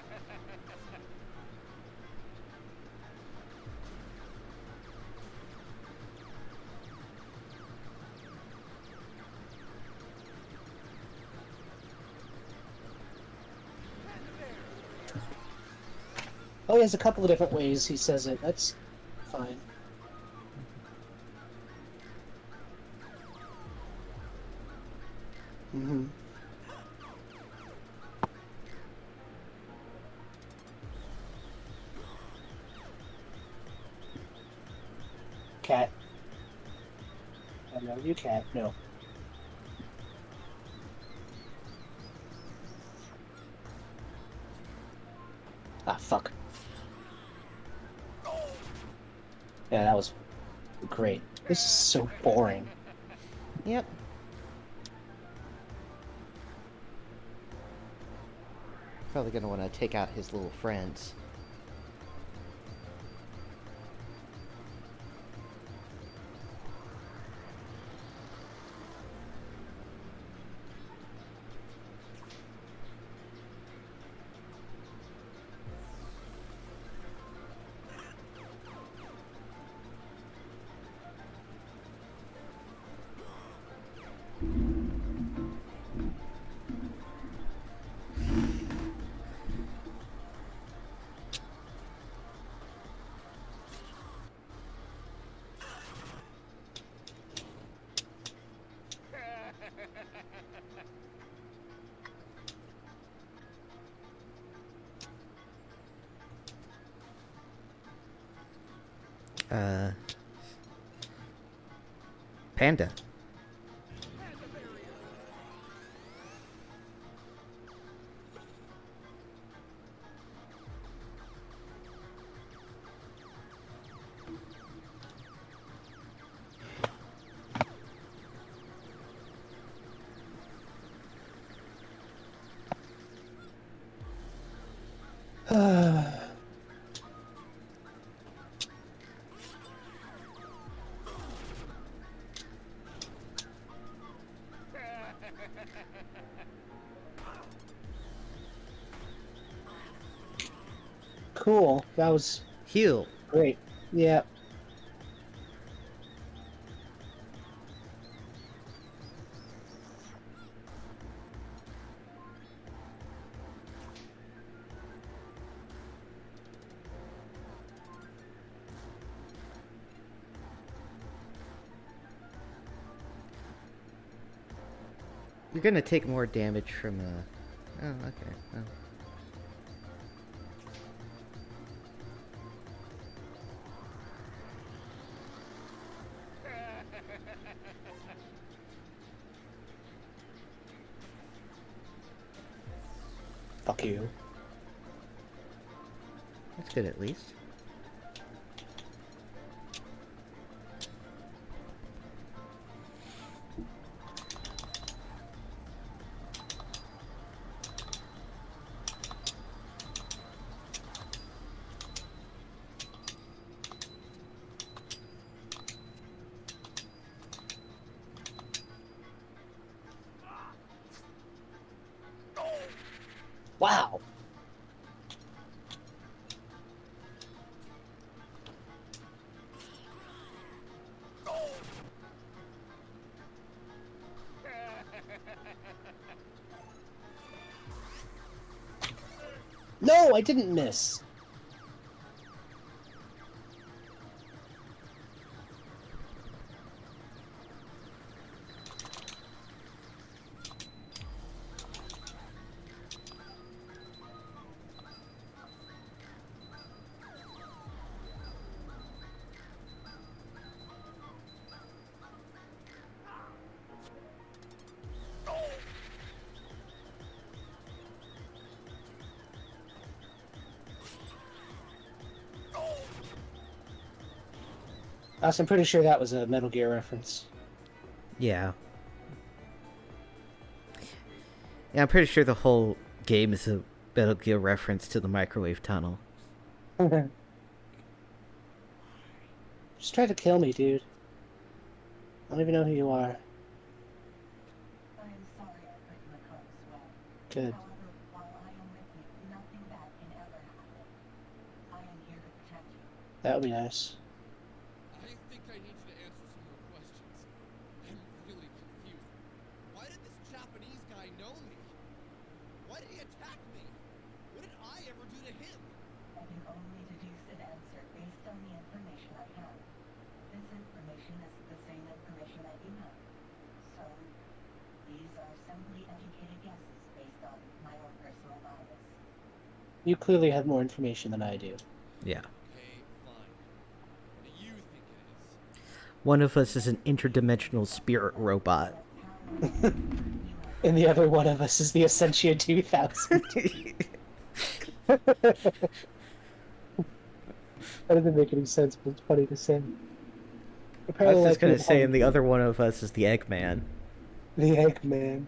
Oh, he has a couple of different ways he says it. That's fine. Mm-hmm. Cat. Oh, no, you cat. No. Ah, fuck. Yeah, that was great. This is so boring. Yep. Probably gonna want to take out his little friends. Uh, Panda. Cool. That was Heal. great. Yeah. You're gonna take more damage from Oh, okay. Oh. Fuck you. That's good at least. Wow. No, I didn't miss. I'm pretty sure that was a Metal Gear reference. Yeah. Yeah, I'm pretty sure the whole game is a Metal Gear reference to the microwave tunnel. Just try to kill me, dude. I don't even know who you are. I am sorry I put you in harm's way. Good. However, while I am with you, nothing bad can ever happen. I am here to protect you. That would be nice. I think I need you to answer some more questions. I'm really confused. Why did this Japanese guy know me? Why did he attack me? What did I ever do to him? I can only deduce an answer based on the information I have. This information is the same information that you have. So, these are simply educated guesses based on my own personal bias. You clearly have more information than I do. Yeah. Okay, fine. What do you think it is? One of us is an interdimensional spirit robot. And the other one of us is the Essentia 2000. That doesn't make any sense, but it's funny to say. I was just gonna say, and the other one of us is the Eggman. The Eggman.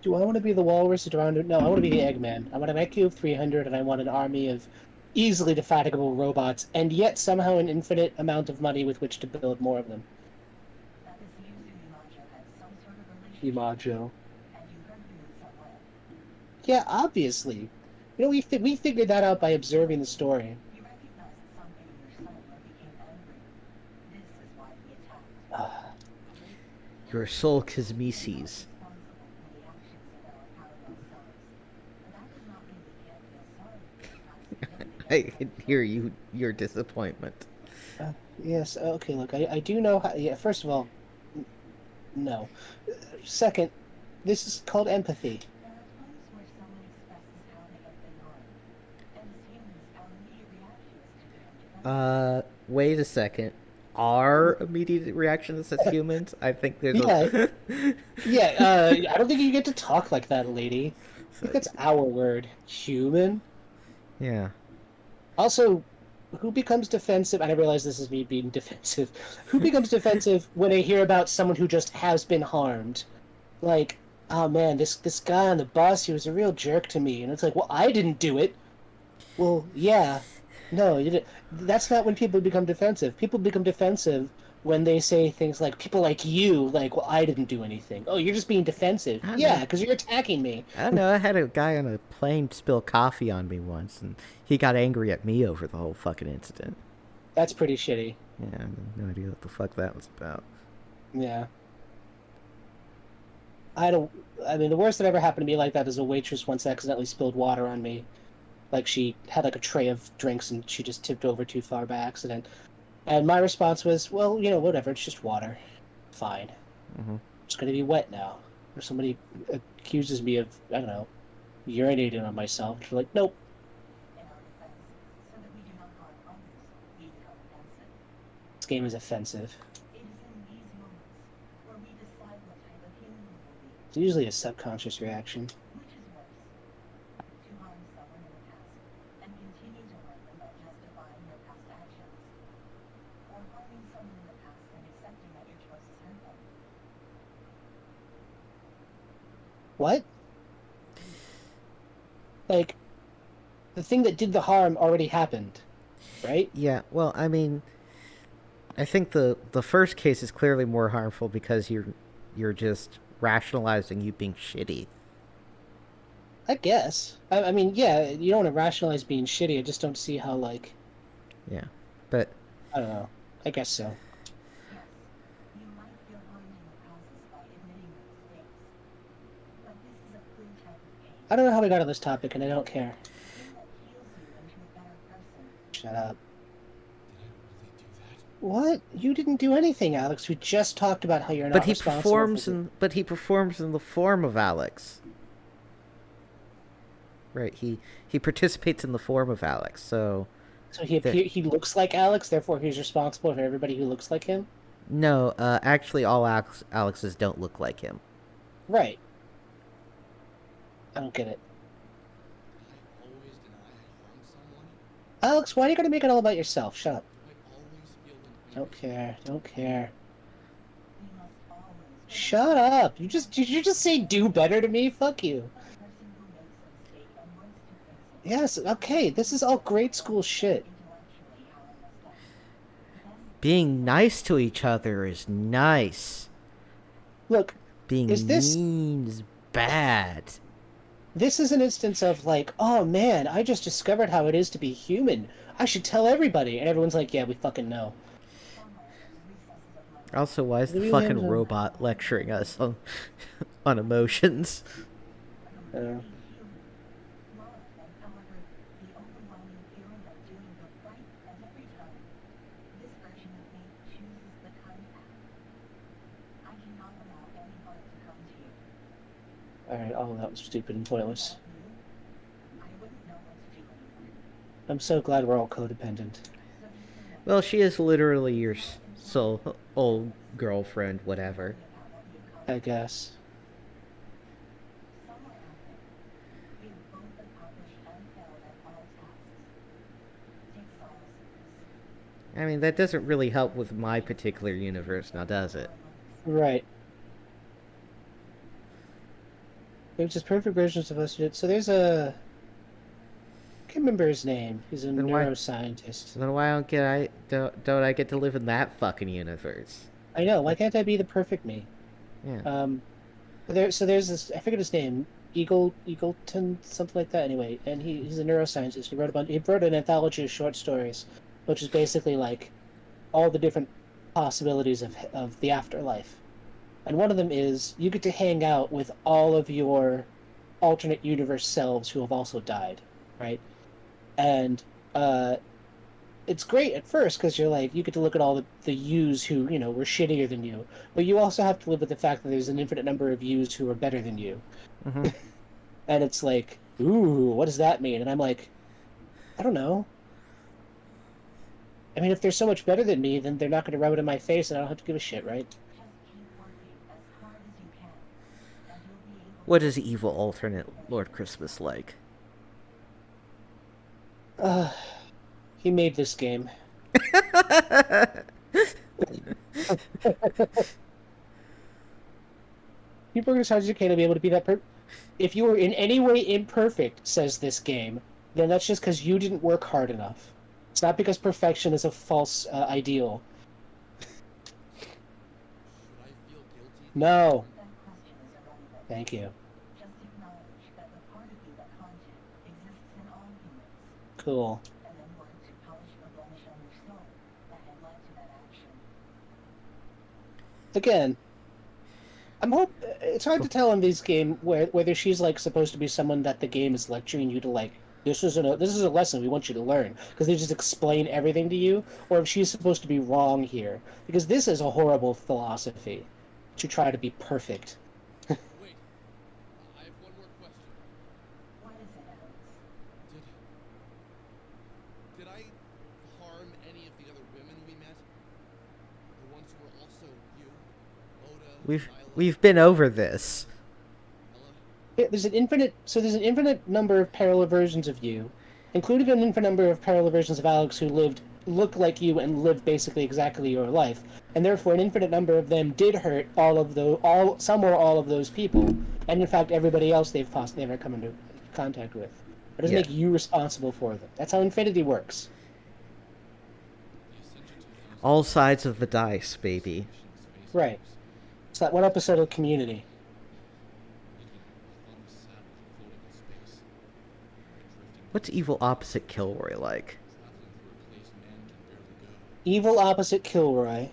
Do I want to be the walrus or do I want to... No, I want to be the Eggman. I want an IQ of 300 and I want an army of easily defatigable robots and yet somehow an infinite amount of money with which to build more of them. That this user Imajo had some sort of relationship, Imajo. and you hurt him in some way. Yeah, obviously. You know, we figured that out by observing the story. He recognized something in your soul and became angry. This is why he attacked. Your soul Kazmeses. Responsible for the actions of our parallel selves. But that does not mean we can't feel sorry for the acts I committed can against hear your disappointment. Yes, okay, look, I do know how... Yeah, first of all, no. Second, this is called empathy. There are times where someone expresses how they have been harmed, and as humans, our immediate reaction is to become Wait a second. Our immediate reactions as humans, I think there's Yeah, a. yeah. I don't think you get to talk like that, lady. I think that's our word, human. Yeah. Also, who becomes defensive? I didn't realize this is me being defensive. Who becomes defensive when they hear about someone who just has been harmed? Like, oh man, this guy on the bus, he was a real jerk to me, and it's like, well, I didn't do it. Well, yeah, no, you didn't. That's not when people become defensive. People become defensive when they say things like, people like you, like, well, I didn't do anything. Oh, you're just being defensive. I don't Yeah, know. because you're attacking me. I don't know. I had a guy on a plane spill coffee on me once, and he got angry at me over the whole fucking incident. That's pretty shitty. Yeah, I have no idea what the fuck that was about. Yeah. I don't. I mean, the worst that ever happened to me like that is a waitress once accidentally spilled water on me. Like she had like a tray of drinks and she just tipped over too far by accident. And my response was, well, whatever, it's just water. Fine. Mm-hmm. It's gonna be wet now. Or somebody accuses me of, I don't know, urinating on myself. It's like, nope. In our defense, so that we do not harm others, we become offensive. This game is offensive. It is in these moments where we decide what type of human we will be. It's usually a subconscious reaction. Which is worse? To harm someone in the past and continue to harm them by justifying your past actions? Or harming someone in the past and accepting that your choices hurt them? What? Like, the thing that did the harm already happened, right? Yeah, well, I mean, I think the first case is clearly more harmful because you're just rationalizing you being shitty. I guess. I mean, yeah, you don't want to rationalize being shitty. I just don't see how, like, Yeah, but I don't know. I guess so. Yes, you might feel harmed in the process by admitting your mistakes. But this is a clear type of pain. I don't know how we got on this topic, and I don't care. Pain that heals you into a better person. Shut up. Did I really do that? What? You didn't do anything, Alex. We just talked about how you're not but he responsible performs for in but he performs in the form of Alex. Right, he participates in the form of Alex. So So he looks like Alex, therefore he's responsible for everybody who looks like him? no, actually, all Alexes don't look like him. Right. I don't get it. Did I always deny I harmed someone? Alex, why are you going to make it all about yourself? Shut up. Do I always feel in pain? Don't care. Don't care. We must always Shut up. Did you just say do better to me? Fuck you. the person who makes a mistake and wants to fix it. Yes, okay. This is all grade school shit. Intellectually how I messed up. Then Being nice to each other is nice. Look, Being Is this- mean is bad. this is an instance of like, oh man, I just discovered how it is to be human. I should tell everybody. And everyone's like, yeah, we fucking know. somewhere in the recesses of my mind, Also, why is the Louis fucking Hamilton. robot lecturing us on on emotions? Uh, being human, flawed, and however, the overwhelming feeling of doing the right at every time. This version of me chooses the kind path. I cannot allow any harm to come to you. Alright, all that was stupid and pointless. Without you, I wouldn't know what to do anymore. I'm so glad we're all codependent. So you can let Well, she is literally your soul, old girlfriend, whatever. me about what you call I guess. somewhere out there. We've both accomplished and failed at all tasks. Take solace in this. I mean, that doesn't really help with my particular universe, now does it? Right. They're just perfect versions of us. So there's a. I can't remember his name. He's a Then why- neuroscientist. Then why don't I get to live in that fucking universe? I know. Why can't I be the perfect me? Yeah. So there's this. I forget his name. Eagleton, something like that. Anyway, and he's a neuroscientist. He wrote an anthology of short stories, which is basically like all the different possibilities of the afterlife. And one of them is you get to hang out with all of your alternate universe selves who have also died, right? And it's great at first because you're like you get to look at all the yous who were shittier than you, but you also have to live with the fact that there's an infinite number of yous who are better than you, hmm and it's like, ooh, what does that mean? And I'm like, I don't know. I mean, if they're so much better than me, then they're not going to rub it in my face, and I don't have to give a shit, right? Just keep working as hard as you can, and you'll be able What is evil alternate Lord Christmas like? Uh, he made this game. You work as hard as you can to be able to be that If you were in any way imperfect, says this game, then that's just because you didn't work hard enough. It's not because perfection is a false ideal. Should I feel guilty? No. that question is irrelevant. Thank you. Just acknowledge that the part of you that haunted exists in all humans, Cool. and then work to polish the blemish on your soul that had led to that action. Again, it's hard to tell in these games whether she's like supposed to be someone that the game is lecturing you to like. This is a lesson we want you to learn because they just explain everything to you, or if she's supposed to be wrong here because this is a horrible philosophy to try to be perfect. Wait. I have one more question. What is it, Alex? Did I harm any of the other women we met? The ones who were also you? Oda, We've been over this. Ella? Yeah, there's an infinite number of parallel versions of you, including an infinite number of parallel versions of Alex who look like you and lived basically exactly your life, and therefore an infinite number of them did hurt some or all of those people, and in fact everybody else they've ever come into contact with. It doesn't Yeah. make you responsible for them. That's how infinity works. All sides of the dice, baby. Right. It's that one episode of Community. What's evil opposite Kilroy like? Evil opposite Kilroy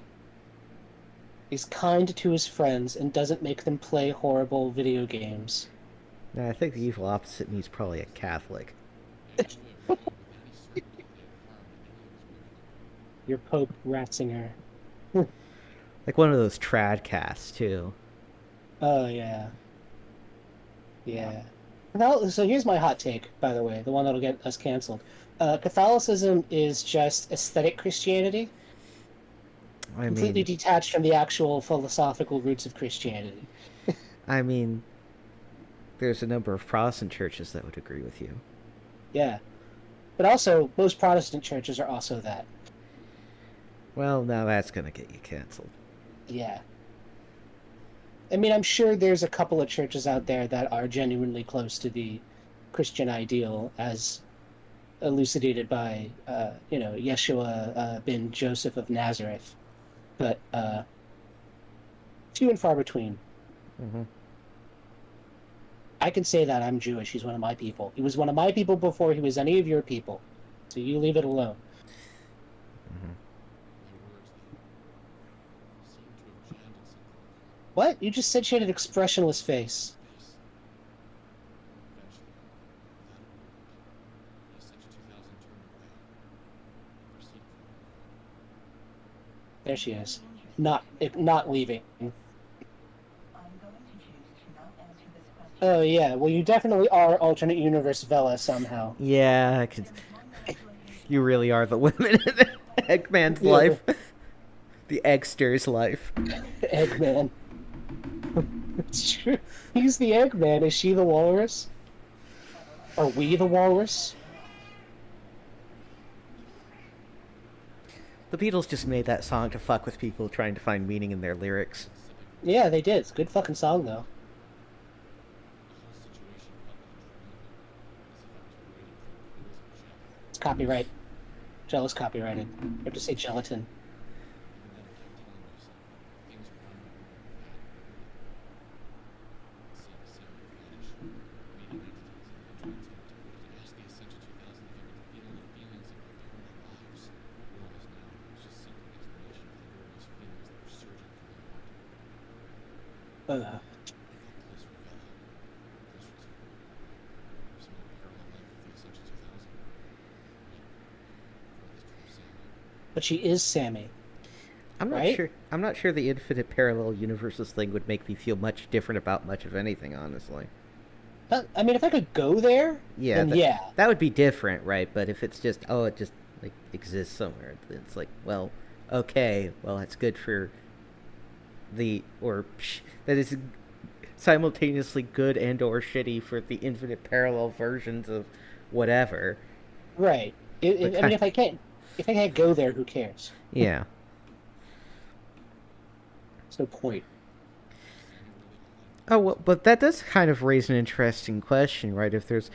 is kind to his friends and doesn't make them play horrible video games. Nah, I think the evil opposite means probably a Catholic. Your Pope Ratzinger. Like one of those trad casts, too. Oh, yeah. Yeah. Well, so here's my hot take, by the way, the one that'll get us canceled. Catholicism is just aesthetic Christianity, I completely mean, detached from the actual philosophical roots of Christianity. I mean, there's a number of Protestant churches that would agree with you. Yeah. But also, most Protestant churches are also that. Well, now that's gonna get you canceled. Yeah. I mean, I'm sure there's a couple of churches out there that are genuinely close to the Christian ideal as elucidated by, Yeshua bin Joseph of Nazareth. But few and far between. Mm-hmm. I can say that I'm Jewish. He's one of my people. He was one of my people before he was any of your people. So you leave it alone. Mm-hmm. What? You just said she had an expressionless face. There she is. Not leaving. I'm going to choose to not answer this question. Oh yeah, well you definitely are alternate universe Vela somehow. Yeah, I could. There's one last location. You really are the women in Eggman's Yeah. life. The Eggster's life. Eggman. It's true. He's the Eggman. Is she the walrus? Are we the walrus? The Beatles just made that song to fuck with people trying to find meaning in their lyrics. Yeah, they did. It's a good fucking song though. It's copyright. Jealous copyrighted. You have to say gelatin. But she is Sammy. I'm not Right? sure. I'm not sure the infinite parallel universes thing would make me feel much different about much of anything, honestly. I mean, if I could go there, Yeah, then that, yeah. that would be different, right? But if it's just, it just like exists somewhere. It's like, well, okay, well that's good for the that is simultaneously good and or shitty for the infinite parallel versions of whatever. Right. But I mean, if I can't go there, who cares? yeah. There's no point. Oh well, but that does kind of raise an interesting question, right? If there's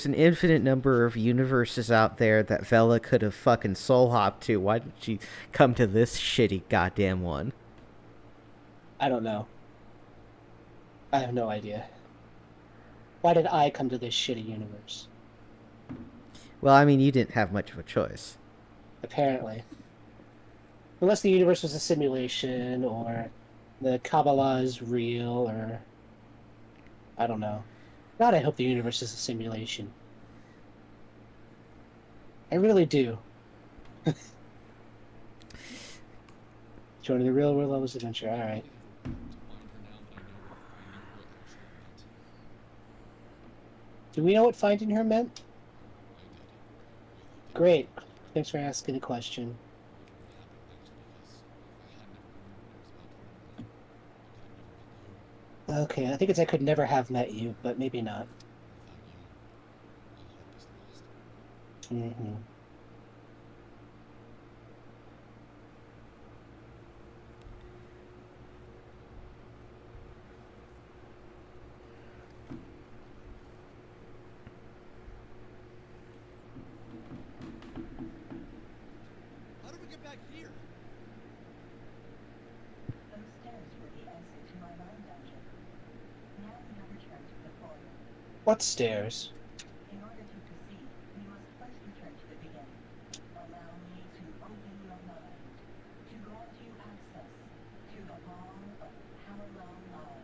an infinite number of universes out there that Vela could have fucking soul hopped to, why did she come to this shitty goddamn one? I don't know. I have no idea. Why did I come to this shitty universe? Well, I mean, you didn't have much of a choice. Apparently. Unless the universe was a simulation, or the Kabbalah is real, or... I don't know. God, I hope the universe is a simulation. I really do. Joining the real world levels adventure, alright. To find her now that I know what finding her actually meant. Do we know what finding her meant? I did. Really did. Great. Thanks for asking the question. It happened actually because if I hadn't have known what I was about to learn, I could have never met you. Okay, I think it's I could never have met you, but maybe not. Without you, all hope is lost. Mm-hmm. How do we get back here? Those stairs were the exit to my mind dungeon. Now we have returned to the portal. What stairs? In order to proceed, we must first return to the beginning. Allow me to open your mind, to grant you access to the hall of parallel lives.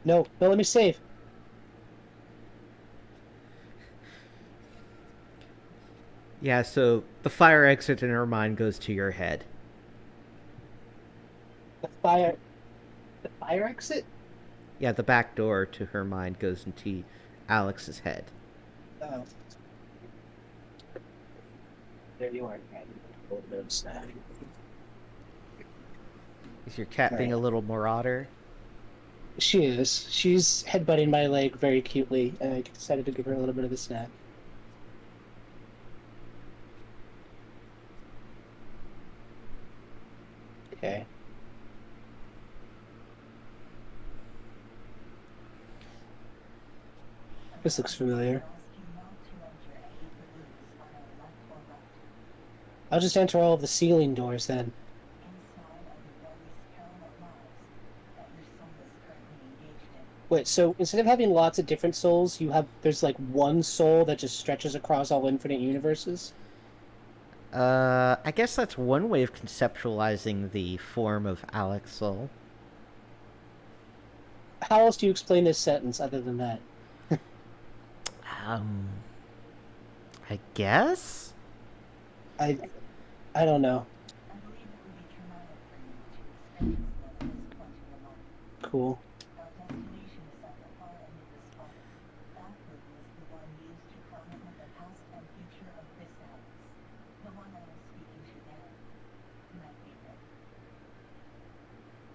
No, let me save. Yeah, so the fire exit in her mind goes to your head. The fire exit? Yeah, the back door to her mind goes into Alex's head. Oh. There you are. A little bit of a snack. Is your cat being a Alright. little marauder? She is. She's headbutting my leg very cutely, and I decided to give her a little bit of a snack. Okay. This looks familiar. Ask you not to enter any of the rooms on our left or right. I'll just enter all of the ceiling doors then. Inside are the various parallel lives that your soul is currently engaged in. Wait, so instead of having lots of different souls, there's like one soul that just stretches across all infinite universes? I guess that's one way of conceptualizing the form of Alex Soul. How else do you explain this sentence other than that? Um, I guess? I don't know. I believe it would be traumatic for you to experience them at this point in your life. Cool. Our destination is at the far end of this hall. That room is the one used to chronicle the past and future of this Alex. The one I am speaking to now. My favorite.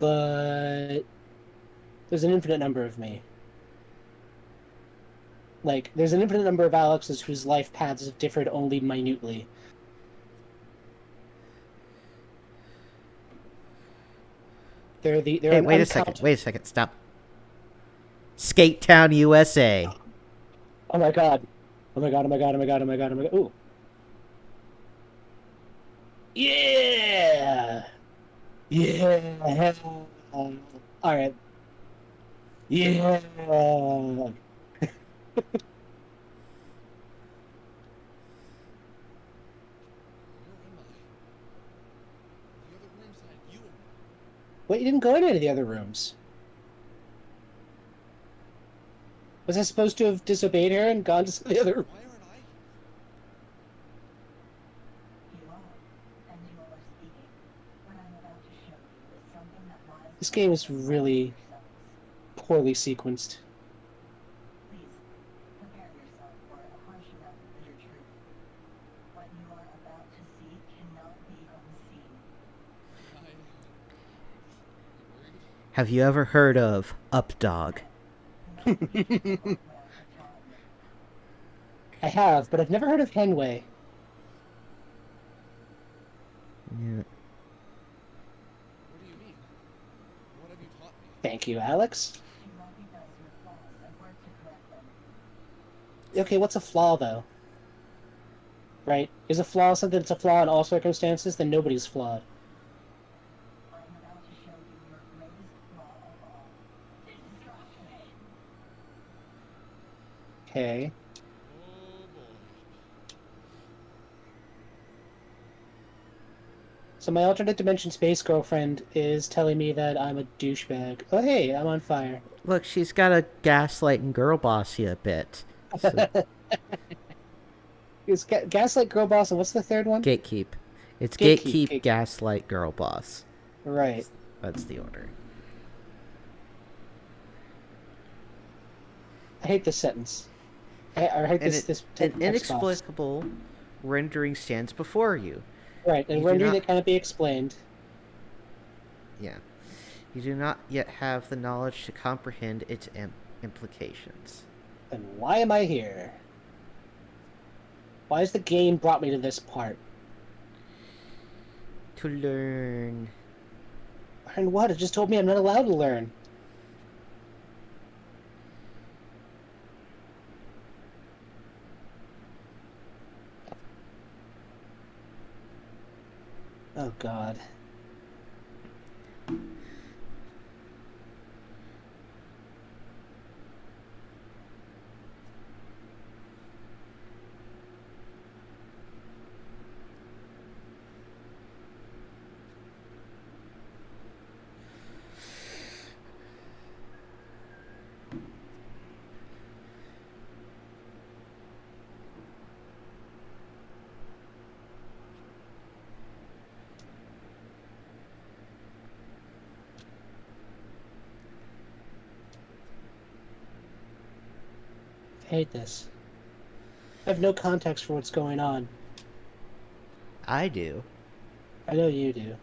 But there's an infinite number of me. Like, there's an infinite number of Alexes whose life paths have differed only minutely. They're Hey, an wait a second, stop. Skate Town, USA. Oh my god. Oh my god, oh my god, oh my god, oh my god, oh my god. Ooh. Yeah! Yeah! Alright. Yeah! Where am I? The other rooms had you in them. Wait, you didn't go into any of the other rooms. Was I supposed to have disobeyed her and gone to the other room? Why aren't I here? You are, and you are speaking. What I'm about to show you is something that lies This game is inside really yourselves. poorly sequenced. Please, prepare yourself for a harsh enough bitter truth. What you are about to see cannot be unseen. You worried? Have you ever heard of Updog? None of you people where have taught me. I have, but I've never heard of Henway. Yeah. What do you mean? What have you taught me? Thank you, Alex. To recognize your flaws and work to correct them. Okay, what's a flaw, though? Right? Is a flaw something that's a flaw in all circumstances? Then nobody's flawed. I am about to show you your greatest flaw of all. Destruction. Okay. Oh boy. So my alternate dimension space girlfriend is telling me that I'm a douchebag. Oh, hey, I'm on fire. Look, she's got a gaslight and girl boss you a bit. So, It's Gaslight Girl Boss, and what's the third one? gatekeep. It's Gatekeep, gatekeep, gaslight, girl boss. Right. That's the order. I hate this sentence. I hate And this an text box. inexplicable rendering stands before you. Right, and You do rendering not- that cannot be explained. Yeah. You do not yet have the knowledge to comprehend its implications. Then why am I here? Why has the game brought me to this part? To learn. Learn what? It just told me I'm not allowed to learn. Oh, God. I hate this. I have no context for what's going on. I do. I know you do.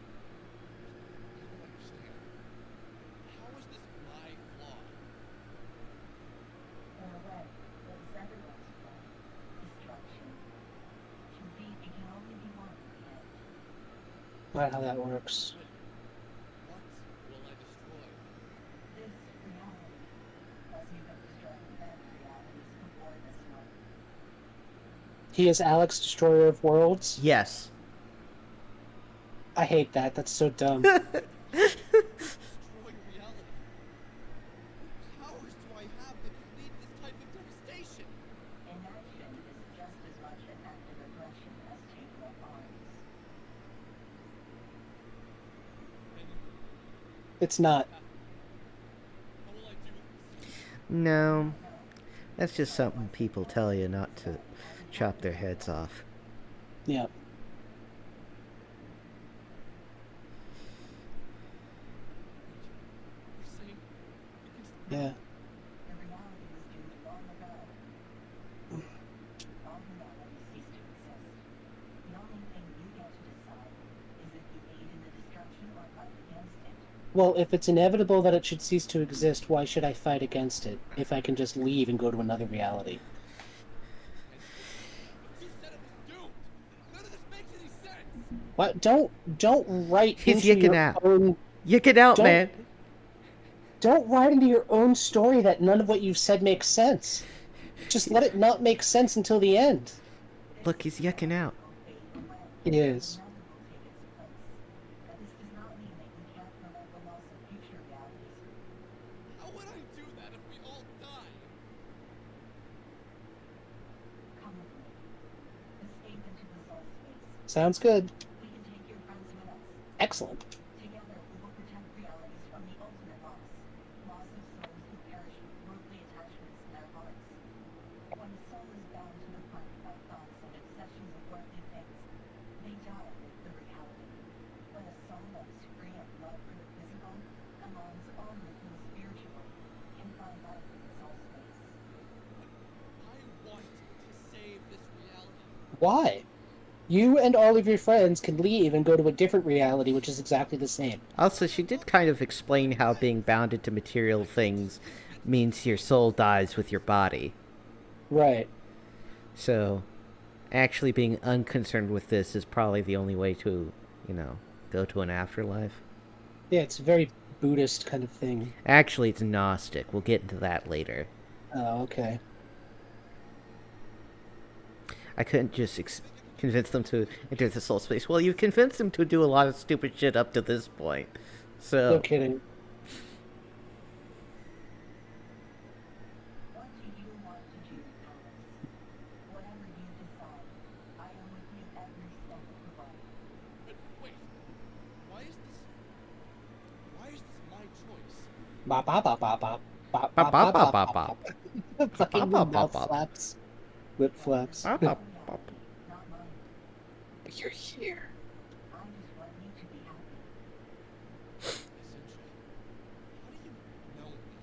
I don't understand. How is this my flaw? In a way, it is everyone's flaw. Destruction. To beat, it can only be won in the end. Not how that works. What will I destroy? This reality, as you have destroyed many realities before this one. He is Alex, Destroyer of Worlds. Yes. I hate that. That's so dumb. Destroy reality? What powers do I have that can lead this type of devastation? Inaction is just as much an act of aggression as taking up arms. And It's not. what will I do with this? No. That's just something people tell you not to chop their heads off. Yeah. You're saying you can still Yeah. The reality was doomed long ago. All reality ceased to exist. The only thing you get to decide is if you aid in the destruction or fight against it. Well, if it's inevitable that it should cease to exist, why should I fight against it if I can just leave and go to another reality? But you said it was doomed. None of this makes any sense. What? Don't write He's into yicking your out. own. You get out, Don't- man. Don't write into your own story that none of what you've said makes sense. Just let it not make sense until the end. Look, he's yucking out. Will fade away. It is. Another will take its place. But this does not mean that you can't prevent the loss of future realities. How would I do that if we all die? Come with me. Escape into the soul space. Sounds good. We can take your friends with us. Excellent. Together, we will protect reality. Why? You and all of your friends can leave and go to a different reality, which is exactly the same. Also, she did kind of explain how being bounded to material things means your soul dies with your body. Right. So, actually being unconcerned with this is probably the only way to, you know, go to an afterlife. Yeah, it's a very Buddhist kind of thing. Actually, it's Gnostic. We'll get into that later. Oh, okay. I couldn't just convince them to enter the soul space. Well, you've convinced them to do a lot of stupid shit up to this point. No So, kidding. What do you want to do, Alice? Whatever you decide, I am with you every step of the way. But wait, why is this my choice? Ba ba ba ba ba ba ba ba ba ba ba ba ba ba. ba. Fucking Ba, ba, ba, mouth ba. flaps. Lip flaps. Ba, ba, ba. Not mine. But you're here. I just want you to be happy. Essentia, how do you know me?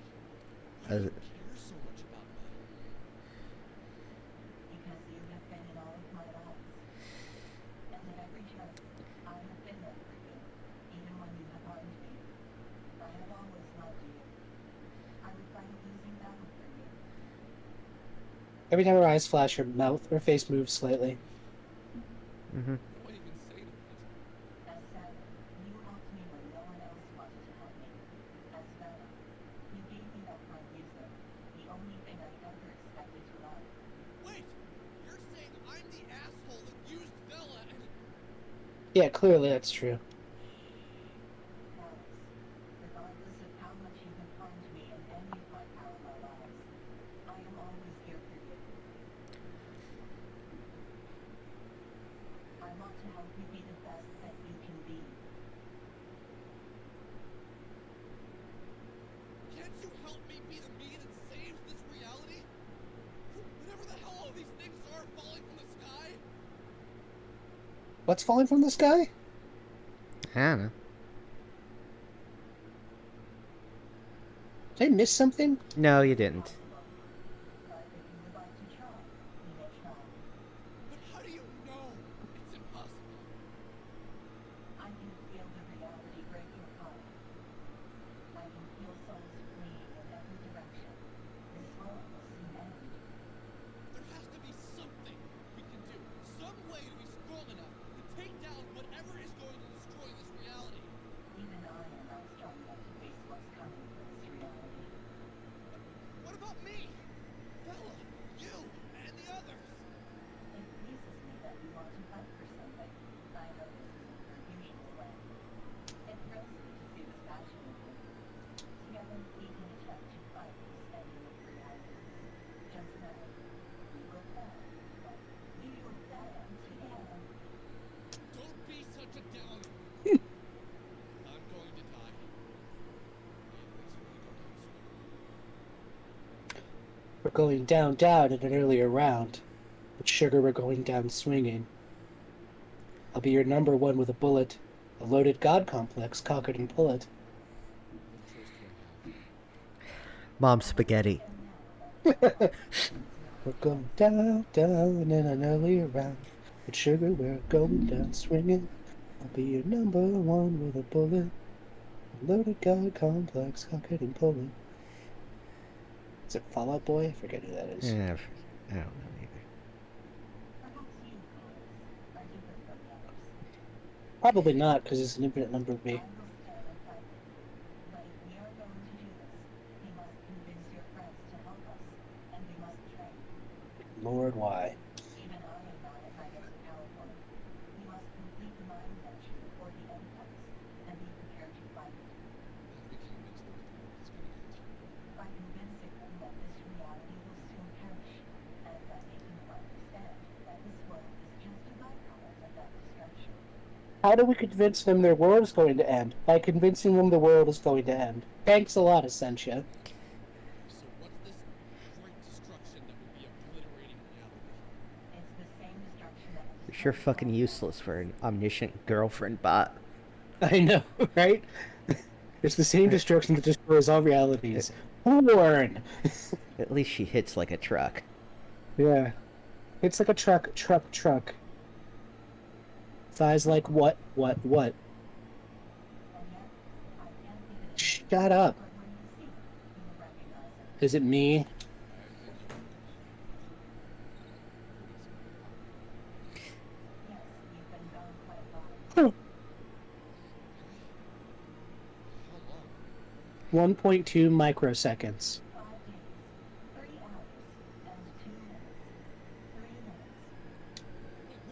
Why As- do you care so much about me? Because you have been in all of my lives. And at every turn, I have been there for you, even when you have harmed me. I have always loved you. I would fight a losing battle for you. Every time her eyes flash, her face moves slightly. Mm-hmm. What do I even say to that? As Sarah, you helped me when no one else wanted to help me. As Bella, you gave me that front user, the only thing I ever expected to love. Wait, you're saying I'm the asshole that used Bella and Yeah, clearly that's true. Alice, regardless of how much you have harmed me in any of my parallel lives, I am always here for you. I want to help you be the best that you can be. can't you help me be the me that saves this reality? Whatever the hell all these things are falling from the sky? What's falling from the sky? I don't know. Did I miss something? No, you didn't. But if you would like to try, we may try. But how do you know it's impossible? I can feel the reality break your heart. I can feel souls fleeing in every direction. This world will soon end. There has to be something we can do, some way to be strong enough to take down whatever is going to destroy this reality. Even I am not strong enough to face what's coming for this reality. What about me? Bella, you, and the others? It pleases me that you want to fight for something. I know this isn't your usual way. It thrills me to see this passion in you. Together, we can attempt to fight this ending of realities. Just know, we will fail, but we will fail together. Don't be such a downer. I'm going to die. We're going down, down in an earlier round. But sugar, we're going down swinging. I'll be your number one with a bullet. A loaded god complex, cock it and pull it. Mom spaghetti. We're going down, down in an earlier round. But sugar, we're going down swinging. I'll be your number one with a bullet. A loaded god complex, cock it and pull it. Is it Fall Out Boy? I forget who that is. Yeah, I don't know either. Perhaps you, Alice, are different from the others. Probably not, because it's an infinite number of I me. will stay and fight with you. But if we are going to do this, we must convince your friends to help us, and we must train. Lord, why? Even I am not at my most powerful. We must complete the mind venture before the end comes, and be prepared to fight it. By convincing them that this reality will soon perish, and by making them understand that this world is just a byproduct of that destruction. How do we convince them their world is going to end? By convincing them the world is going to end. Thanks a lot, Essentia. So what's this great destruction that would be obliterating reality? It's the same destruction that You're sure fucking useless for an omniscient girlfriend bot. I know, right? It's the same destruction that destroys all realities. Horn! At least she hits like a truck. Yeah. Hits like a truck. Thighs like what? And yet, I can't think of Shut up. but when you see it, you will recognize it. Is it me? Yes, you've been gone quite a while. 1.2 microseconds. 5 days, 3 hours, and 2 minutes. 3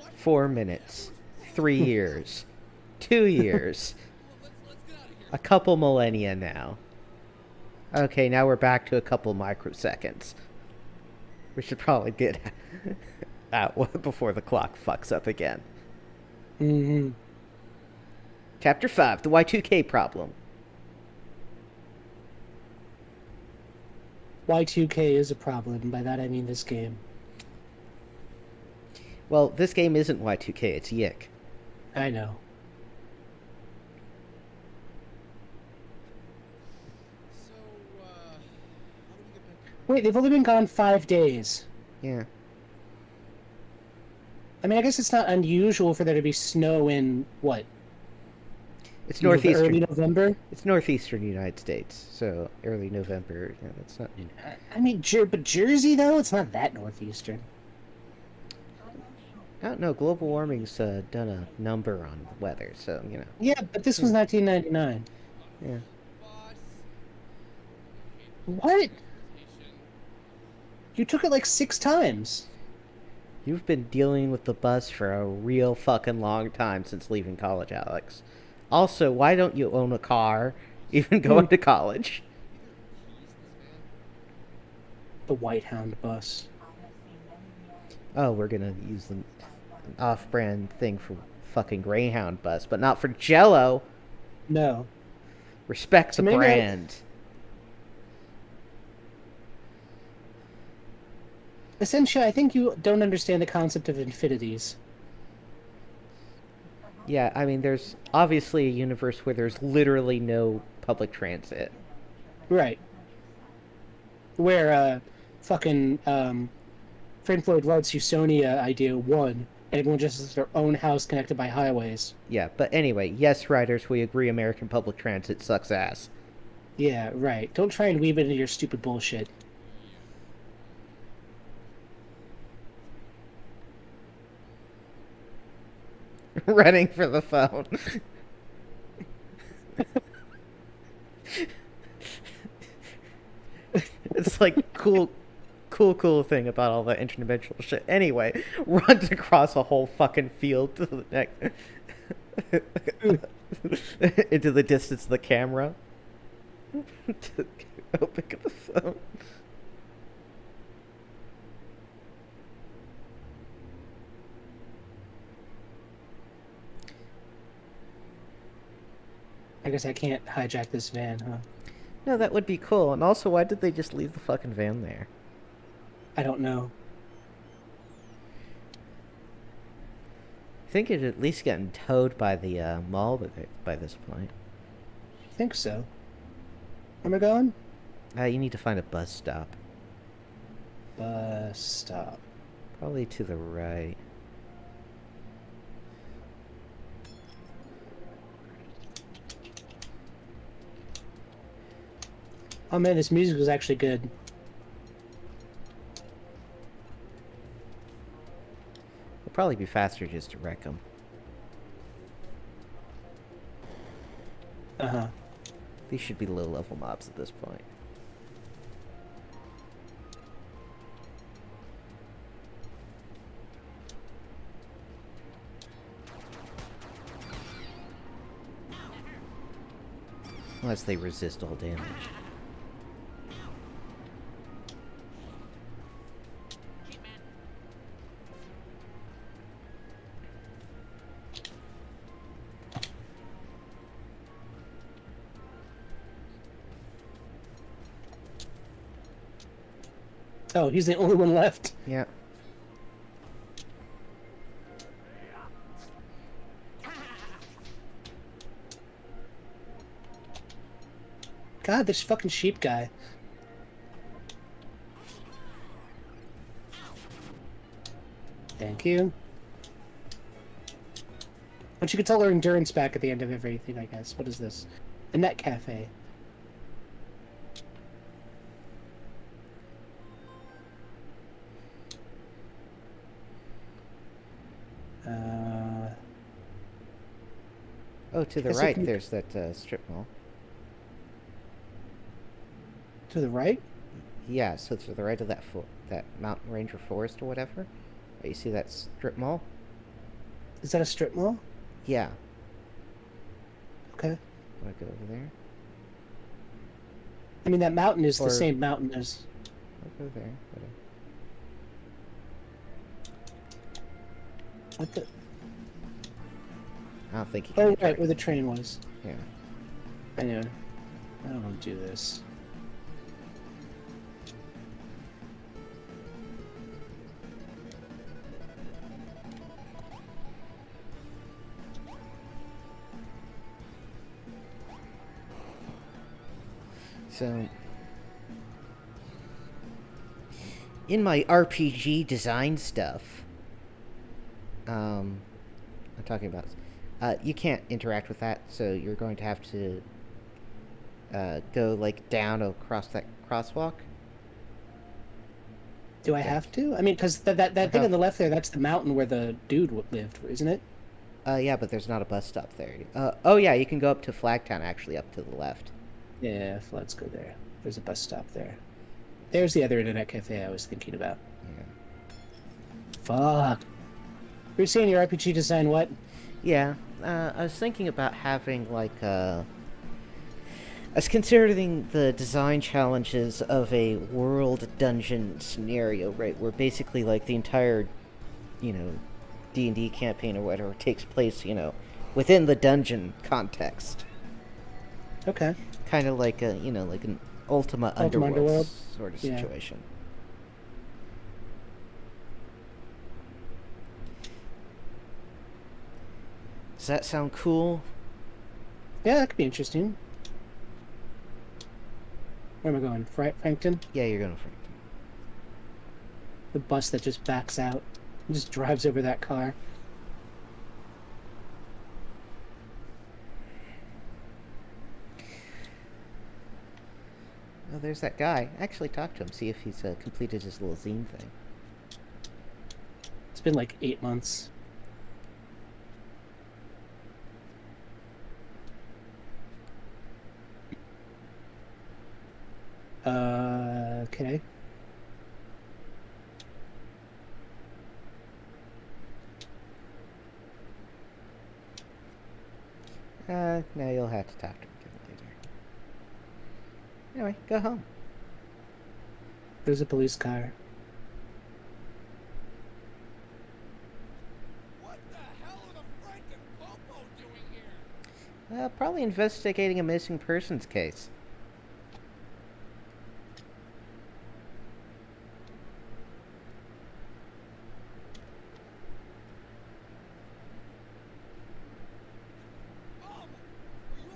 minutes. 4 minutes. 3 years. 2 years. Let's get out of here. A couple millennia now. Okay, now we're back to a couple microseconds. We should probably get out before the clock fucks up again. Mm-hmm. Chapter 5, the Y2K problem. Y2K is a problem. By that I mean this game. Well, this game isn't Y2K, it's Yick. I know. So, how do we get back? Wait, they've only been gone 5 days. Yeah. I mean, I guess it's not unusual for there to be snow in, what, It's early northeastern. November? It's northeastern United States, so early November. Yeah, that's not. I mean, but Jersey, though? It's not that northeastern. I'm not sure. I don't know. Global warming's done a number on the weather, so you know. Yeah, but this was 1999. Yeah. Boss. What? Presentation. You took it like 6 times. You've been dealing with the bus for a real fucking long time since leaving college, Alex. Also, why don't you own a car, even going to college? The White Hound bus. I have seen many realities Oh, we're gonna use an off-brand thing for fucking Greyhound bus, but not for Jello. No. Respect So the maybe brand. Essentially, I think you don't understand the concept of infinities. Yeah, I mean, there's obviously a universe where there's literally no public transit. Right. Where, fucking, Frank Lloyd Wright's Usonia idea won, and everyone just has their own house connected by highways. Yeah, but anyway, yes, writers, we agree American public transit sucks ass. Yeah, right. Don't try and weave it into your stupid bullshit. Running for the phone. It's like cool thing about all the interdimensional shit. Anyway, runs across a whole fucking field to the next into the distance of the camera. To go pick up the phone. I guess I can't hijack this van, huh? No, that would be cool. And also, why did they just leave the fucking van there? I don't know. I think it at least gotten towed by the mall by this point. I think so. Where am I going? You need to find a bus stop. Bus stop. Probably to the right. Oh man, this music was actually good. It'll probably be faster just to wreck them. Uh-huh. These should be low-level mobs at this point. Unless they resist all damage. Oh, he's the only one left. Yeah. God, this fucking sheep guy. Thank you. But you could tell her endurance back at the end of everything, I guess. What is this? A net cafe. Oh, to the guess I right, can- there's that strip mall. To the right? Yeah, so to the right of that Mountain Ranger Forest or whatever. You see that strip mall? Is that a strip mall? Yeah. Okay. Want to go over there? I mean, that mountain is Or- the same mountain as... I'll go there. Whatever. What the... I don't think you can. Oh, interact. right, where the train was. Yeah. I know. I don't want to do this. So, in my RPG design stuff, I'm talking about, you can't interact with that, so you're going to have to go like down across that crosswalk. Do I have to? I mean, because that thing on the left there, that's the mountain where the dude lived, isn't it? Yeah, but there's not a bus stop there. Oh yeah, you can go up to Flagtown actually, up to the left. Yeah, let's go there. There's a bus stop there. There's the other internet cafe I was thinking about. Yeah. Fuck. You're saying your RPG design what? Yeah, I was thinking about having like I was considering the design challenges of a world dungeon scenario, right, where basically like the entire, D&D campaign or whatever takes place, within the dungeon context. Okay. Kind of like like an Ultima Ultima Underworld Underworld? sort of Yeah. situation. Does that sound cool? Yeah, that could be interesting. Where am I going? Frankton? Yeah, you're gonna freak. The bus that just backs out. And just drives over that car. Oh, there's that guy. Actually, talk to him. See if he's completed his little zine thing. It's been like 8 months. Okay. No, you'll have to talk to him again later. Anyway, go home. There's a police car. What the hell are the Frank and Popo doing here? Probably investigating a missing persons case. Are you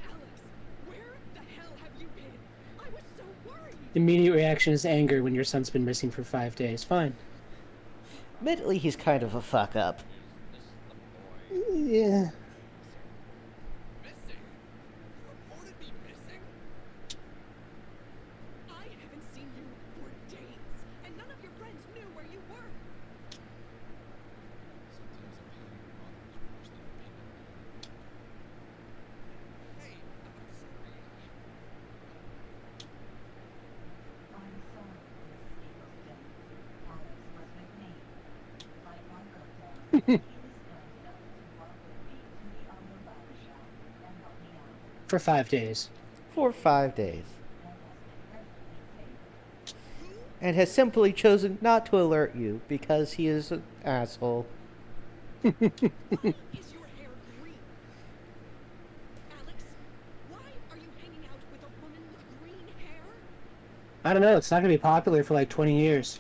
Alex, where the hell have you been? I was so worried. Immediate reaction is anger when your son's been missing for 5 days. Fine. Admittedly, he's kind of a fuck up. Yeah. missing? You reported me missing? I haven't seen you for days, and none of your friends knew where you were. Hey, I'm sorry. I'm sorry, Mrs. Eggleston. Alex was with me. My uncle died. He was kind enough to walk with me to the auto body shop and help me out. For 5 days. For 5 days. And has been perfectly safe. And has simply chosen not to alert you because he is an asshole. Why is your hair green? Alex, why are you hanging out with a woman with green hair? I don't know. It's not going to be popular for like 20 years.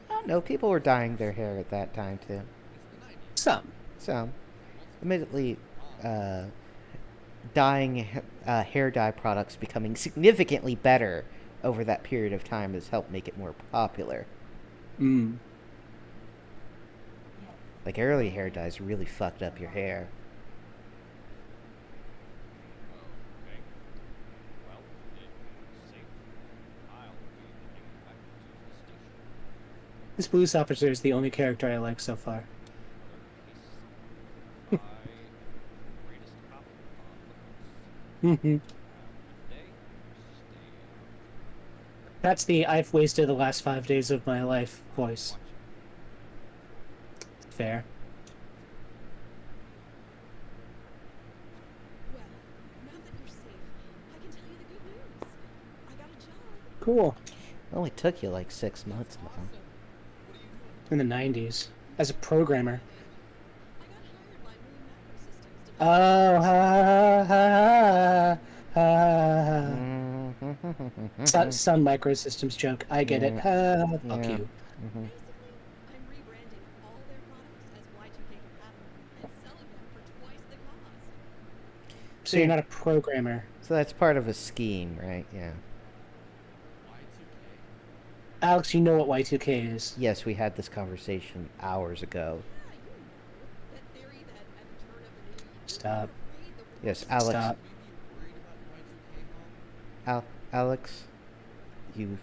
I don't know, people were dyeing their hair at that time too. Some. So, admittedly, dyeing hair dye products becoming significantly better over that period of time has helped make it more popular. Mm. Like early hair dyes really fucked up your hair. Okay. Well, if it's safe, I'll be heading back to the station. This police officer is the only character I like so far. Another case solved. I am the greatest cop on the force. Hmm. Have a good day. Stay out. That's the I've wasted the last 5 days of my life I'll be voice. watching. Fair. Well, now that you're safe, I can tell you the good news. I got a job. Cool. It only took you like 6 months, Mom. Awesome. What are you doing? In the 90s. As a programmer. I got hired by Moon Macrosystems to Oh, ha, ha, ha, ha, ha. Some microsystems joke. I get it. Ha, fuck Yeah. you. Basically, I'm rebranding all their products as Y2K compatible and selling them for twice the cost. So you're not a programmer. So that's part of a scheme, right? Yeah. Y2K? Alex, you know what Y2K is. Yes, we had this conversation hours ago. Yeah, you know. That theory that at the turn of the new year, Stop. we're afraid the world Yes, is Alex. Stop. Should we be worried about Y2K, Mom? Alex, you've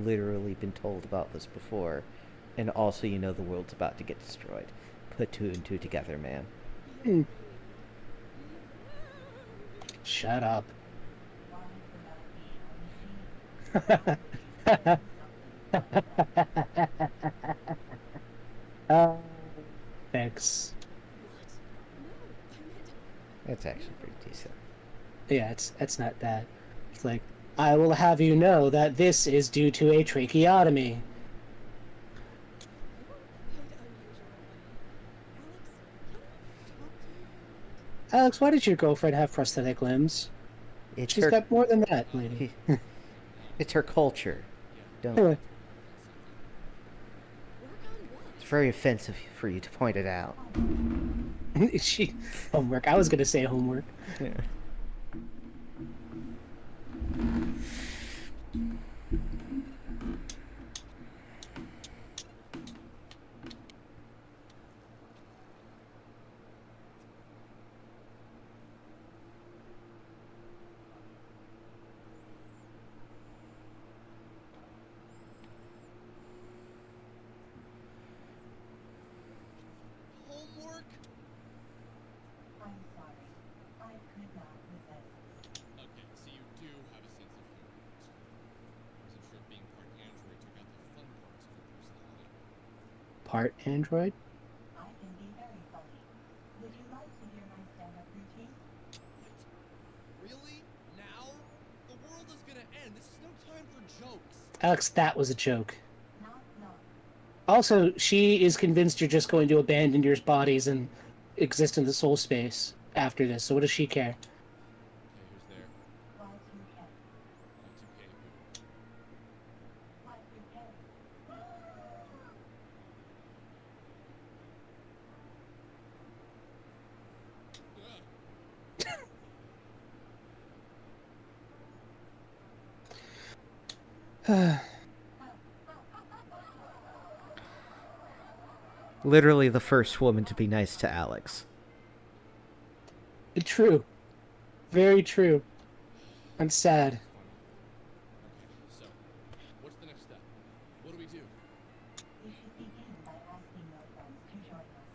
literally been told about this before, and also you know the world's about to get destroyed. Put two and two together, man. Hmm. Shut up. uh, thanks. What? No, I meant That's actually pretty decent. Yeah, it's not bad. It's like, I will have you know that this is due to a tracheotomy. you're quite unusual, Alex, can I talk to you? Alex, why did your girlfriend have prosthetic limbs? It's She's her. got more than that, lady. It's her culture. Don't. Anyway, Work on what? It's very offensive for you to point it out. she homework. I was gonna say homework. Yeah. Homework? I'm sorry. I could not resist. Okay, so you do have a sense of humor. Wasn't sure if being part android took out the fun parts of your personality. Part android. I can be very funny. Would you like to hear my stand-up routine? What? Really? Now? The world is gonna end. This is no time for jokes. Alex, that was a joke. Not. Also, she is convinced you're just going to abandon your bodies and exist in the soul space after this. So what does she care? Okay, who's there? Y2K. Y2K who? Y2K. Literally the first woman to be nice to Alex. True. Very true. And sad. Okay, so, what's the next step? What do we do? You should begin by asking your friends to join us.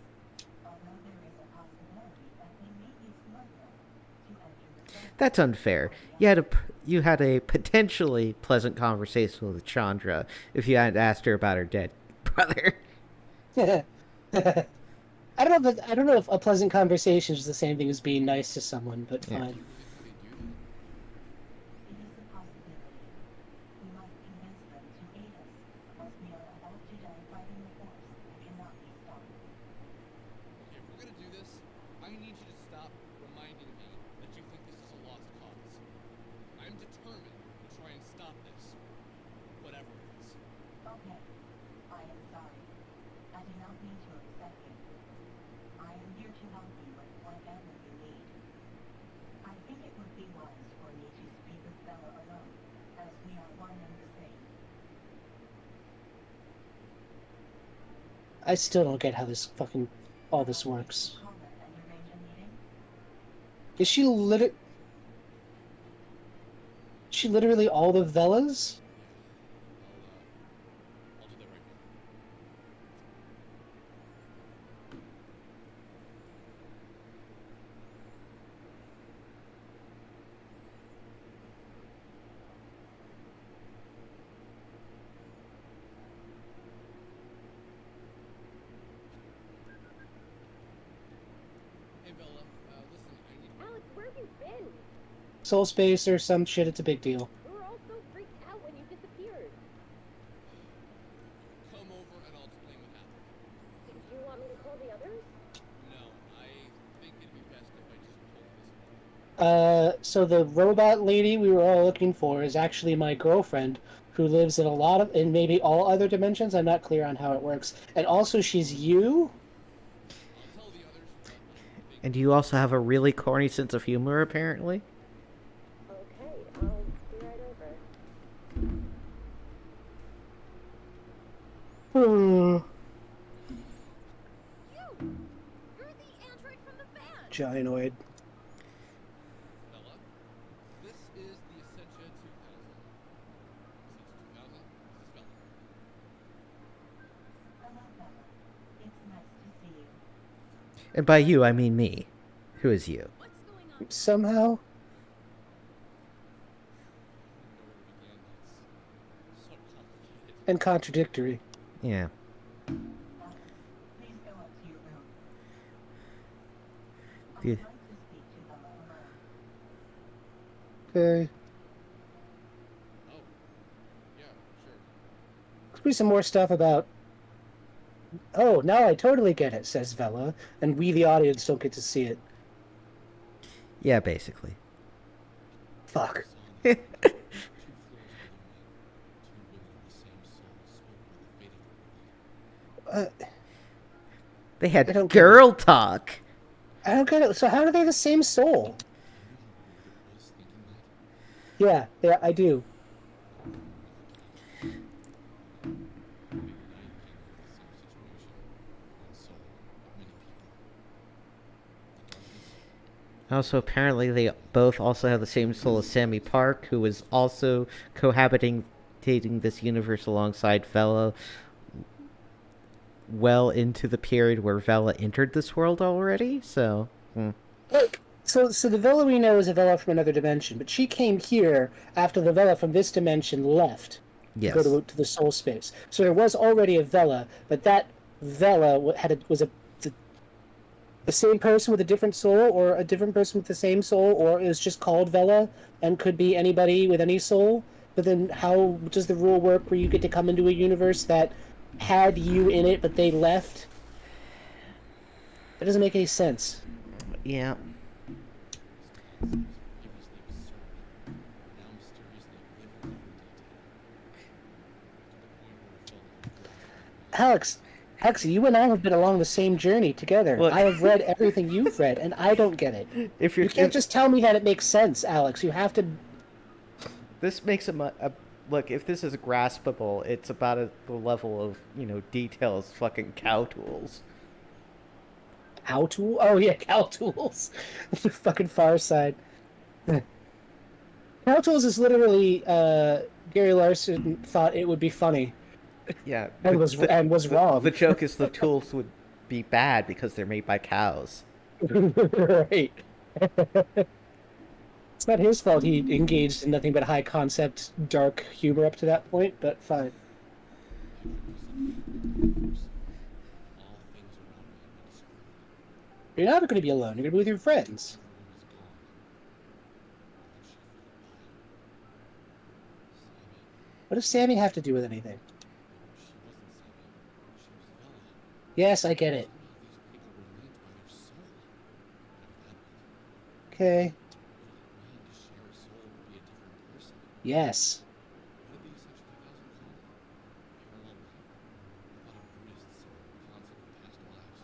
Although there is a possibility that they may be smart enough to enter the circle. That's unfair. You had a potentially pleasant conversation with Chandra if you hadn't asked her about her dead brother. I don't know if a pleasant conversation is the same thing as being nice to someone, but Yeah. fine. You really think they do that? It is a possibility. We must convince them to aid us, as we are about to die fighting the force that cannot be stopped. Okay, if we're gonna do this, I need you to stop reminding me that you think this is a lost cause. I'm determined to try and stop this. Whatever it is. Okay, I am sorry. I did not mean to upset you. I am here to help you with whatever you need. I think it would be wise for me to speak with Bella alone, as we are one and the same. I still don't get how this fucking all this works. Call them and arrange a meeting. Is she literally all the Velas? I'll do that right now. Hey Bella, listen, I need. Alex, where have you been? Soul space or some shit, it's a big deal. We were all so freaked out when you disappeared. Come over and I'll explain what happened. Did you want me to call the others? No, I think it'd be best if I just told this. So the robot lady we were all looking for is actually my girlfriend, who lives in maybe all other dimensions. I'm not clear on how it works. And also, she's you? I'll tell the others what I think. And you also have a really corny sense of humor, apparently. Okay, I'll be right over. Hmm. You're the android from the van! Gynoid. Bella, this is the Essentia 2000. Essentia 2000, this is Bella. Hello, Bella. It's nice to see you. And by you, I mean me. Who is you? What's going on? Somehow. I don't know where to begin. It's so complicated. And contradictory. Yeah. Alex, please go up to your room. I Yeah. would like to speak to Bella alone. Okay. Oh, yeah, sure. Could be some more stuff about. Oh, now I totally get it, says Vela, and we, the audience, don't get to see it. Yeah, basically. Fuck. Two floors below me, two women of the same soul spoke about the fate of the world. They I had don't get girl talk. I don't get it. So how are they the same soul? You know how weird it was thinking that? Yeah, I do. Maybe now you came into the same situation, and so many people. The darkness. Also, apparently, they both also have the same soul as Sammy Park, who was also cohabitating this universe alongside Vela well into the period where Vela entered this world already. So, Look, so the Vela we know is a Vela from another dimension, but she came here after the Vela from this dimension left yes. to go to the soul space. So there was already a Vela, but that Vela was the same person with a different soul, or a different person with the same soul, or it was just called Vela and could be anybody with any soul. But then how does the rule work where you get to come into a universe that had you in it, but they left? That doesn't make any sense. Yeah. Previously absurd, now mysteriously live in every detail. To the point where it felt like Alex, you and I have been along the same journey together. Look. I have read everything you've read, and I don't get it. If you're You can't just tell me that it makes sense, Alex. You have to. this makes a look. If this is graspable, it's about the level of detail as fucking cow tools. Cow tool? Oh yeah, cow tools. The fucking Far Side. Cow tools is literally Gary Larson thought it would be funny Yeah. and was wrong. The joke is the tools would be bad because they're made by cows. Right. It's not his fault he engaged in nothing but high concept, dark humor up to that point, but fine. all things around me had been destroyed. You're not going to be alone. You're going to be with your friends. Everyone was gone. And then she flew by. Sammy. What does Sammy have to do with anything? She wasn't Sammy. She was Bella. Yes, I get it. Somehow these people were linked by their soul. Whatever that meant. Okay. What did it mean to share a soul with be a different person? Yes. What did the Essential 2000 call them? Parallel life? I thought of Buddhists or concept of past lives.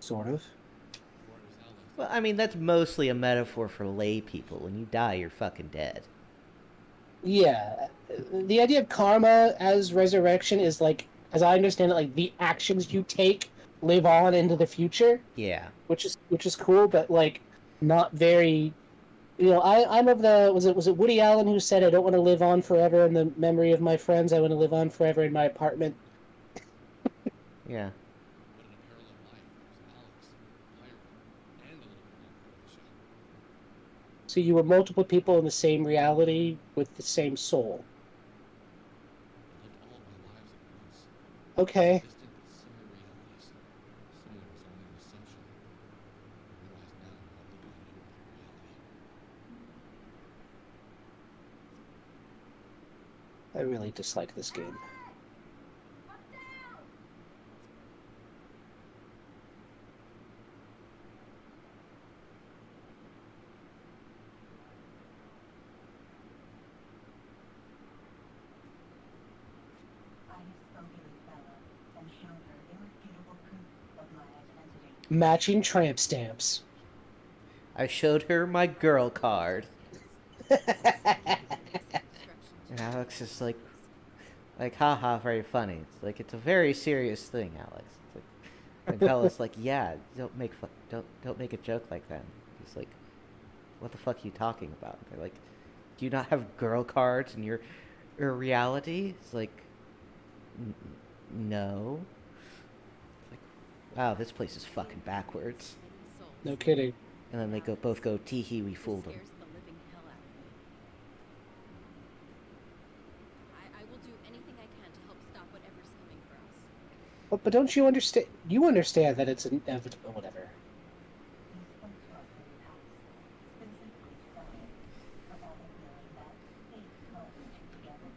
Sort of. Before I was Alex. Well, I mean, that's mostly a metaphor for lay people. When you die, you're fucking dead. Yeah. The idea of karma as resurrection is like as I understand it, like the actions you take live on into the future, Yeah. which is cool, but like not very. You know, I'm of the was it Woody Allen who said I don't want to live on forever in the memory of my friends. I want to live on forever in my apartment. Yeah. But in a parallel life, there's Alex, a pirate, and a little bit more Croatia. So you were multiple people in the same reality with the same soul. I lived all of my lives at once. Okay. Distinct but similar realities. Similar was only an assumption. I realize now how little I knew about reality. I really dislike this game. I have spoken with Bella and shown her irrefutable proof of my identity. Matching tramp stamps. I showed her my girl card. And Alex is like, haha, very funny. It's like, it's a very serious thing, Alex. It's like, and Bella's like, yeah, don't make a joke like that. He's like, what the fuck are you talking about? They're like, do you not have girl cards in your reality? It's like, no. It's like, wow, this place is fucking backwards. No kidding. And then they both go, tee hee, we fooled them. Scares the living hell out of me. I will do anything I can to help stop whatever's coming for us. But don't you understand? You understand that it's inevitable. Whatever. You spoke to us in the past, specifically to Bella, about a feeling that fate called you two together.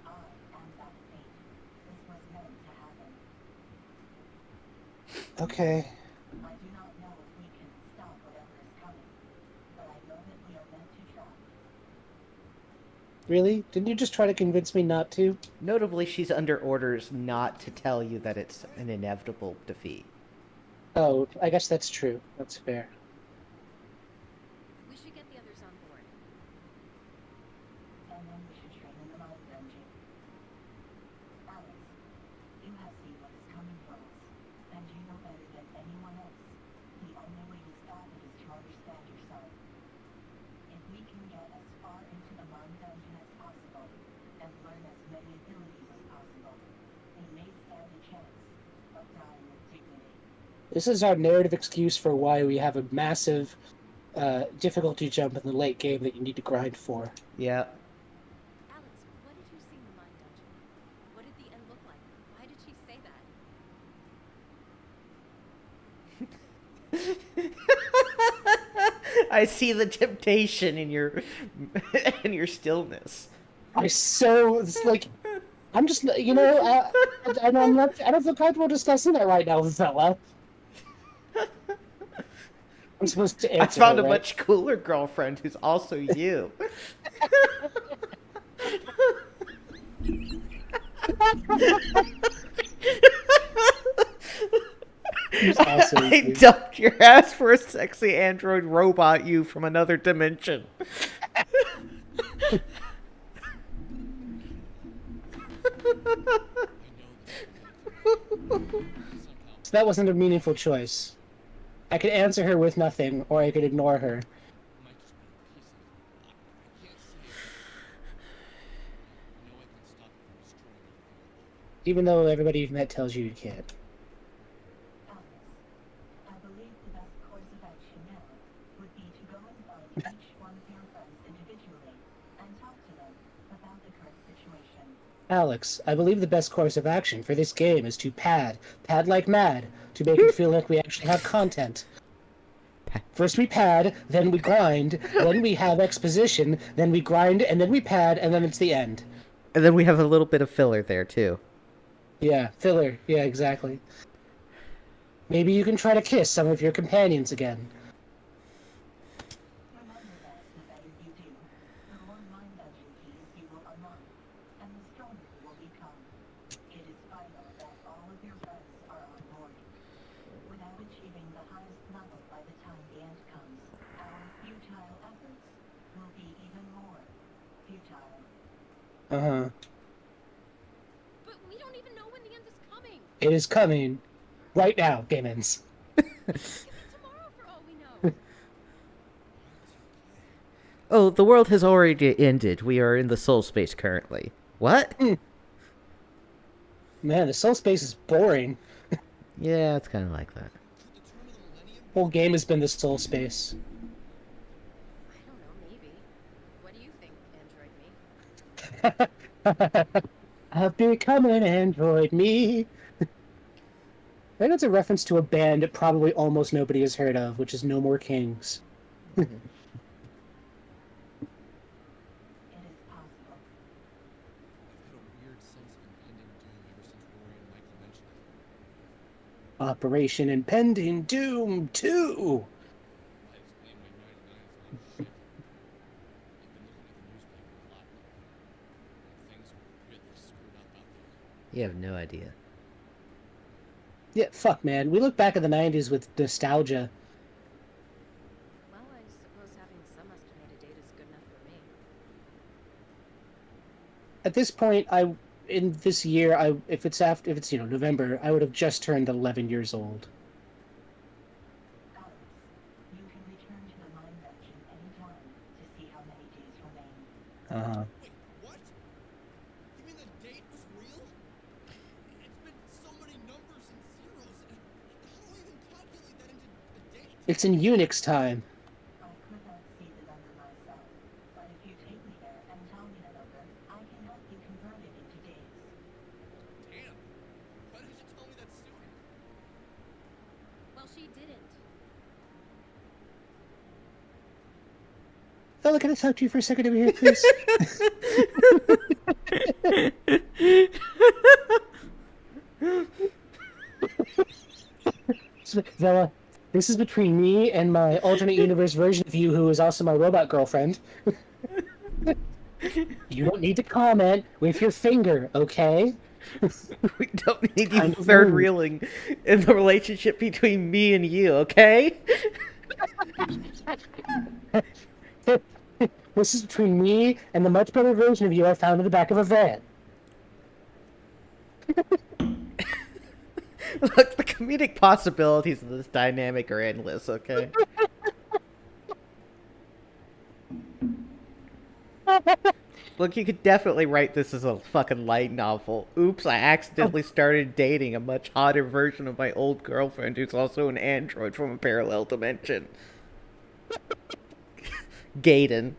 I am that fate. This was meant to happen. Okay. I do not know if we can stop whatever is coming, but I know that we are meant to try. Really? Didn't you just try to convince me not to? Notably, she's under orders not to tell you that it's an inevitable defeat. Oh, I guess that's true. That's fair. We should get the others on board. And then we should train in the mind dungeon. Alex, you have seen what is coming for us, and you know better than anyone else. The only way to stop it is to understand yourself. If we can get as far into the mind dungeon as possible, and learn as many abilities as possible, we may stand a chance of dying with dignity. This is our narrative excuse for why we have a massive difficulty jump in the late game that you need to grind for. Yeah. Alex, what did you see in the mind dungeon? What did the end look like? Why did she say that? I see the temptation in your in your stillness. It's like I'm just I don't feel comfortable discussing that right now, fella. I'm supposed to I answer. found her, a right? much cooler girlfriend who's also you. Who's also I you. dumped your ass for a sexy android robot you from another dimension. So that wasn't a meaningful choice. I could answer her with nothing, or I could ignore her. It might just be a piece of it. I can't say it. I know I can stop it from destroying everything I love. Even though everybody you've met tells you you can't. Alex, I believe the best course of action now would be to go and find each one of your friends individually and talk to them about the current situation. Alex, I believe the best course of action for this game is to pad like mad, to make it feel like we actually have content. First we pad, then we grind, then we have exposition, then we grind, and then we pad, and then it's the end. And then we have a little bit of filler there too. Yeah, filler. Yeah, exactly. Maybe you can try to kiss some of your companions again. Remember that the better you do, the more mind dungeon keys you will unlock, and the stronger you will become. It is vital that all of your friends are on board. Without achieving the highest level by the time the end comes, our futile efforts will be even more futile. Uh-huh. But we don't even know when It is coming right now, Gamins. Could be tomorrow for all we know. Oh, the world has already ended. We are in the soul space currently. What? Man, the soul space is boring. Yeah, it's kind of like that. Could the turn of the millennium be Whole game has been the soul space. I don't know, maybe. What do you think, Android Me? I've become an android, me. I think it's a reference to a band that probably almost nobody has heard of, which is No More Kings. It is possible. I've had a weird sense of impending doom ever since Rory and Michael mentioned it. Operation Impending Doom 2. I explained my 99s and I'm shaking. I've been looking at the newspaper a lot lately. And things are really screwed up out there. You have no idea. Yeah, fuck, man. We look back at the 90s with nostalgia. Well, I suppose having some estimated date is good enough for me. At this point, in this year, if it's November, I would have just turned 11 years old. Alex, you can return to the mine dungeon anytime to see how many days remain. Wait, what? You mean the date was real? It's been so many numbers and zeros. How do I even calculate that into a date? It's in Unix time. I could not see the number myself, but if you take me there and tell me the number, I can help you convert it into days. Damn. Why didn't you tell me that sooner? Well, she didn't. Fella, can I talk to you for a second over here, please? Vela, this is between me and my alternate universe version of you, who is also my robot girlfriend. You don't need to comment with your finger, okay? We don't need you Kind of third rude. reeling in the relationship between me and you, okay? This is between me and the much better version of you I found in the back of a van. Look, the comedic possibilities of this dynamic are endless, okay? Look, you could definitely write this as a fucking light novel. Oops, I accidentally started dating a much hotter version of my old girlfriend who's also an android from a parallel dimension. Gaiden.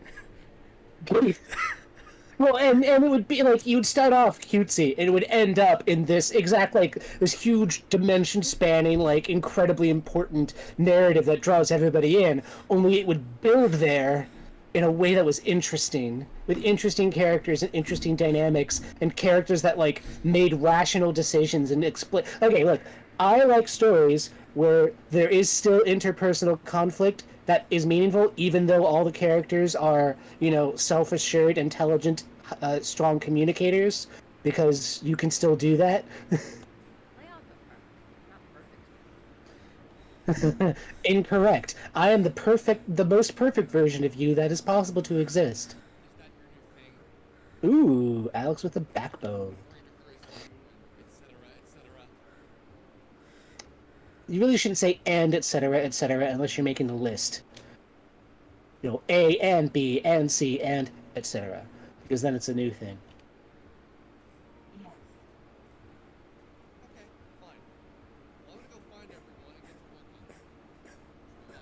Well, and it would be like you'd start off cutesy, and it would end up in this exact this huge dimension spanning, like incredibly important narrative that draws everybody in. Only it would build there in a way that was interesting, with interesting characters and interesting dynamics, and characters that like made rational decisions and explain. Okay, look, I like stories where there is still interpersonal conflict that is meaningful, even though all the characters are, self-assured, intelligent, strong communicators, because you can still do that. Lay off of her. Not perfect. Incorrect. I am the most perfect version of you that is possible to exist. Is that your new thing? Ooh, Alex with a backbone. Very, very soon, etc., etc. You really shouldn't say and etc., etc., unless you're making a list. A and B and C and etc., because then it's a new thing. Yes. Okay, fine. Well, I'm gonna go find everyone and get to work on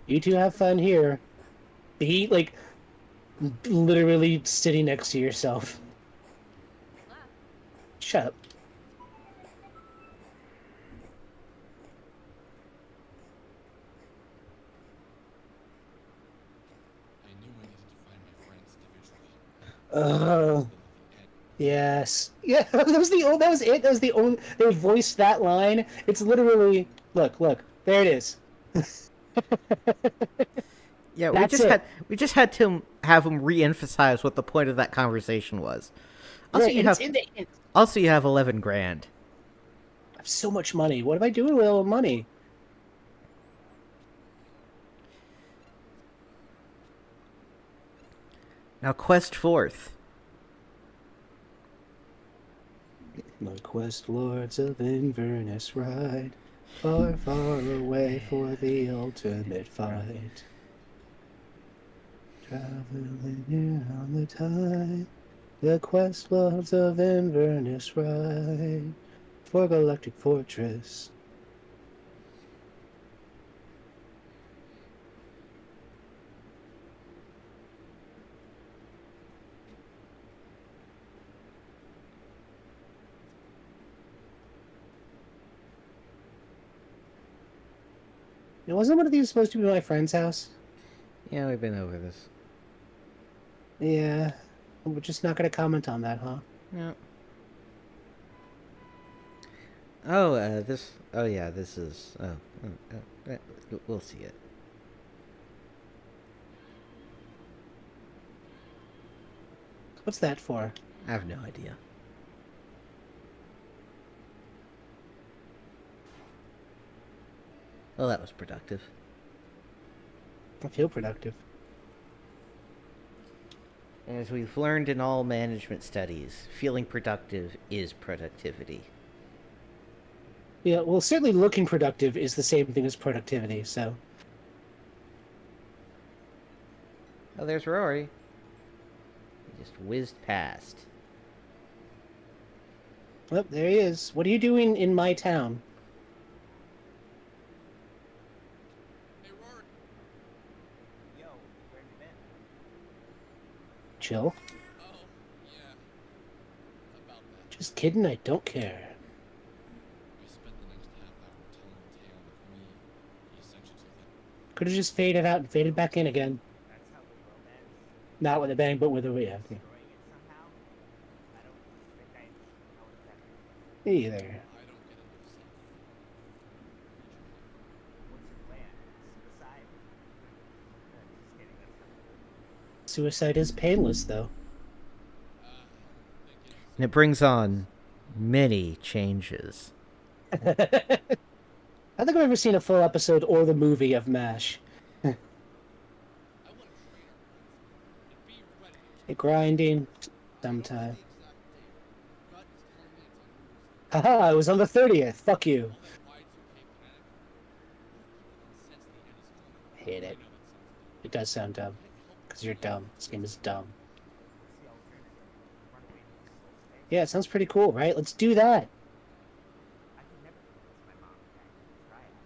it. You two have fun here. Be literally sitting next to yourself. Laugh. Shut up. I knew I needed to find my friends individually. Uh, yes. Yeah, that was it. That was the only they voiced that line. It's literally look, there it is. Yeah, That's it. we just had to have him re-emphasize what the point of that conversation was. Also, Right, you and have also you have 11 grand. I have so much money. What am I doing with all the money? Now quest forth. The quest lords of Inverness ride far, far away for the ultimate fight. Traveling here on the tide, the quest lords of Inverness ride for Galactic Fortress. Now, wasn't one of these supposed to be my friend's house? Yeah, we've been over this. Yeah, we're just not going to comment on that, huh? No. Oh, this. Oh, yeah, this is. We'll see it. What's that for? I have no idea. Well, that was productive. I feel productive. As we've learned in all management studies, feeling productive is productivity. Yeah, well, certainly looking productive is the same thing as productivity, so. Oh, there's Rory. He just whizzed past. Well, there he is. What are you doing in my town? Hey, Rory. Yo, where have you been? Chill. Oh, yeah. About that. Just kidding, I don't care. I spent the next half hour telling the tale of me, the essentials of it. Could have just faded out and faded back in again. That's how the romance Not with a bang, but with a yeah. destroying it somehow. I don't think I know what that means. Me either. I don't get into something. What's your plan? Suicide? Just kidding, that's not cool. Suicide is painless, though. Think it's And it brings on many changes. I don't think I've ever seen a full episode or the movie of MASH. I want to train our and be ready to Hey, grinding the sometime. exact date. God is telling me it's on New Year's Eve. Haha, it was on the 30th. Fuck you. All that Y2K panic. What if people can sense the end is coming? Hate it. I know that sounds dumb. It does sound dumb. Because you're dumb. This game is dumb. What's the alternative? Run away to the soul state? Yeah, it sounds pretty cool, right? Let's do that. I could never convince my mom to actually try it.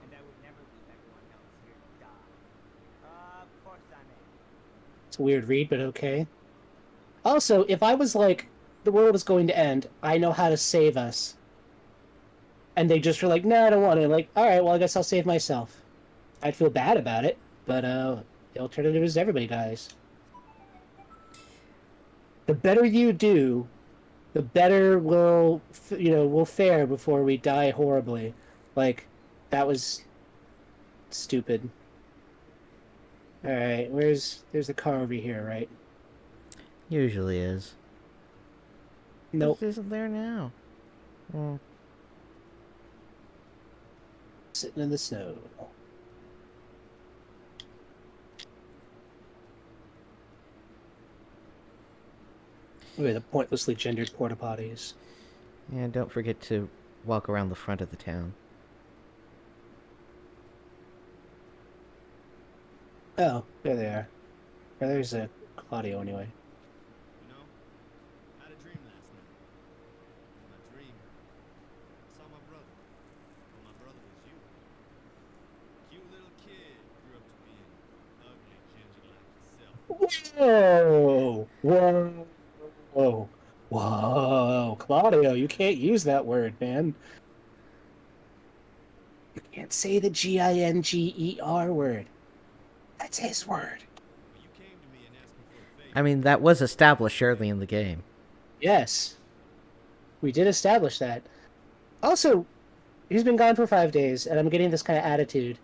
And I would never leave everyone else here to die. Of course I'm in. It's a weird read, but okay. Also, if I was like, the world is going to end, I know how to save us. And they just were like, nah, I don't want to. Like, alright, well, I guess I'll save myself. I'd feel bad about it, but the alternative is everybody dies. The better you do, the better we'll fare before we die horribly. Like, that was stupid. Alright, there's a car over here, right? Usually is. Nope. It isn't there now. Well, Sitting in the snow. Look at the pointlessly gendered porta potties. and don't forget to walk around the front of the town. Oh, there they are. Or there's a Claudio anyway. You know, I had a dream last night. In my dream, I saw my brother. And my brother was you. Cute little kid, grew up to be an ugly ginger like yourself. Whoa! Whoa! Whoa! Whoa! Claudio, you can't use that word, man. You can't say the Ginger word. That's his word. But you came to me and asked me for a favor. I mean, that was established early in the game. Yes. We did establish that. Also, he's been gone for 5 days, and I'm getting this kind of attitude.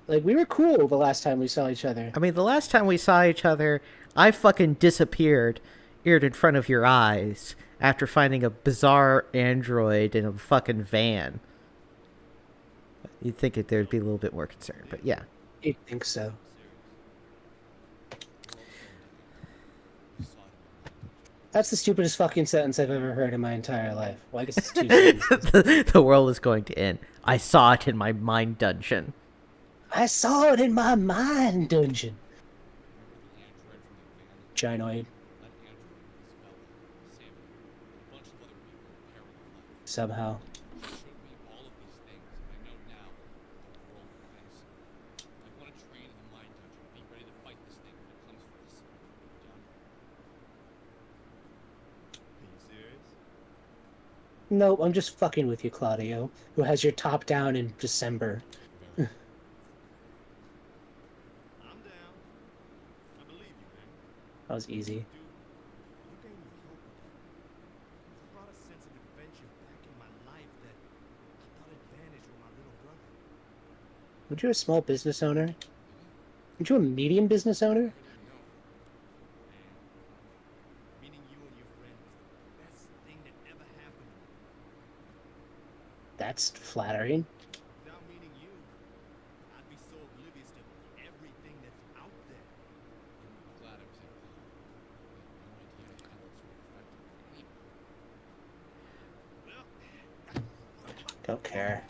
Like, we were cool the last time we saw each other. I mean, the last time we saw each other, I fucking disappeared in front of your eyes after finding a bizarre android in a fucking van. You'd think there'd be a little bit more concern, but yeah. I think so. That's the stupidest fucking sentence I've ever heard in my entire life. Well, I guess it's two sentences. The world is going to end. I saw it in my mind dungeon. I saw it in my mind dungeon. The android from the van. Ginoid, That android was this fella, Sammy, and a bunch of other people in parallel lives. somehow. She showed me all of these things, and I know now the world will end soon. I want to train in the mind dungeon, be ready to fight this thing when it comes for us. John, Are you serious? Nope, I'm just fucking with you, Claudio, who has your top down in December. very. I'm down. I believe you, man. That was easy. Dude, you gave me hope again. You brought a sense of adventure back in my life that I thought had vanished with my little brother. Would you a small business owner? Aren't you a medium business owner? No. Man, meeting you and your friend was the best thing that ever happened to me. That's flattering. Without meeting you, I'd be so oblivious to everything that's out there. I'm glad I was able to help. I had no idea it had that sort of effect on anyone. Well, Don't care.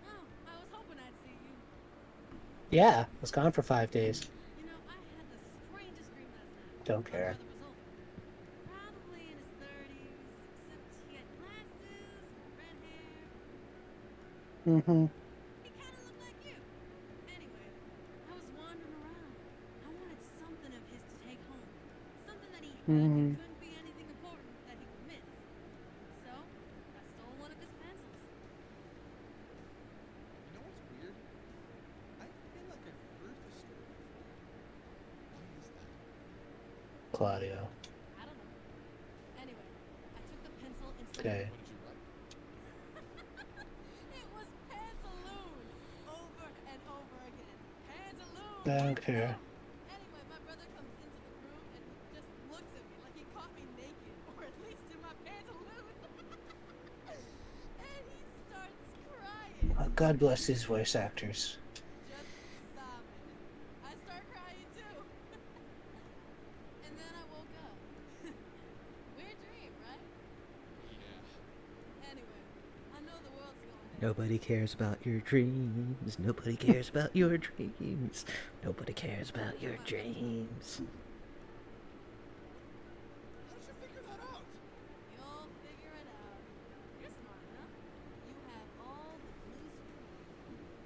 Oh, I was hoping I'd see you. Yeah, was gone for 5 days. You know, I had the strangest dream last night. Don't My care. brother was over. Probably in his 30s, except he had glasses, red hair. Mm-hmm. He kind of looked like you. Anyway, I was wandering around. I wanted something of his to take home. Something that he had Mhm. that couldn't be anything important that he would miss. So, I stole one of his pencils. You know what's weird? I feel like I've heard this story before. Why is that? Claudio. I don't know. Anyway, I took the pencil and Okay. What did you write? It was Pantaloon! Over and over again. Pantaloon! I don't care. Anyway, my brother comes into the room and he just looks at me like he caught me naked, or at least in my pantaloons. And he starts crying. Oh, God bless these voice actors. Just sobbing. I start crying too. And then I woke up. Weird dream, right? Yeah. Anyway, I know the world's going to end. Nobody cares about your dreams. Nobody cares about your dreams. Nobody cares about your dreams. How did you figure that out? You'll figure it out. You're smart enough. You have all the clues you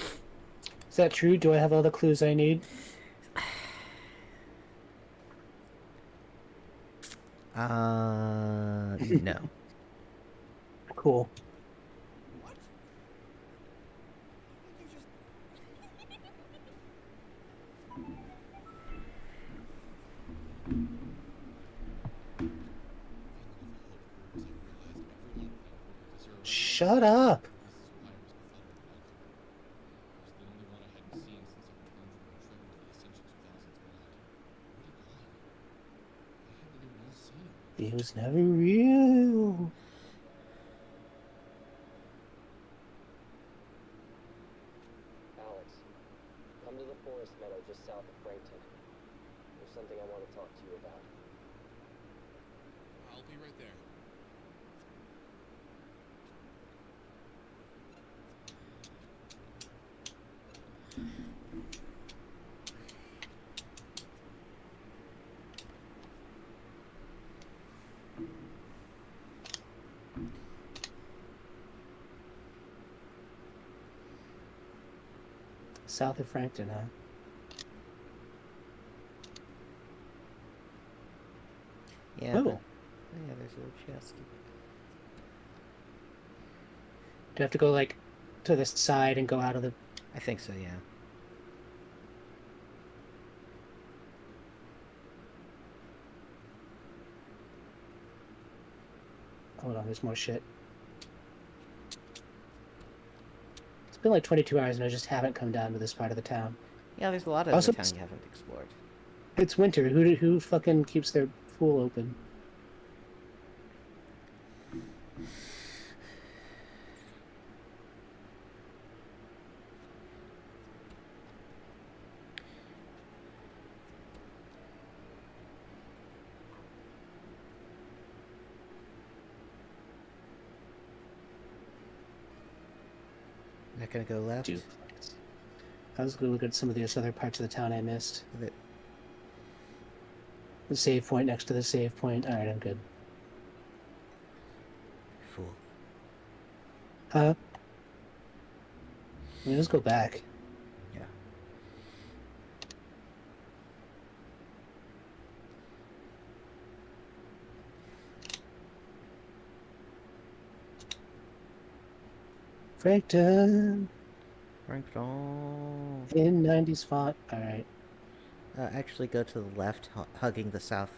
need. Is that true? Do I have all the clues I need? No. Cool. What? You just... Shut up. This is why I was befuddled and welcome. He was the only one I hadn't seen since I returned from my trip into the Ascension 2000's Command. Where'd he gone? I hadn't even all seen him. He was never real. Alex, come to the forest meadow just south of Frankton. There's something I want to talk to you about. I'll be right there. South of Frankton, huh? Yeah. Oh. But, yeah, there's a little chest. Do I have to go, like, to the side and go out of the... I think so, yeah. Hold on, there's more shit. It's been like 22 hours and I just haven't come down to this part of the town. Yeah, there's a lot of Also, the town you haven't explored. it's winter. Who fucking keeps their pool open? Not gonna go left. Dude, I was gonna look at some of these other parts of the town I missed. With it. The save point next to the save point. All right, I'm good. Fool. Huh? I mean, let's go back. Yeah. Frankton Ranked on. in 90s font. All right. Actually, go to the left, hugging the south.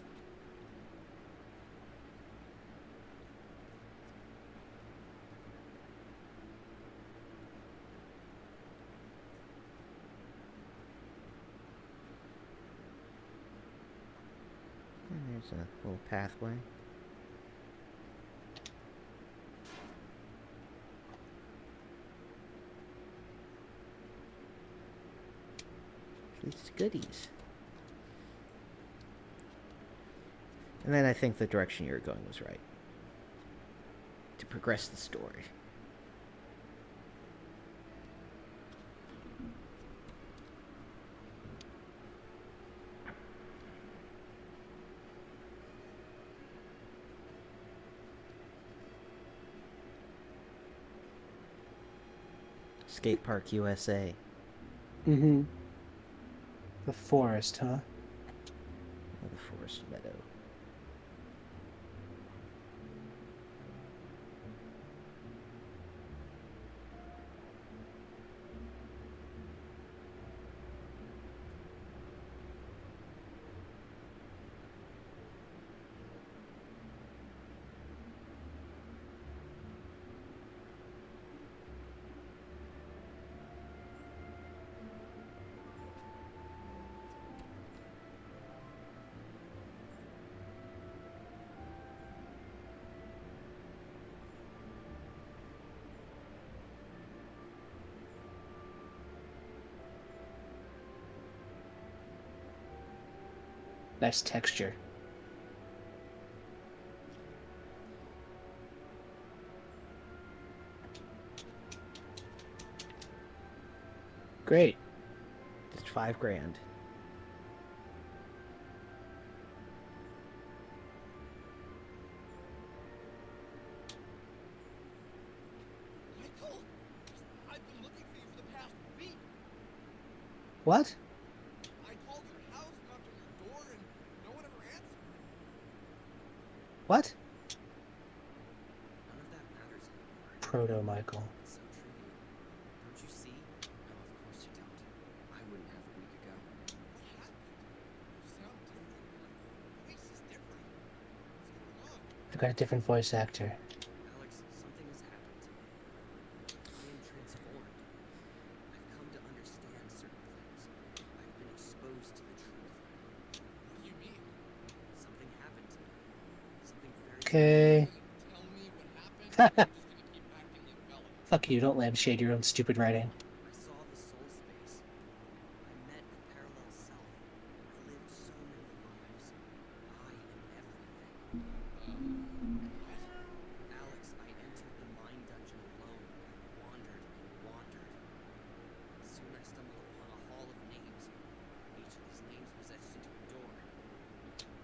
And there's a little pathway. Leads to goodies. And then I think the direction you were going was right. To progress the story. Skate Park USA. Mm-hmm. The forest, huh? The forest meadow. Nice texture. Great. Just $5,000. Michael? I've been looking for you for the past week. What? I called your house, knocked on your door, and no one ever answered. What? None of that matters anymore. Proto Michael. It's so trivial. Don't you see? No, of course you don't. I wouldn't have a week ago. What happened? You sound different. Your voice is different. What's going on? I got a different voice actor. Alex, something has happened to me. I am transformed. I've come to understand certain things. I've been exposed to the truth. What do you mean? Something happened to me. Something very Okay. Tell me what happened. Or you're just gonna keep acting like Bella. Fuck you, don't lampshade your own stupid writing. I saw the soul space. I met a parallel self. I lived so many lives. I am everything. Alex, I entered the mind dungeon alone, wandered and wandered. Soon I stumbled upon a hall of names. Each of these names was etched into a door.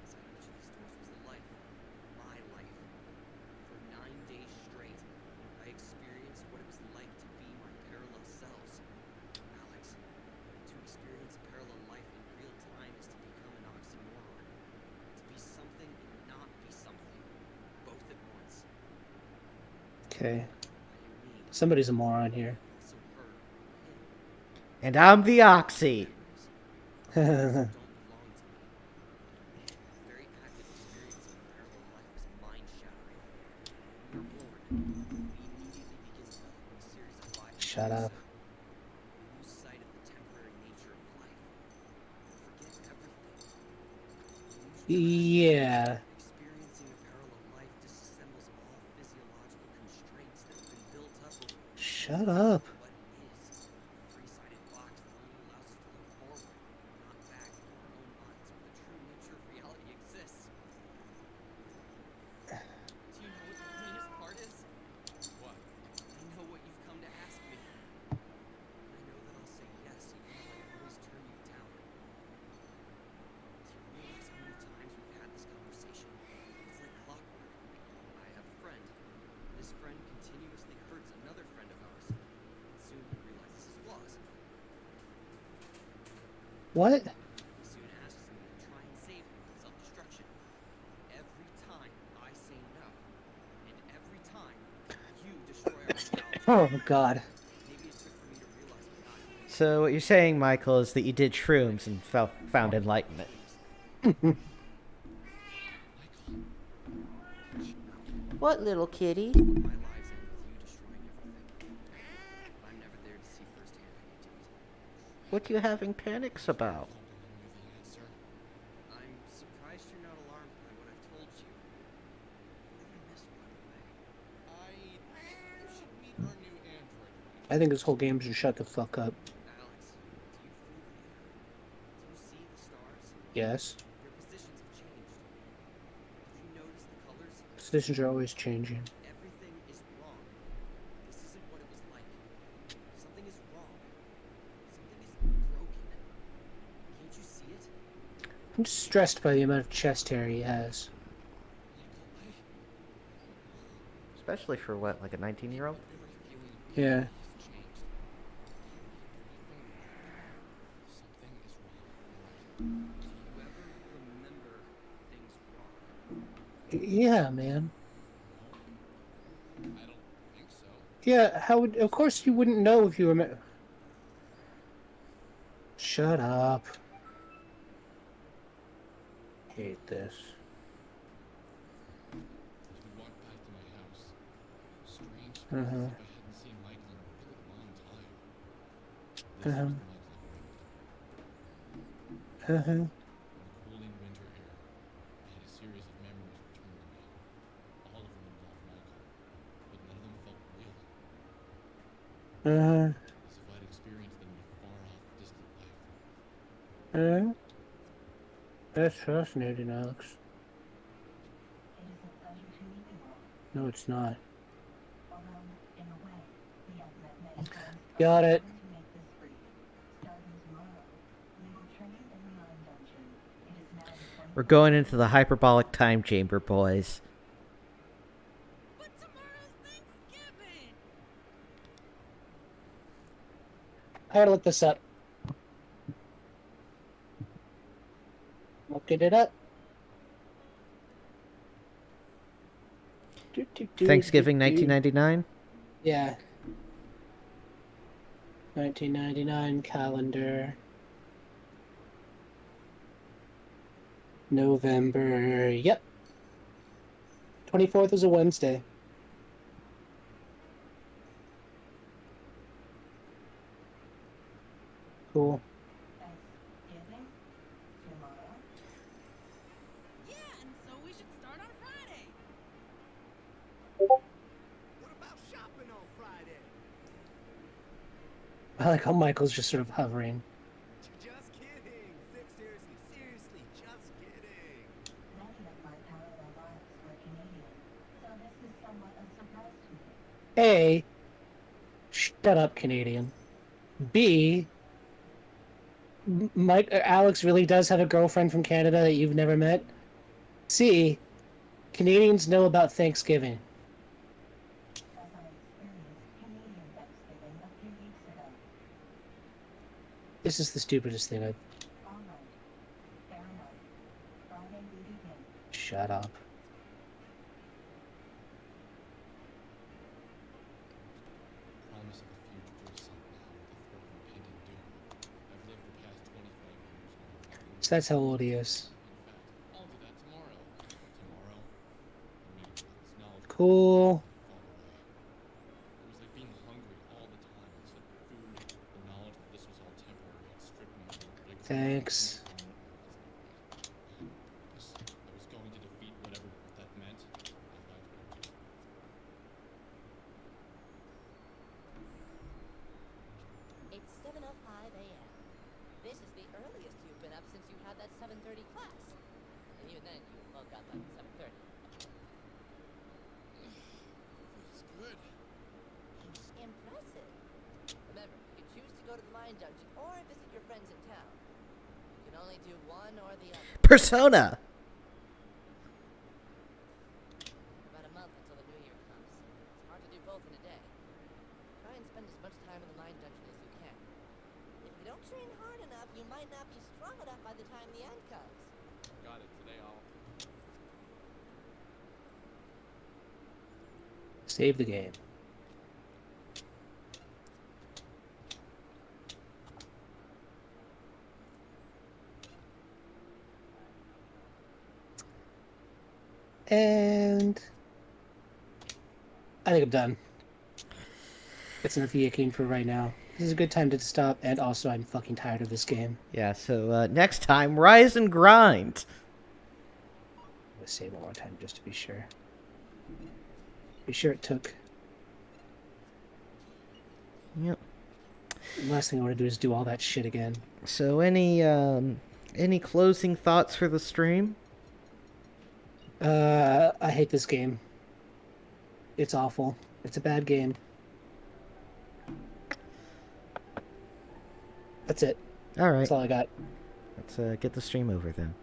Inside each of these doors was the life, my life. For 9 days straight, I experienced what it was like to be my parallel selves. Alex, to experience a parallel life in real time is to become an oxymoron. To be something and not be something, both at once. Okay. I am me, Somebody's a moron here. also her, him. And I'm the Oxy. Don't belong to me. The very act of experiencing a parallel life is mind-shattering. When we're born, we immediately begin developing a series of biases. Shut up. We lose sight of the temporary nature of life. Yeah. Experiencing a parallel life disassembles all physiological constraints that have been built up over Shut up. what is. A three-sided box that only allows us to look forward, not back into our own minds where the true nature of reality exists. Do you know what the funniest part is? What? I know what you've come to ask me. And I know that I'll say yes, even though I always turn you down. Do you realize how many times we've had this conversation? It's like clockwork. I have a friend. This friend continuously hurts another friend of ours. And soon he realizes his flaws. What? He soon asks me to try and save him from self-destruction. Every time I say no, and every time you destroy our reality. Oh god. Maybe it took for me to realize what I think. So what you're saying, Michael, is that you did shrooms and found enlightenment. What, little kitty? My lives end with you destroying everything. But I'm never there to see firsthand how you do it. What are you having panics about? Hoping I knew the answer. I'm surprised you're not alarmed by what I've told you. What have I missed, by the way? I think you should meet our new android friend. I think this whole game should shut the fuck up. Alex, do you feel the air? Do you see the stars? Yes. Your positions have changed. Did you notice the colors? Positions are always changing. Everything is wrong. This isn't what it was like. Something is wrong. Something is broken. Can't you see it? I'm just stressed by the amount of chest hair he has. Especially for what, like a 19-year-old? Yeah. It's changed. Something is wrong. Do you ever remember things wrong? Yeah, man. I don't think so. Yeah, how would... Of course you wouldn't know if you remember... Shut up. Hate this. As we walked back to my house, strange Uh-huh. as if I hadn't seen Michael in a really long time. This Uh-huh. was the Michael I remembered. Uh-huh. In the cooling winter air, I had a series of memories return to me. All of them involved Michael, but none of them felt real. Uh-huh. As if I'd experienced them in a far-off, distant life. Uh-huh. That's fascinating, Alex. It is a pleasure to meet you all. No, it's not. Although, in a way, we have met many times. Got it. To make this brief, starting tomorrow, we will train in the Mind Dungeon. It is now the We're going into the hyperbolic time chamber, boys. But tomorrow's Thanksgiving! I gotta look this up. Looking it up. Thanksgiving 1999? Yeah. 1999 calendar. November. Yep. 24th is a Wednesday. Cool. Thanksgiving? Tomorrow? Yeah, and so we should start on Friday. What about shopping on Friday? I like how Michael's just sort of hovering. Just kidding. Seriously, just kidding. Many of my parallel lives were Canadian, so this is somewhat a surprise to me. A. Shut up, Canadian. B. Alex really does have a girlfriend from Canada that you've never met. C. Canadians know about Thanksgiving. As I experienced Canadian Thanksgiving a few weeks ago. This is the stupidest thing I've... All right. Fair enough. Friday we begin. Shut up. Promise of a future just sunk now with the threat of impending doom. I've lived the past 25 years knowing nothing. So that's how old he is. In fact, I'll do that tomorrow. Tomorrow, immediately, this knowledge Cool. far away. It was like being hungry all the time, except food. The knowledge that this was all temporary had stripped me of the rigor. Thanks. This that 7:30 class. And even then, you woke up at 7:30. Feels good. Impressive. Remember, you can choose to go to the mine dungeon or visit your friends in town. You can only do one or the other. Persona. About a month until the new year comes. It's hard to do both in a day. Try and spend as much time in the mine dungeon as you can. If you don't train hard enough, you might not be strong enough by the time the end comes. Got it. Today I'll. Save the game. And I think I'm done. That's enough Yiiking for right now. This is a good time to stop, and also I'm fucking tired of this game. Yeah, so next time, rise and grind. I'm gonna save one more time just to be sure. Be sure it took. Yep. The last thing I want to do is do all that shit again. So any closing thoughts for the stream? I hate this game. It's awful. It's a bad game. That's it. All right. That's all I got. Let's get the stream over then.